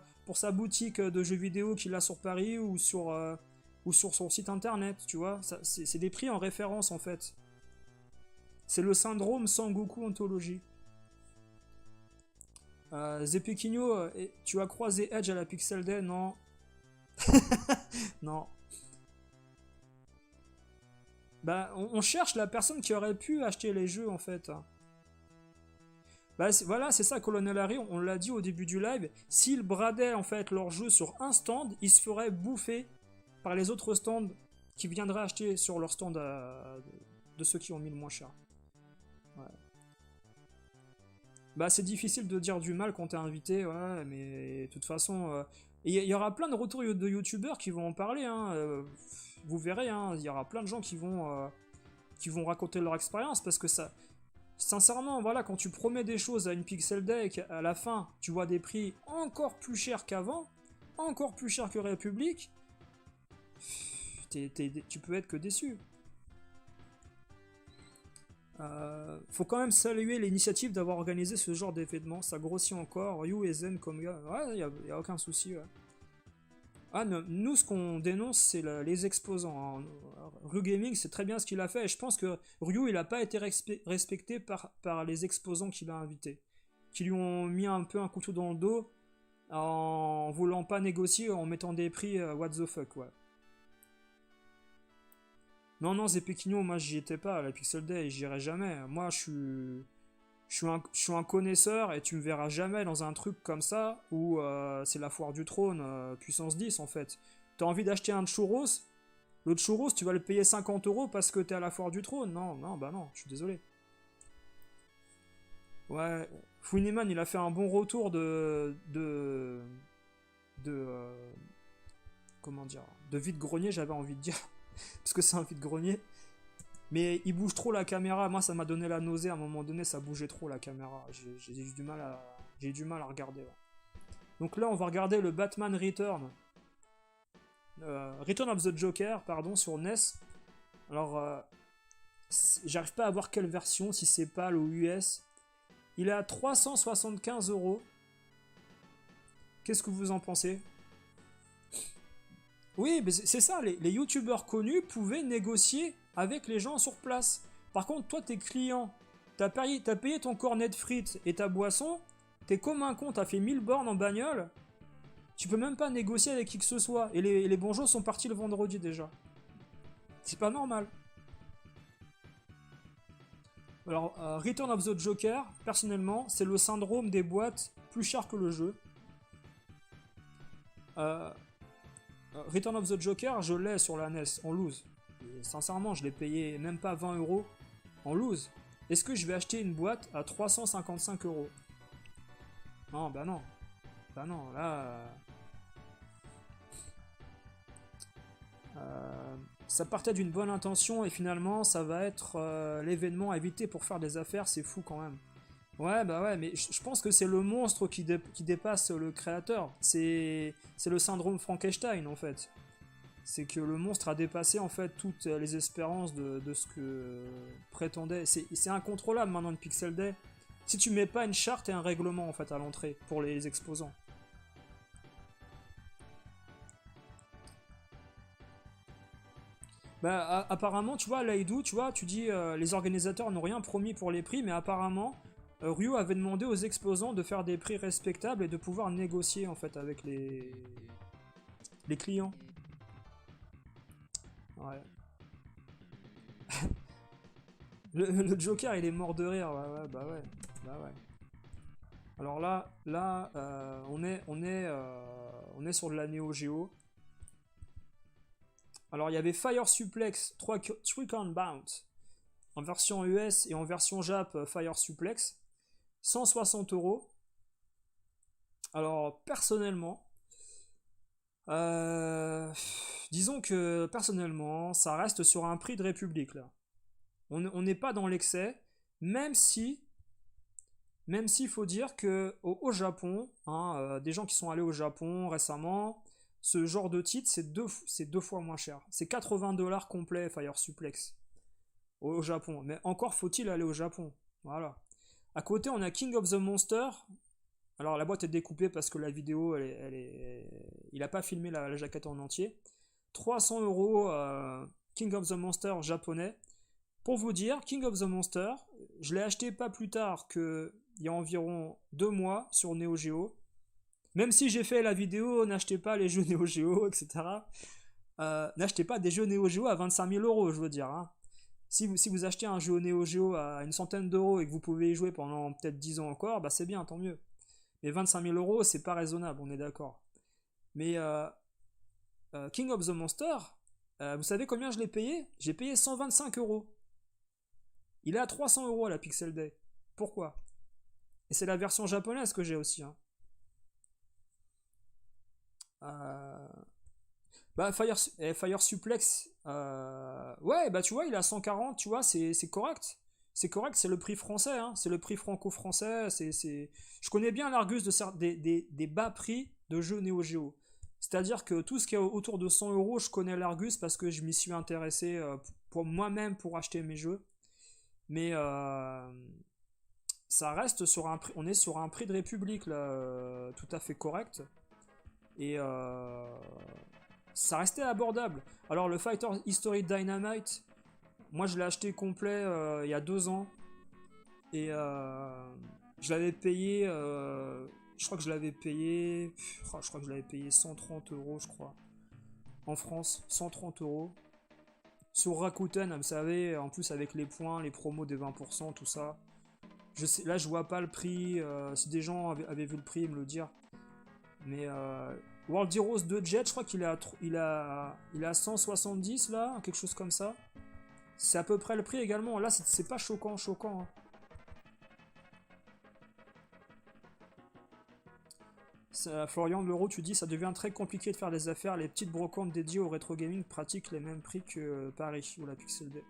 boutique de jeux vidéo qu'il a sur Paris ou sur son site internet, tu vois, c'est des prix en référence en fait. C'est le syndrome Sangoku Anthology. Zepekino, tu as croisé Edge à la Pixel Day? Non. Non. Bah, on cherche la personne qui aurait pu acheter les jeux en fait. Bah, voilà, c'est ça, Colonel Harry, on l'a dit au début du live. S'ils bradaient en fait leurs jeux sur un stand, ils se feraient bouffer par les autres stands qui viendraient acheter sur leur stand de ceux qui ont mis le moins cher. Ouais. Bah, c'est difficile de dire du mal quand t'es invité, ouais, mais de toute façon, il y aura plein de retours de youtubeurs qui vont en parler, hein, vous verrez, hein, il y aura plein de gens qui vont raconter leur expérience, parce que ça, sincèrement, voilà, quand tu promets des choses à une Pixel Day, à la fin, tu vois des prix encore plus chers qu'avant, encore plus chers que République, tu peux être que déçu. Faut quand même saluer l'initiative d'avoir organisé ce genre d'événement, ça grossit encore. Ryu et Zen comme gars, ouais, y a aucun souci. Ouais. Ah, nous, ce qu'on dénonce, c'est les exposants. Hein. Ryu Gaming, c'est très bien ce qu'il a fait, et je pense que Ryu, il n'a pas été respecté par les exposants qu'il a invités, qui lui ont mis un peu un couteau dans le dos en voulant pas négocier, en mettant des prix what the fuck, ouais. Non, non, Zepekino, moi j'y étais pas à la Pixel Day, j'y irai jamais. Moi je suis un connaisseur et tu me verras jamais dans un truc comme ça où c'est la foire du trône, puissance 10 en fait. T'as envie d'acheter un churros, le churros tu vas le payer 50 € parce que t'es à la foire du trône. Non, non, bah non, je suis désolé. Ouais, Funiman il a fait un bon retour de comment dire, de vide-grenier j'avais envie de dire, parce que c'est un vide-grenier. Mais il bouge trop la caméra, moi ça m'a donné la nausée, à un moment donné ça bougeait trop la caméra, j'ai eu du mal à regarder. Ouais. Donc là on va regarder le Batman Return, Return of the Joker, pardon, sur NES. Alors j'arrive pas à voir quelle version, si c'est PAL ou US. Il est à 375 €. Qu'est-ce que vous en pensez? Oui, mais c'est ça, les youtubeurs connus pouvaient négocier avec les gens sur place. Par contre, toi, t'es client, t'as payé ton cornet de frites et ta boisson, t'es comme un con, t'as fait 1000 bornes en bagnole, tu peux même pas négocier avec qui que ce soit. Et les bonjours sont partis le vendredi déjà. C'est pas normal. Alors, Return of the Joker, personnellement, c'est le syndrome des boîtes plus chères que le jeu. Euh, Return of the Joker, je l'ai sur la NES, en loose. Et sincèrement, je l'ai payé même pas 20 € en loose. Est-ce que je vais acheter une boîte à 355 €? Non, bah non. Bah non, là... ça partait d'une bonne intention et finalement, ça va être l'événement à éviter pour faire des affaires, c'est fou quand même. Ouais, bah ouais, mais je pense que c'est le monstre qui dépasse le créateur. C'est le syndrome Frankenstein en fait. C'est que le monstre a dépassé en fait toutes les espérances de ce que prétendait. C'est incontrôlable maintenant une Pixel Day. Si tu mets pas une charte et un règlement en fait à l'entrée pour les exposants. Bah apparemment, tu vois, Laidou, tu vois, tu dis les organisateurs n'ont rien promis pour les prix, mais apparemment Ryu avait demandé aux exposants de faire des prix respectables et de pouvoir négocier en fait avec les clients. Ouais. Le Joker, il est mort de rire. Ouais, ouais, bah ouais. Bah ouais. Alors là, on est sur de la Neo Geo. Alors il y avait Fire Suplex 3 Count Bounce en version US et en version Jap Fire Suplex 160 €. Alors personnellement, euh, disons que personnellement, ça reste sur un prix de République là. On n'est pas dans l'excès, même si, même s'il faut dire que au Japon, hein, des gens qui sont allés au Japon récemment, ce genre de titre c'est deux fois moins cher. C'est 80 $ complet Fire Suplex au Japon. Mais encore faut-il aller au Japon. Voilà. À côté, on a King of the Monster. Alors la boîte est découpée parce que la vidéo, il a pas filmé la jaquette en entier. 300 € King of the Monster japonais. Pour vous dire, King of the Monster, je l'ai acheté pas plus tard qu'il y a environ 2 mois sur Neo Geo. Même si j'ai fait la vidéo, n'achetez pas les jeux Neo Geo, etc. N'achetez pas des jeux Neo Geo à 25 000 €, je veux dire. Hein. Si vous achetez un jeu Neo Geo à une centaine d'euros et que vous pouvez y jouer pendant peut-être 10 ans encore, bah c'est bien, tant mieux. Mais 25 000 €, c'est pas raisonnable, on est d'accord. Mais King of the Monster, vous savez combien je l'ai payé? J'ai payé 125 €. Il est à 300 € à la Pixel Day. Pourquoi? Et c'est la version japonaise que j'ai aussi. Hein. Euh, Bah, Fire Suplex, ouais, bah tu vois, il est à 140, tu vois, c'est correct. C'est correct, c'est le prix français, hein, c'est le prix franco-français. Je connais bien l'Argus des bas prix de jeux Neo Geo. C'est-à-dire que tout ce qui est autour de 100 euros, je connais l'Argus parce que je m'y suis intéressé pour moi-même pour acheter mes jeux. Mais ça reste sur un prix, on est sur un prix de République là, tout à fait correct. Et ça restait abordable. Alors le Fighter History Dynamite, moi je l'ai acheté complet il y a 2 ans. Et je l'avais payé, je crois que je l'avais payé, je crois que je l'avais payé 130 euros, je crois, en France, 130 euros. Sur Rakuten, vous savez, en plus avec les points, les promos des 20%, tout ça. Je sais, là, je vois pas le prix. Si des gens avaient vu le prix, me le dire. Mais World Heroes 2 Jet, je crois qu'il est à 170 là, quelque chose comme ça. C'est à peu près le prix également. Là, c'est pas choquant, choquant. Hein. Florian Leroux, tu dis ça devient très compliqué de faire des affaires. Les petites brocantes dédiées au rétro gaming pratiquent les mêmes prix que Paris ou la Pixel Day.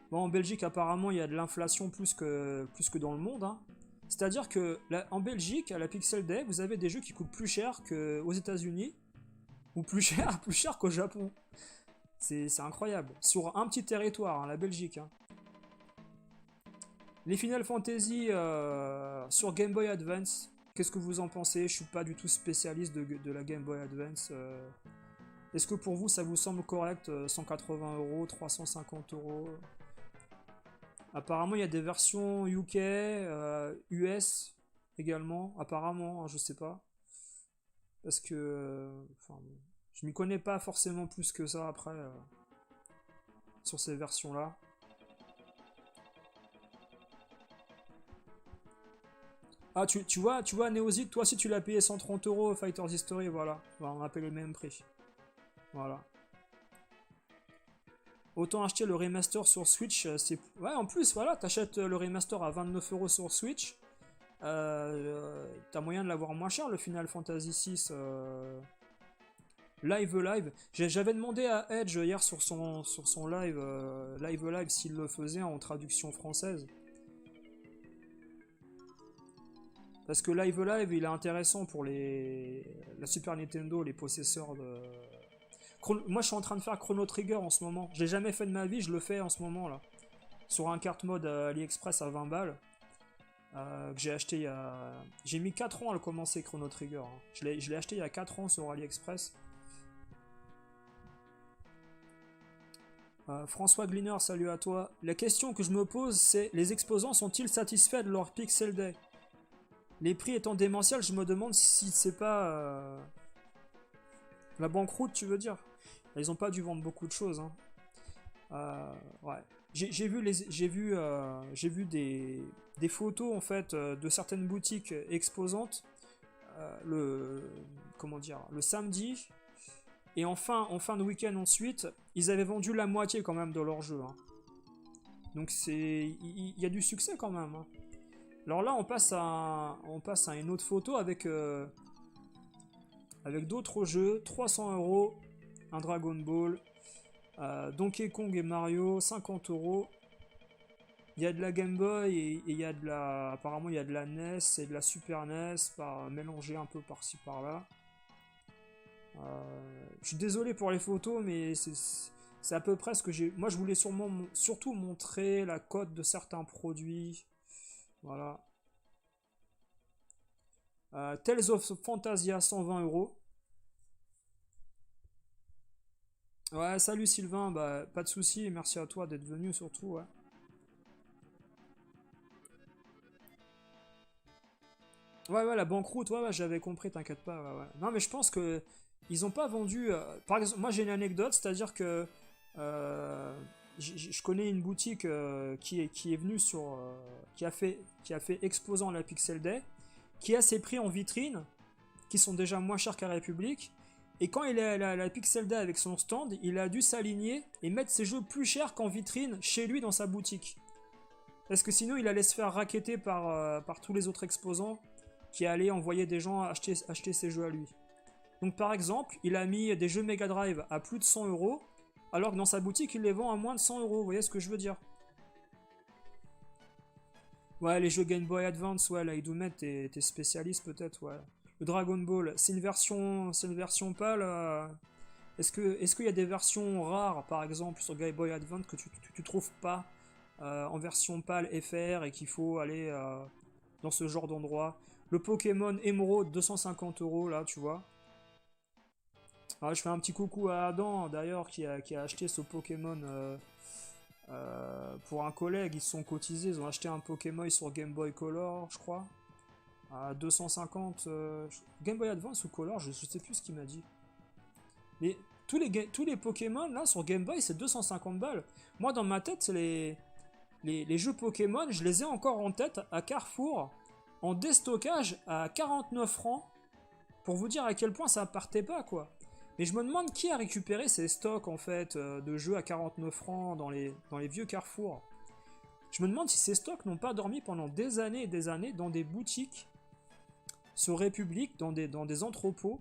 Bon, en Belgique, apparemment, il y a de l'inflation plus que dans le monde. Hein. C'est-à-dire que en Belgique, à la Pixel Day, vous avez des jeux qui coûtent plus cher qu'aux États-Unis ou plus cher qu'au Japon. C'est incroyable. Sur un petit territoire, hein, la Belgique. Hein. Les Final Fantasy sur Game Boy Advance. Qu'est-ce que vous en pensez? Je suis pas du tout spécialiste de la Game Boy Advance. Est-ce que pour vous ça vous semble correct? 180 euros, 350 euros. Apparemment il y a des versions UK, US également. Apparemment, hein, je sais pas. Parce que je m'y connais pas forcément plus que ça après sur ces versions-là. Ah, tu vois, Neozik, toi si tu l'as payé 130 euros Fighters History, voilà. On a payé le même prix. Voilà. Autant acheter le remaster sur Switch, c'est... Ouais, en plus, voilà, t'achètes le remaster à 29 euros sur Switch. T'as moyen de l'avoir moins cher, le Final Fantasy VI Live. J'avais demandé à Edge hier sur son live, live s'il le faisait en traduction française. Parce que Live il est intéressant pour la Super Nintendo, les possesseurs de... Moi je suis en train de faire Chrono Trigger en ce moment. Je l'ai jamais fait de ma vie, je le fais en ce moment là. Sur un carte mode AliExpress à 20 balles. Que j'ai acheté il y a... J'ai mis 4 ans à le commencer Chrono Trigger. Hein. Je l'ai acheté il y a 4 ans sur AliExpress. François Gliner, salut à toi. La question que je me pose c'est, les exposants sont-ils satisfaits de leur Pixel Day? Les prix étant démentiels, je me demande si c'est pas la banqueroute, tu veux dire. Ils ont pas dû vendre beaucoup de choses. Hein. Ouais. J'ai vu des photos en fait de certaines boutiques exposantes le samedi et en fin de week-end ensuite, ils avaient vendu la moitié quand même de leur jeu. Hein. Donc il y a du succès quand même. Hein. Alors là, on passe à une autre photo avec d'autres jeux. 300 euros, un Dragon Ball, Donkey Kong et Mario, 50 euros. Il y a de la Game Boy et il y a apparemment il y a de la NES et de la Super NES mélangé un peu par-ci par-là. Je suis désolé pour les photos, mais c'est à peu près ce que j'ai. Moi, je voulais surtout montrer la cote de certains produits. Voilà. Tales of Fantasia, 120 euros. Ouais, salut Sylvain, bah pas de soucis, et merci à toi d'être venu surtout. Ouais. Ouais, la banqueroute, ouais, j'avais compris, t'inquiète pas. Ouais. Non, mais je pense que ils ont pas vendu. Par exemple, moi j'ai une anecdote, c'est-à-dire que euh, je connais une boutique qui est venue qui a fait exposant la Pixel Day, qui a ses prix en vitrine, qui sont déjà moins chers qu'à République. Et quand il est à la Pixel Day avec son stand, il a dû s'aligner et mettre ses jeux plus chers qu'en vitrine chez lui dans sa boutique. Parce que sinon il allait se faire racketter par tous les autres exposants qui allaient envoyer des gens acheter ses jeux à lui. Donc par exemple, il a mis des jeux Mega Drive à plus de 100 euros, alors que dans sa boutique il les vend à moins de 100 euros. Vous voyez ce que je veux dire? Ouais, les jeux Game Boy Advance, ouais, là, Idoumet, t'es spécialiste peut-être, ouais. Le Dragon Ball, c'est une version pâle. Est-ce qu'il y a des versions rares, par exemple, sur Game Boy Advance que tu trouves pas en version pâle FR et qu'il faut aller dans ce genre d'endroit? Le Pokémon Emerald, 250 euros, là, tu vois. Ah, je fais un petit coucou à Adam, d'ailleurs, qui a acheté ce Pokémon pour un collègue. Ils se sont cotisés, ils ont acheté un Pokémon sur Game Boy Color, je crois. À 250. Game Boy Advance ou Color, je sais plus ce qu'il m'a dit. Mais tous les Pokémon, là, sur Game Boy, c'est 250 balles. Moi, dans ma tête, les jeux Pokémon, je les ai encore en tête à Carrefour, en déstockage à 49 francs, pour vous dire à quel point ça partait pas, quoi. Mais je me demande qui a récupéré ces stocks, en fait, de jeux à 49 francs dans les vieux Carrefour. Je me demande si ces stocks n'ont pas dormi pendant des années et des années dans des boutiques sur République, dans des entrepôts,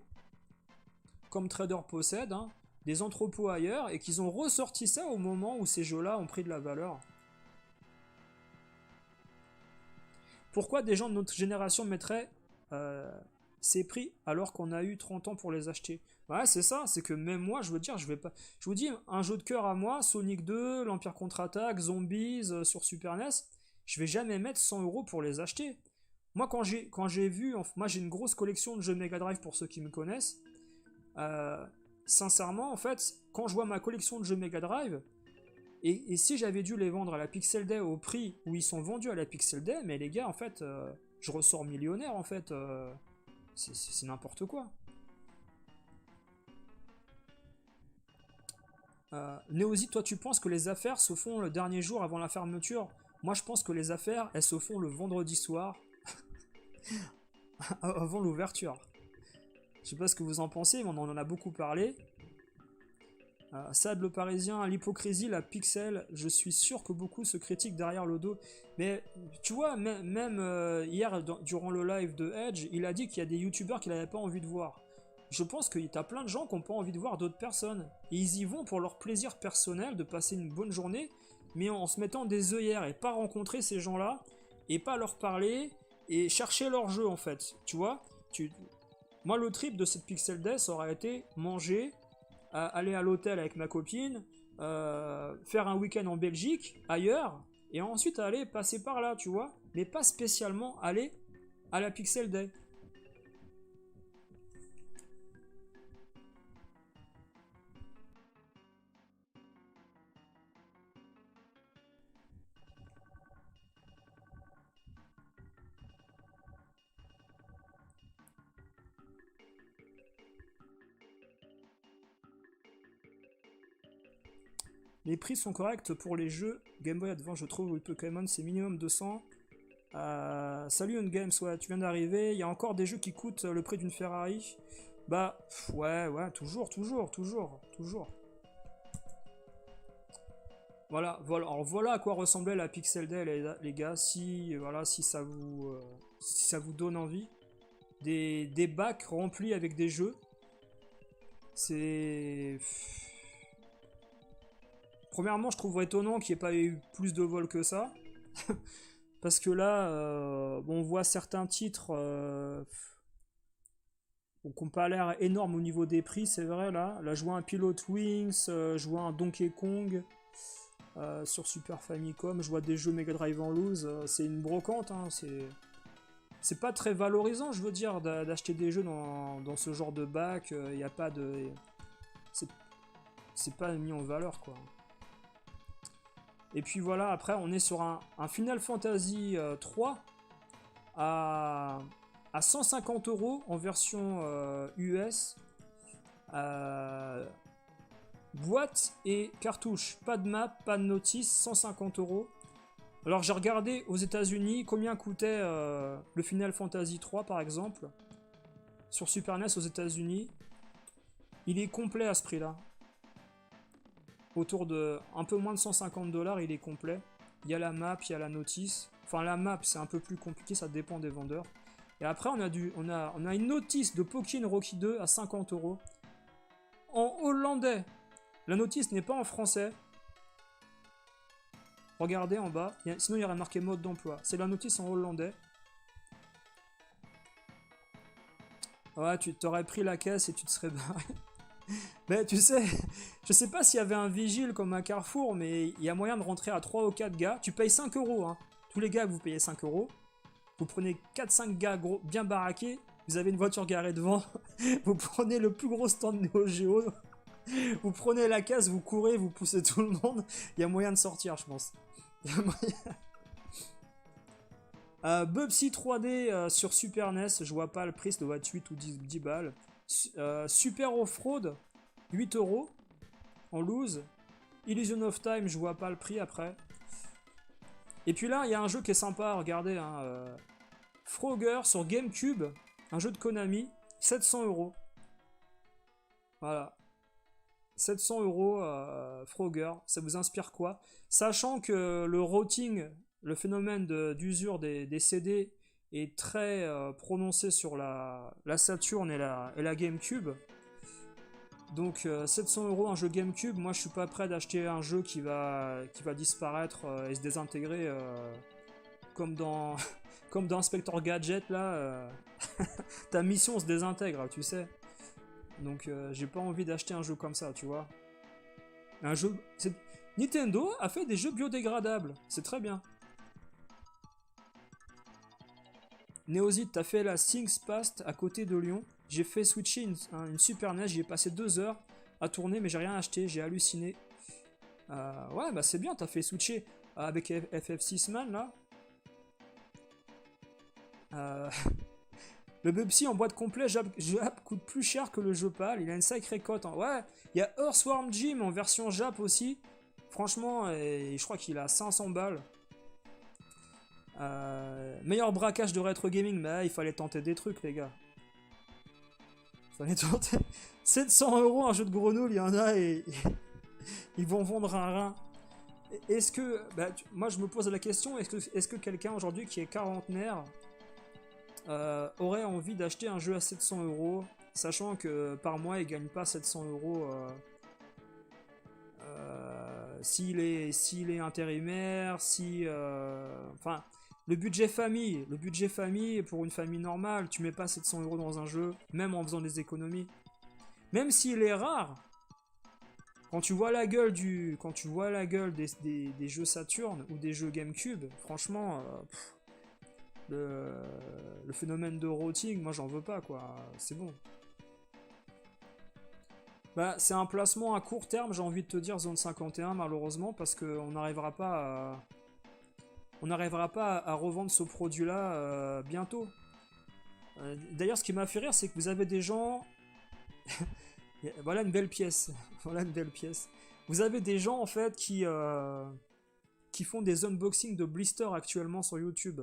comme Trader possède, hein, des entrepôts ailleurs, et qu'ils ont ressorti ça au moment où ces jeux-là ont pris de la valeur. Pourquoi des gens de notre génération mettraient ces prix alors qu'on a eu 30 ans pour les acheter? Ouais, c'est ça, c'est que même moi, je veux dire, je vais pas. Je vous dis, un jeu de cœur à moi, Sonic 2, l'Empire contre-attaque, Zombies sur Super NES, je vais jamais mettre 100 euros pour les acheter. Moi, quand j'ai vu, moi j'ai une grosse collection de jeux Mega Drive pour ceux qui me connaissent. Euh, Sincèrement, en fait, quand je vois ma collection de jeux Mega Drive, et si j'avais dû les vendre à la Pixel Day au prix où ils sont vendus à la Pixel Day, mais les gars, en fait, je ressors millionnaire, en fait. C'est n'importe quoi. Néosi, toi, tu penses que les affaires se font le dernier jour avant la fermeture? Moi, je pense que les affaires, elles se font le vendredi soir, avant l'ouverture. Je sais pas ce que vous en pensez, mais on en a beaucoup parlé. Sad le Parisien, l'hypocrisie, la pixel, je suis sûr que beaucoup se critiquent derrière le dos. Mais tu vois, même hier, durant le live de Edge, il a dit qu'il y a des youtubeurs qu'il n'avait pas envie de voir. Je pense que t'as plein de gens qui n'ont pas envie de voir d'autres personnes. Et ils y vont pour leur plaisir personnel de passer une bonne journée, mais en se mettant des œillères et pas rencontrer ces gens-là, et pas leur parler, et chercher leur jeu en fait. Tu vois, moi le trip de cette Pixel Day, ça aurait été manger, aller à l'hôtel avec ma copine, faire un week-end en Belgique, ailleurs, et ensuite aller passer par là, tu vois, mais pas spécialement aller à la Pixel Day. Les prix sont corrects pour les jeux Game Boy Advance, je trouve, oui, Pokémon c'est minimum 200. Salut Ungames, ouais, tu viens d'arriver, il y a encore des jeux qui coûtent le prix d'une Ferrari. Bah, ouais, toujours. Alors voilà à quoi ressemblait la Pixel Day, les gars, si si ça vous donne envie. Des bacs remplis avec des jeux. C'est... Premièrement, je trouve étonnant qu'il n'y ait pas eu plus de vols que ça. Parce que là, on voit certains titres qui n'ont pas l'air énormes au niveau des prix, c'est vrai, là. Là, je vois un Pilot Wings, je vois un Donkey Kong sur Super Famicom, je vois des jeux Mega Drive en loose. C'est une brocante, hein, c'est pas très valorisant, je veux dire, d'acheter des jeux dans ce genre de bac. Il n'y a pas de... C'est pas mis en valeur, quoi. Et puis voilà, après on est sur un Final Fantasy 3 à 150 euros en version US. Boîte et cartouche, pas de map, pas de notice, 150 euros. Alors j'ai regardé aux États-Unis combien coûtait le Final Fantasy 3 par exemple sur Super NES aux États-Unis. Il est complet à ce prix-là. Autour de un peu moins de 150 $, il est complet. Il y a la map, il y a la notice. Enfin, la map, c'est un peu plus compliqué, ça dépend des vendeurs. Et après, on a une notice de Pokémon Rocky 2 à 50 euros. En hollandais. La notice n'est pas en français. Regardez en bas. Sinon, il y aurait marqué mode d'emploi. C'est la notice en hollandais. Ouais, tu t'aurais pris la caisse et tu te serais barré. Mais tu sais, je sais pas s'il y avait un vigile comme un Carrefour, mais il y a moyen de rentrer à 3 ou 4 gars. Tu payes 5 euros, hein. Tous les gars, vous payez 5 euros. Vous prenez 4-5 gars gros, bien baraqués. Vous avez une voiture garée devant. Vous prenez le plus gros stand Neo Geo. Vous prenez la caisse, vous courez, vous poussez tout le monde. Il y a moyen de sortir, je pense. Il y a moyen. Bubsy 3D sur Super NES, je vois pas le prix, ça doit être 8 ou 10 balles. Super Off-Road, 8 euros en loose. Illusion of Time, je vois pas le prix après. Et puis là, il y a un jeu qui est sympa, regardez. Hein, Frogger sur GameCube, un jeu de Konami, 700 euros. Voilà. 700 euros, Frogger, ça vous inspire quoi? Sachant que le routing, le phénomène d'usure des CD est très prononcé sur la Saturn et la GameCube. Donc 700 euros un jeu GameCube, moi je suis pas prêt d'acheter un jeu qui va disparaître et se désintégrer comme dans comme dans Inspector Gadget là. Ta mission se désintègre, tu sais. Donc j'ai pas envie d'acheter un jeu comme ça, tu vois. Un jeu... Nintendo a fait des jeux biodégradables, c'est très bien. Neozit, t'as fait la Things Past à côté de Lyon. J'ai fait switcher une Super NES, j'y ai passé 2 heures à tourner, mais j'ai rien acheté, j'ai halluciné. Ouais, bah c'est bien, t'as fait switcher avec FF6 Man là. Le Bubsy en boîte complète Jap coûte plus cher que le jeu PAL, il a une sacrée cote. Hein. Ouais, il y a Earthworm Jim en version Jap aussi. Franchement, je crois qu'il a 500 balles. Meilleur braquage de rétro gaming, mais il fallait tenter des trucs, les gars. Fallait tenter. 700 euros un jeu de grenouille, il y en a et ils vont vendre un rein. Est-ce que. Bah, moi, je me pose la question est-ce que quelqu'un aujourd'hui qui est quarantenaire aurait envie d'acheter un jeu à 700 euros, sachant que par mois il gagne pas 700 euros s'il est intérimaire, enfin, le budget famille pour une famille normale, tu mets pas 700 euros dans un jeu, même en faisant des économies. Même s'il est rare, quand tu vois la gueule des jeux Saturn ou des jeux GameCube, franchement, le phénomène de routing, moi j'en veux pas quoi, c'est bon. Bah, c'est un placement à court terme, j'ai envie de te dire Zone 51 malheureusement, parce qu'on n'arrivera pas à revendre ce produit là bientôt. D'ailleurs ce qui m'a fait rire c'est que vous avez des gens voilà une belle pièce. Voilà une belle pièce. Vous avez des gens en fait qui font des unboxings de blisters actuellement sur YouTube.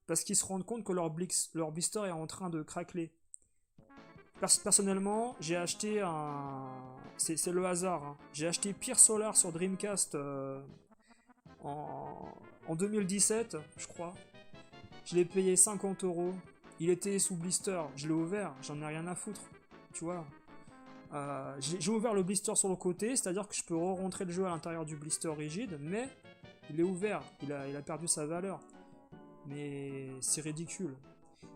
Parce qu'ils se rendent compte que leur blister est en train de craqueler. Personnellement, j'ai acheté un... C'est le hasard. Hein. J'ai acheté Pier Solar sur Dreamcast en 2017, je crois. Je l'ai payé 50 euros. Il était sous blister. Je l'ai ouvert. J'en ai rien à foutre. Tu vois. J'ai ouvert le blister sur le côté, c'est-à-dire que je peux re-rentrer le jeu à l'intérieur du blister rigide, mais il est ouvert. Il a perdu sa valeur. Mais c'est ridicule.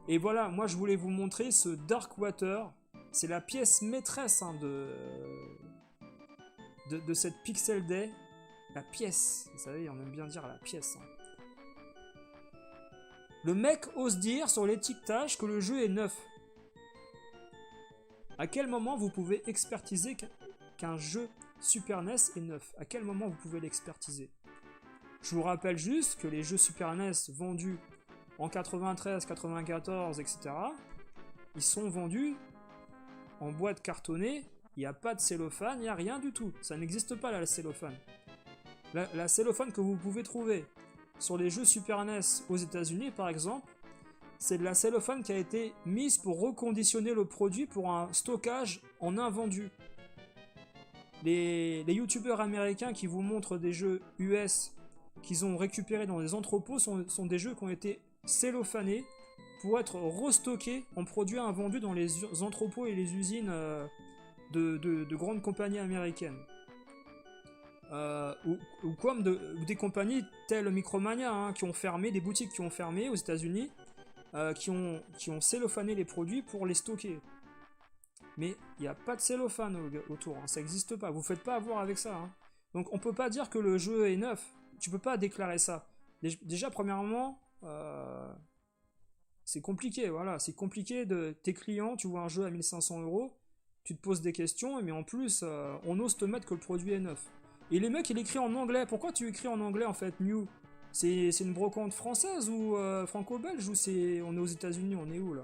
Et voilà, moi je voulais vous montrer ce Dark Water. C'est la pièce maîtresse hein, de cette Pixel Day. La pièce, vous savez, on aime bien dire la pièce. Hein. Le mec ose dire sur l'étiquetage que le jeu est neuf. À quel moment vous pouvez expertiser qu'un jeu Super NES est neuf? À quel moment vous pouvez l'expertiser? Je vous rappelle juste que les jeux Super NES vendus en 93, 94, etc., ils sont vendus en boîte cartonnée, il n'y a pas de cellophane, il n'y a rien du tout. Ça n'existe pas là, la cellophane. La cellophane que vous pouvez trouver sur les jeux Super NES aux États-Unis, par exemple, c'est de la cellophane qui a été mise pour reconditionner le produit pour un stockage en invendu. Les youtubeurs américains qui vous montrent des jeux US qu'ils ont récupérés dans des entrepôts sont des jeux qui ont été cellophanés pour être restockés en produits invendus dans les entrepôts et les usines de grandes compagnies américaines. Ou comme des compagnies telles Micromania hein, qui ont fermé, des boutiques qui ont fermé aux États-Unis qui ont cellophané les produits pour les stocker. Mais il n'y a pas de cellophane autour, hein, ça n'existe pas. Vous faites pas avoir avec ça. Hein. Donc on peut pas dire que le jeu est neuf. Tu peux pas déclarer ça. Déjà, premièrement, c'est compliqué. Voilà, c'est compliqué de tes clients. Tu vois un jeu à 1500 euros, tu te poses des questions, mais en plus, on ose te mettre que le produit est neuf. Et les mecs, il écrit en anglais. Pourquoi tu écris en anglais en fait, new? C'est une brocante française ou franco-belge ou on est aux États-Unis? On est où là?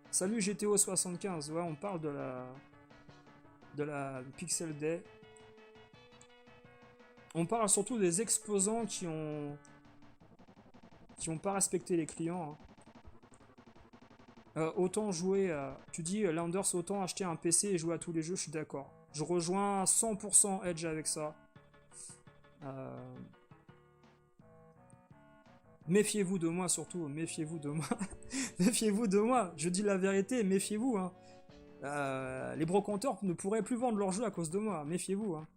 Salut GTO75, ouais, on parle de la Pixel Day. On parle surtout des exposants qui ont pas respecté les clients. Hein. Autant jouer, tu dis Landers, autant acheter un PC et jouer à tous les jeux, je suis d'accord. Je rejoins 100% Edge avec ça. Méfiez-vous de moi surtout, méfiez-vous de moi. Méfiez-vous de moi, je dis la vérité, méfiez-vous. Hein. Les brocanteurs ne pourraient plus vendre leurs jeux à cause de moi, méfiez-vous. Hein.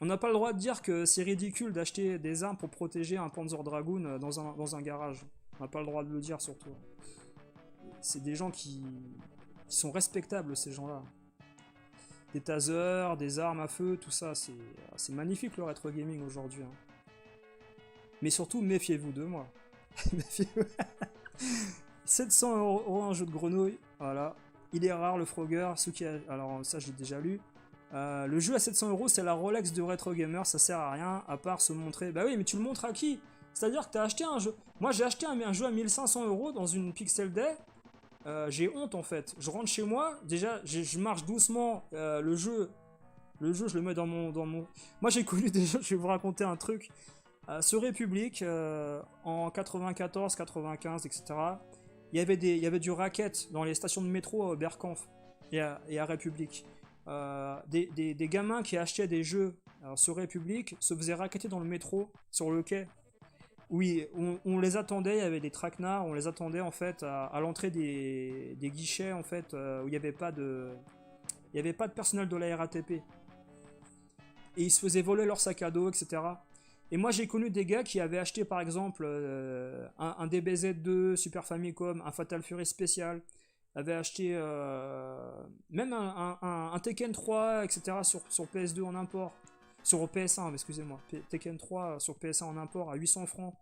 On n'a pas le droit de dire que c'est ridicule d'acheter des armes pour protéger un Panzer Dragoon dans un garage. On n'a pas le droit de le dire surtout. C'est des gens qui sont respectables, ces gens-là. Des tasers, des armes à feu, tout ça, c'est magnifique le rétro gaming aujourd'hui. Hein. Mais surtout, méfiez-vous de moi. 700 € un jeu de grenouille, voilà. Il est rare le Frogger, alors ça j'ai déjà lu. Le jeu à 700 €, c'est la Rolex de Retro Gamer, ça sert à rien à part se montrer. Bah oui, mais tu le montres à qui? C'est-à-dire que t'as acheté un jeu. Moi j'ai acheté un jeu à 1500 € dans une Pixel Day. J'ai honte en fait. Je rentre chez moi, déjà je marche doucement. Le jeu je le mets dans mon. Moi j'ai connu des jeux, je vais vous raconter un truc. Sur République, en 94, 95, etc. Il y avait du racket dans les stations de métro à Berkanf et à République. Des gamins qui achetaient des jeux sur République se faisaient racketter dans le métro, sur le quai. Oui, on les attendait, il y avait des traquenards, on les attendait en fait à l'entrée des guichets en fait où il n'y avait pas de personnel de la RATP. Et ils se faisaient voler leur sac à dos, etc. Et moi j'ai connu des gars qui avaient acheté par exemple un DBZ2 Super Famicom, un Fatal Fury spécial, avaient acheté même un Tekken 3, etc. sur PS2 en import. Sur PS1, excusez-moi, Tekken 3 sur PS1 en import à 800 francs,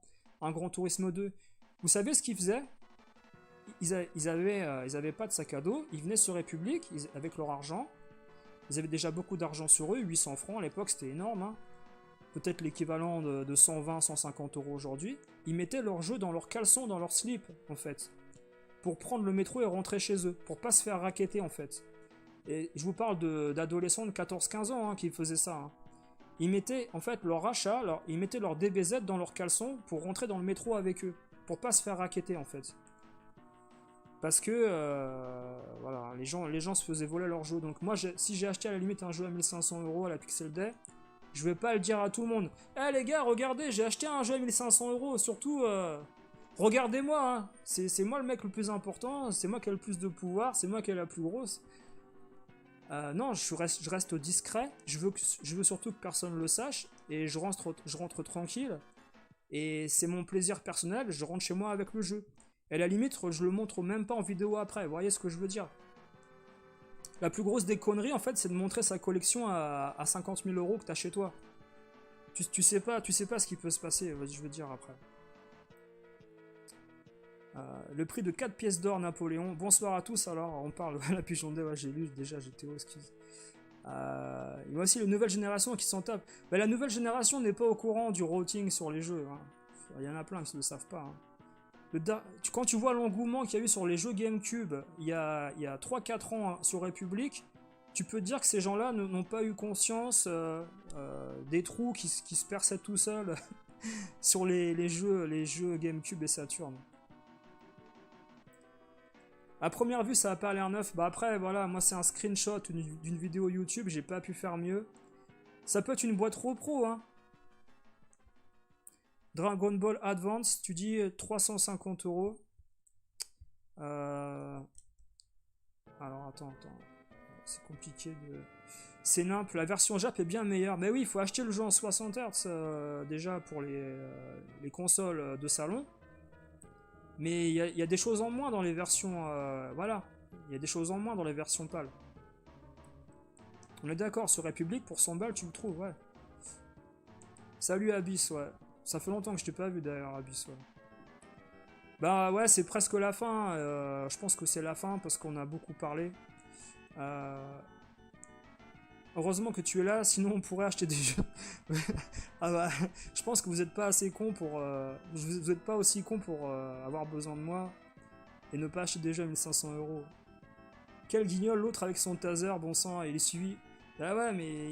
un Gran Turismo 2. Vous savez ce qu'ils faisaient? Ils avaient pas de sac à dos, ils venaient sur République avec leur argent. Ils avaient déjà beaucoup d'argent sur eux, 800 francs à l'époque, c'était énorme. Hein. Peut-être l'équivalent de 120, 150 € aujourd'hui. Ils mettaient leur jeu dans leur caleçon, dans leur slip, en fait. Pour prendre le métro et rentrer chez eux, pour pas se faire racketter, en fait. Et je vous parle d'adolescents de 14-15 ans hein, qui faisaient ça. Hein. Ils mettaient en fait leur achat, ils mettaient leur DBZ dans leur caleçon pour rentrer dans le métro avec eux, pour pas se faire racketter en fait. Parce que voilà, les gens se faisaient voler leur jeu. Donc moi, si j'ai acheté à la limite un jeu à 1500 € à la Pixel Day, je vais pas le dire à tout le monde. Eh les gars, regardez, j'ai acheté un jeu à 1500 €. Surtout, regardez-moi. Hein. C'est moi le mec le plus important. C'est moi qui ai le plus de pouvoir. C'est moi qui ai la plus grosse. Non, je reste discret, je veux surtout que personne le sache, et je rentre tranquille, et c'est mon plaisir personnel, je rentre chez moi avec le jeu. Et à la limite, je le montre même pas en vidéo après, vous voyez ce que je veux dire? La plus grosse des conneries, en fait, c'est de montrer sa collection à 50 000 € que t'as chez toi. Tu sais pas ce qui peut se passer, je veux dire après. Le prix de 4 pièces d'or Napoléon. Bonsoir à tous, alors on parle de la pigeon de ouais, j'ai lu déjà, GTO, excuse. Il y a aussi les nouvelles générations qui s'en tapent. Bah, la nouvelle génération n'est pas au courant du routing sur les jeux. Hein. Il y en a plein qui ne le savent pas. Hein. Quand tu vois l'engouement qu'il y a eu sur les jeux GameCube il y a 3-4 ans hein, sur République, tu peux te dire que ces gens-là n'ont pas eu conscience des trous qui se perçaient tout seuls sur les jeux GameCube et Saturn. À première vue, ça a pas l'air neuf. Bah après, voilà, moi c'est un screenshot d'une vidéo YouTube, j'ai pas pu faire mieux. Ça peut être une boîte repro, hein. Dragon Ball Advance, tu dis 350 €. Alors attends. c'est compliqué de... C'est nimp, la version Jap est bien meilleure. Mais oui, il faut acheter le jeu en 60 Hz déjà pour les consoles de salon. Mais il y a des choses en moins dans les versions... voilà, il y a des choses en moins dans les versions PAL. On est d'accord, sur République, pour 100 balles, tu le trouves, ouais. Salut Abyss, ouais. Ça fait longtemps que je t'ai pas vu d'ailleurs, Abyss, ouais. Bah ouais, c'est presque la fin. Je pense que c'est la fin parce qu'on a beaucoup parlé. Heureusement que tu es là, sinon on pourrait acheter des jeux. Ah bah, je pense que vous n'êtes pas assez con pour... vous n'êtes pas aussi con pour avoir besoin de moi et ne pas acheter des jeux à 1500 €. Quel guignol, l'autre avec son taser, bon sang, il est suivi. Ah ouais, mais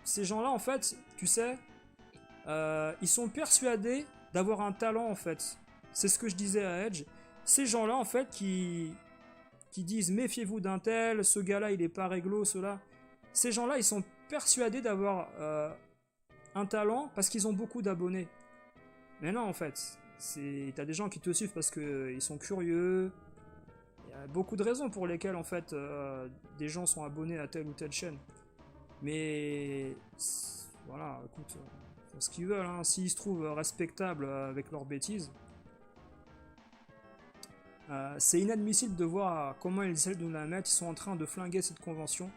ces gens-là, en fait, tu sais, ils sont persuadés d'avoir un talent, en fait. C'est ce que je disais à Edge. Ces gens-là, en fait, qui disent méfiez-vous d'un tel, ce gars-là, il est pas réglo, cela. Ces gens-là, ils sont persuadés d'avoir un talent parce qu'ils ont beaucoup d'abonnés. Mais non, en fait, t'as des gens qui te suivent parce qu'ils sont curieux. Il y a beaucoup de raisons pour lesquelles, en fait, des gens sont abonnés à telle ou telle chaîne. Mais voilà, écoute, ils font ce qu'ils veulent. Hein. S'ils se trouvent respectables avec leurs bêtises, c'est inadmissible de voir comment ils essaient de nous la mettre. Ils sont en train de flinguer cette convention.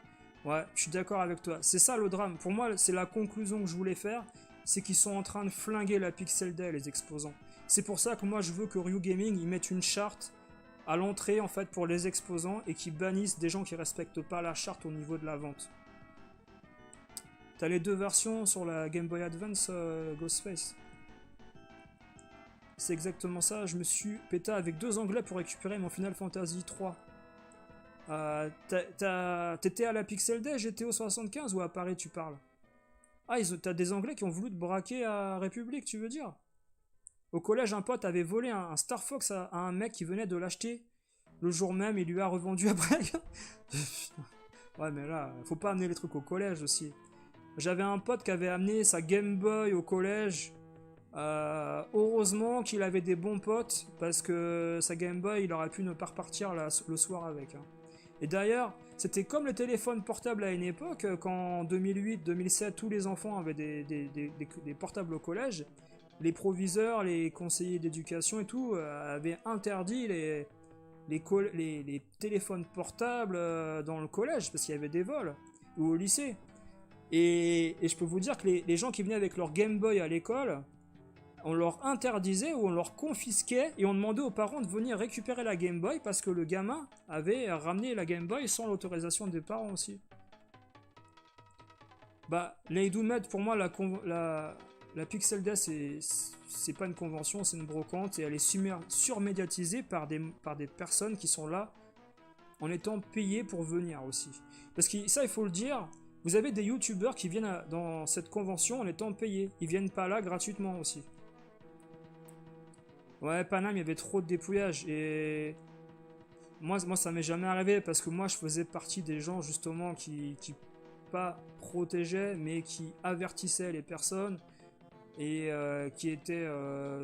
Ouais, je suis d'accord avec toi. C'est ça le drame. Pour moi, c'est la conclusion que je voulais faire. C'est qu'ils sont en train de flinguer la Pixel Day, les exposants. C'est pour ça que moi, je veux que Ryu Gaming, ils mettent une charte à l'entrée, en fait, pour les exposants et qu'ils bannissent des gens qui respectent pas la charte au niveau de la vente. T'as les deux versions sur la Game Boy Advance Ghostface. C'est exactement ça. Je me suis pété avec 2 onglets pour récupérer mon Final Fantasy 3. T'étais à la Pixel Day, GTO 75 ou à Paris tu parles? Ah, t'as des Anglais qui ont voulu te braquer à République, tu veux dire? Au collège, un pote avait volé un Star Fox à un mec qui venait de l'acheter le jour même, il lui a revendu après. Ouais, mais là, faut pas amener les trucs au collège aussi. J'avais un pote qui avait amené sa Game Boy au collège. Heureusement qu'il avait des bons potes parce que sa Game Boy, il aurait pu ne pas repartir le soir avec. Hein. Et d'ailleurs, c'était comme le téléphone portable à une époque, quand en 2008-2007, tous les enfants avaient des portables au collège. Les proviseurs, les conseillers d'éducation et tout avaient interdit les téléphones portables dans le collège parce qu'il y avait des vols, ou au lycée. Et je peux vous dire que les gens qui venaient avec leur Game Boy à l'école, on leur interdisait ou on leur confisquait et on demandait aux parents de venir récupérer la Game Boy parce que le gamin avait ramené la Game Boy sans l'autorisation des parents aussi. Bah, les Doomhead, pour moi, la Pixel Day, c'est pas une convention, c'est une brocante et elle est surmédiatisée par des personnes qui sont là en étant payées pour venir aussi. Parce que ça, il faut le dire, vous avez des youtubeurs qui viennent dans cette convention en étant payés. Ils viennent pas là gratuitement aussi. Ouais, Paname, il y avait trop de dépouillage et moi ça m'est jamais arrivé parce que moi je faisais partie des gens justement qui pas protégeaient mais qui avertissaient les personnes et qui étaient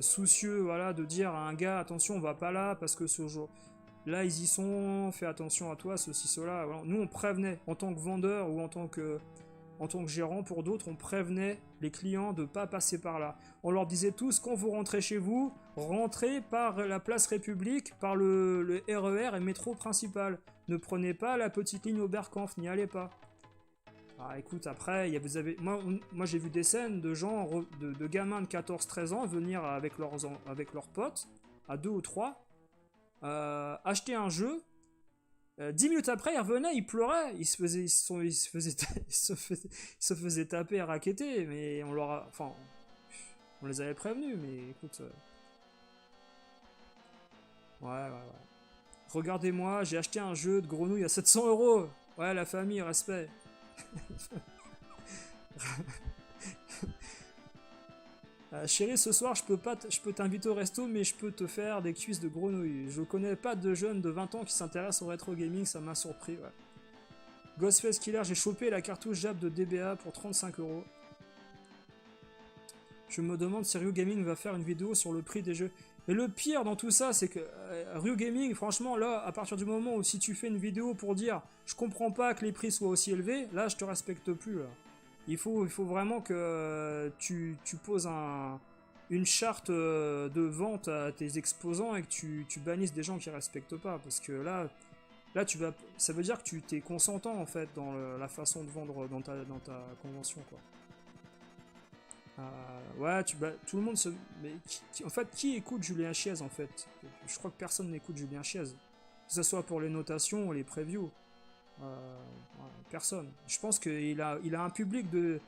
soucieux, voilà, de dire à un gars attention, on va pas là parce que ce jour là ils y sont, fais attention à toi, ceci, cela. Voilà. Nous on prévenait en tant que vendeur ou en tant que gérant pour d'autres, on prévenait les clients de ne pas passer par là. On leur disait tous, quand vous rentrez chez vous, rentrez par la place République, par le RER et métro principal. Ne prenez pas la petite ligne Oberkampf, n'y allez pas. Ah écoute, après, moi j'ai vu des scènes de gens, de gamins de 14-13 ans venir avec leurs potes, à 2 ou 3, acheter un jeu. 10 minutes après, il revenait, il pleurait, il se faisait taper et raqueter, mais on les avait prévenus, mais écoute, ouais. Regardez-moi, j'ai acheté un jeu de grenouille à 700 €. Ouais, la famille, respect. Chérie, ce soir, je peux t'inviter au resto, mais je peux te faire des cuisses de grenouille. Je connais pas de jeunes de 20 ans qui s'intéressent au rétro gaming, ça m'a surpris, ouais. Ghostface Killer, j'ai chopé la cartouche Jap de DBA pour 35 €. Je me demande si Ryu Gaming va faire une vidéo sur le prix des jeux. Et le pire dans tout ça, c'est que Ryu Gaming, franchement, là, à partir du moment où si tu fais une vidéo pour dire je comprends pas que les prix soient aussi élevés, là, je te respecte plus. Là. Il faut vraiment que tu poses une charte de vente à tes exposants et que tu bannisses des gens qui respectent pas. Parce que là ça veut dire que tu t'es consentant en fait dans la façon de vendre dans ta convention, quoi. Ouais, tout le monde se. Mais en fait, qui écoute Julien Chiez en fait? Je crois que personne n'écoute Julien Chiez. Que ce soit pour les notations ou les previews. Personne. Je pense qu'il a un public de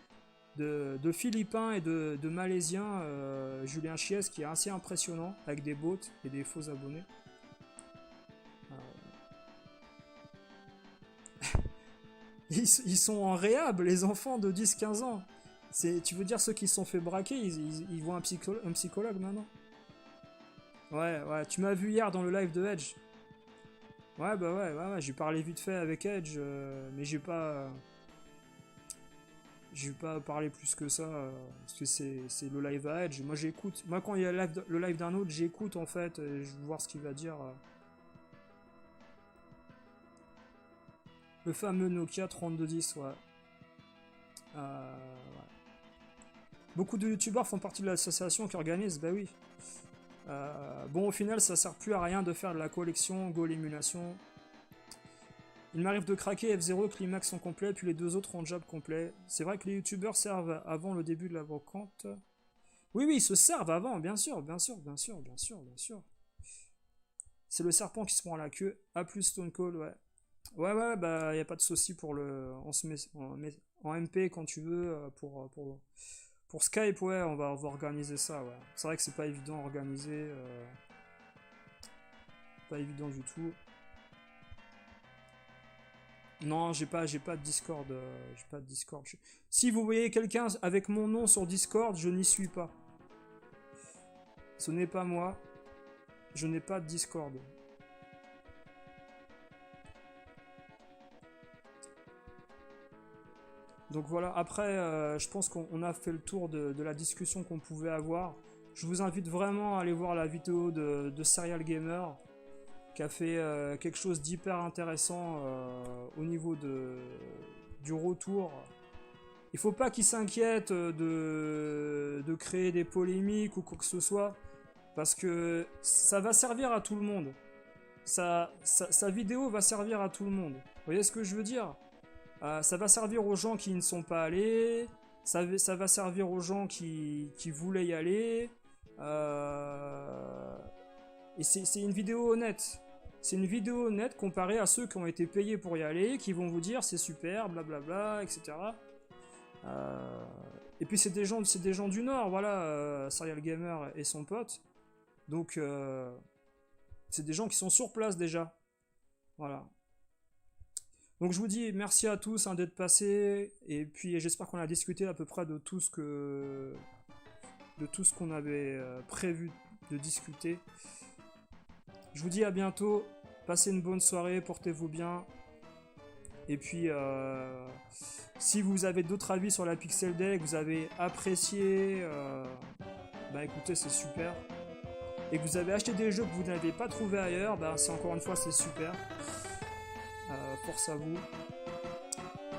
Philippins et de Malaisiens, Julien Chiez, qui est assez impressionnant, avec des bots et des faux abonnés. Ils sont en réhab, les enfants de 10-15 ans. Tu veux dire ceux qui se sont fait braquer, ils voient un psychologue maintenant? Ouais, tu m'as vu hier dans le live de Edge. Ouais, bah ouais, j'ai parlé vite fait avec Edge, mais j'ai pas parlé plus que ça, parce que c'est le live à Edge. Moi j'écoute, moi quand il y a le live d'un autre, j'écoute en fait, et je veux voir ce qu'il va dire. Le fameux Nokia 3210, ouais. Ouais. Beaucoup de youtubeurs font partie de l'association qui organise, bah oui. Bon, au final, ça sert plus à rien de faire de la collection, Go l'émulation. Il m'arrive de craquer F0, Climax en complet, puis les deux autres en jab complet. C'est vrai que les youtubeurs servent avant le début de la brocante. Oui, ils se servent avant, bien sûr. C'est le serpent qui se prend à la queue. A plus Stone Cold, ouais. Ouais, bah y a pas de souci pour le. On se met en MP quand tu veux pour Skype, ouais, on va organiser ça, ouais. C'est vrai que c'est pas évident à organiser. Pas évident du tout. Non, j'ai pas de Discord. J'ai pas de Discord. Si vous voyez quelqu'un avec mon nom sur Discord, je n'y suis pas. Ce n'est pas moi. Je n'ai pas de Discord. Donc voilà, après, je pense qu'on a fait le tour de la discussion qu'on pouvait avoir. Je vous invite vraiment à aller voir la vidéo de Serial Gamer, qui a fait quelque chose d'hyper intéressant au niveau du retour. Il faut pas qu'il s'inquiète de créer des polémiques ou quoi que ce soit, parce que ça va servir à tout le monde. Sa vidéo va servir à tout le monde. Vous voyez ce que je veux dire? Ça va servir aux gens qui ne sont pas allés, ça va servir aux gens qui voulaient y aller, et c'est une vidéo honnête. C'est une vidéo honnête comparée à ceux qui ont été payés pour y aller, qui vont vous dire c'est super, blablabla, etc. Et puis c'est des gens du Nord, voilà, Serial Gamer et son pote. Donc c'est des gens qui sont sur place déjà. Voilà. Donc je vous dis merci à tous d'être passés, et puis j'espère qu'on a discuté à peu près de tout ce qu'on avait prévu de discuter. Je vous dis à bientôt, passez une bonne soirée, portez-vous bien, et puis si vous avez d'autres avis sur la Pixel Day, que vous avez apprécié, bah écoutez, c'est super. Et que vous avez acheté des jeux que vous n'avez pas trouvé ailleurs, bah c'est encore une fois c'est super. Force à vous.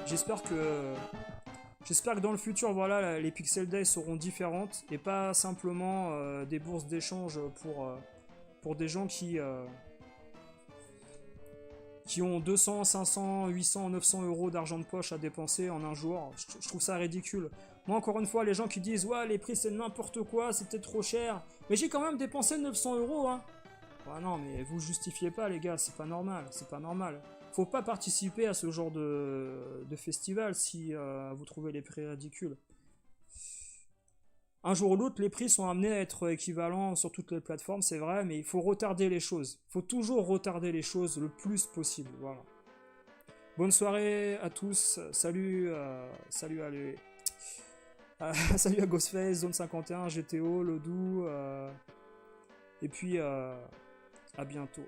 J'espère que dans le futur, voilà, les Pixel Days seront différentes et pas simplement des bourses d'échange pour des gens qui ont 200, 500, 800, 900 euros d'argent de poche à dépenser en un jour. Je trouve ça ridicule. Moi, encore une fois, les gens qui disent ouais, les prix c'est n'importe quoi, c'était trop cher, mais j'ai quand même dépensé 900 euros, hein. Ouais, non, mais vous justifiez pas, les gars, c'est pas normal. Faut pas participer à ce genre de festival si vous trouvez les prix ridicules. Un jour ou l'autre, les prix sont amenés à être équivalents sur toutes les plateformes, c'est vrai, mais il faut retarder les choses. Il faut toujours retarder les choses le plus possible, voilà. Bonne soirée à tous, salut salut à Ghostface, Zone 51, GTO, Lodou, et puis à bientôt.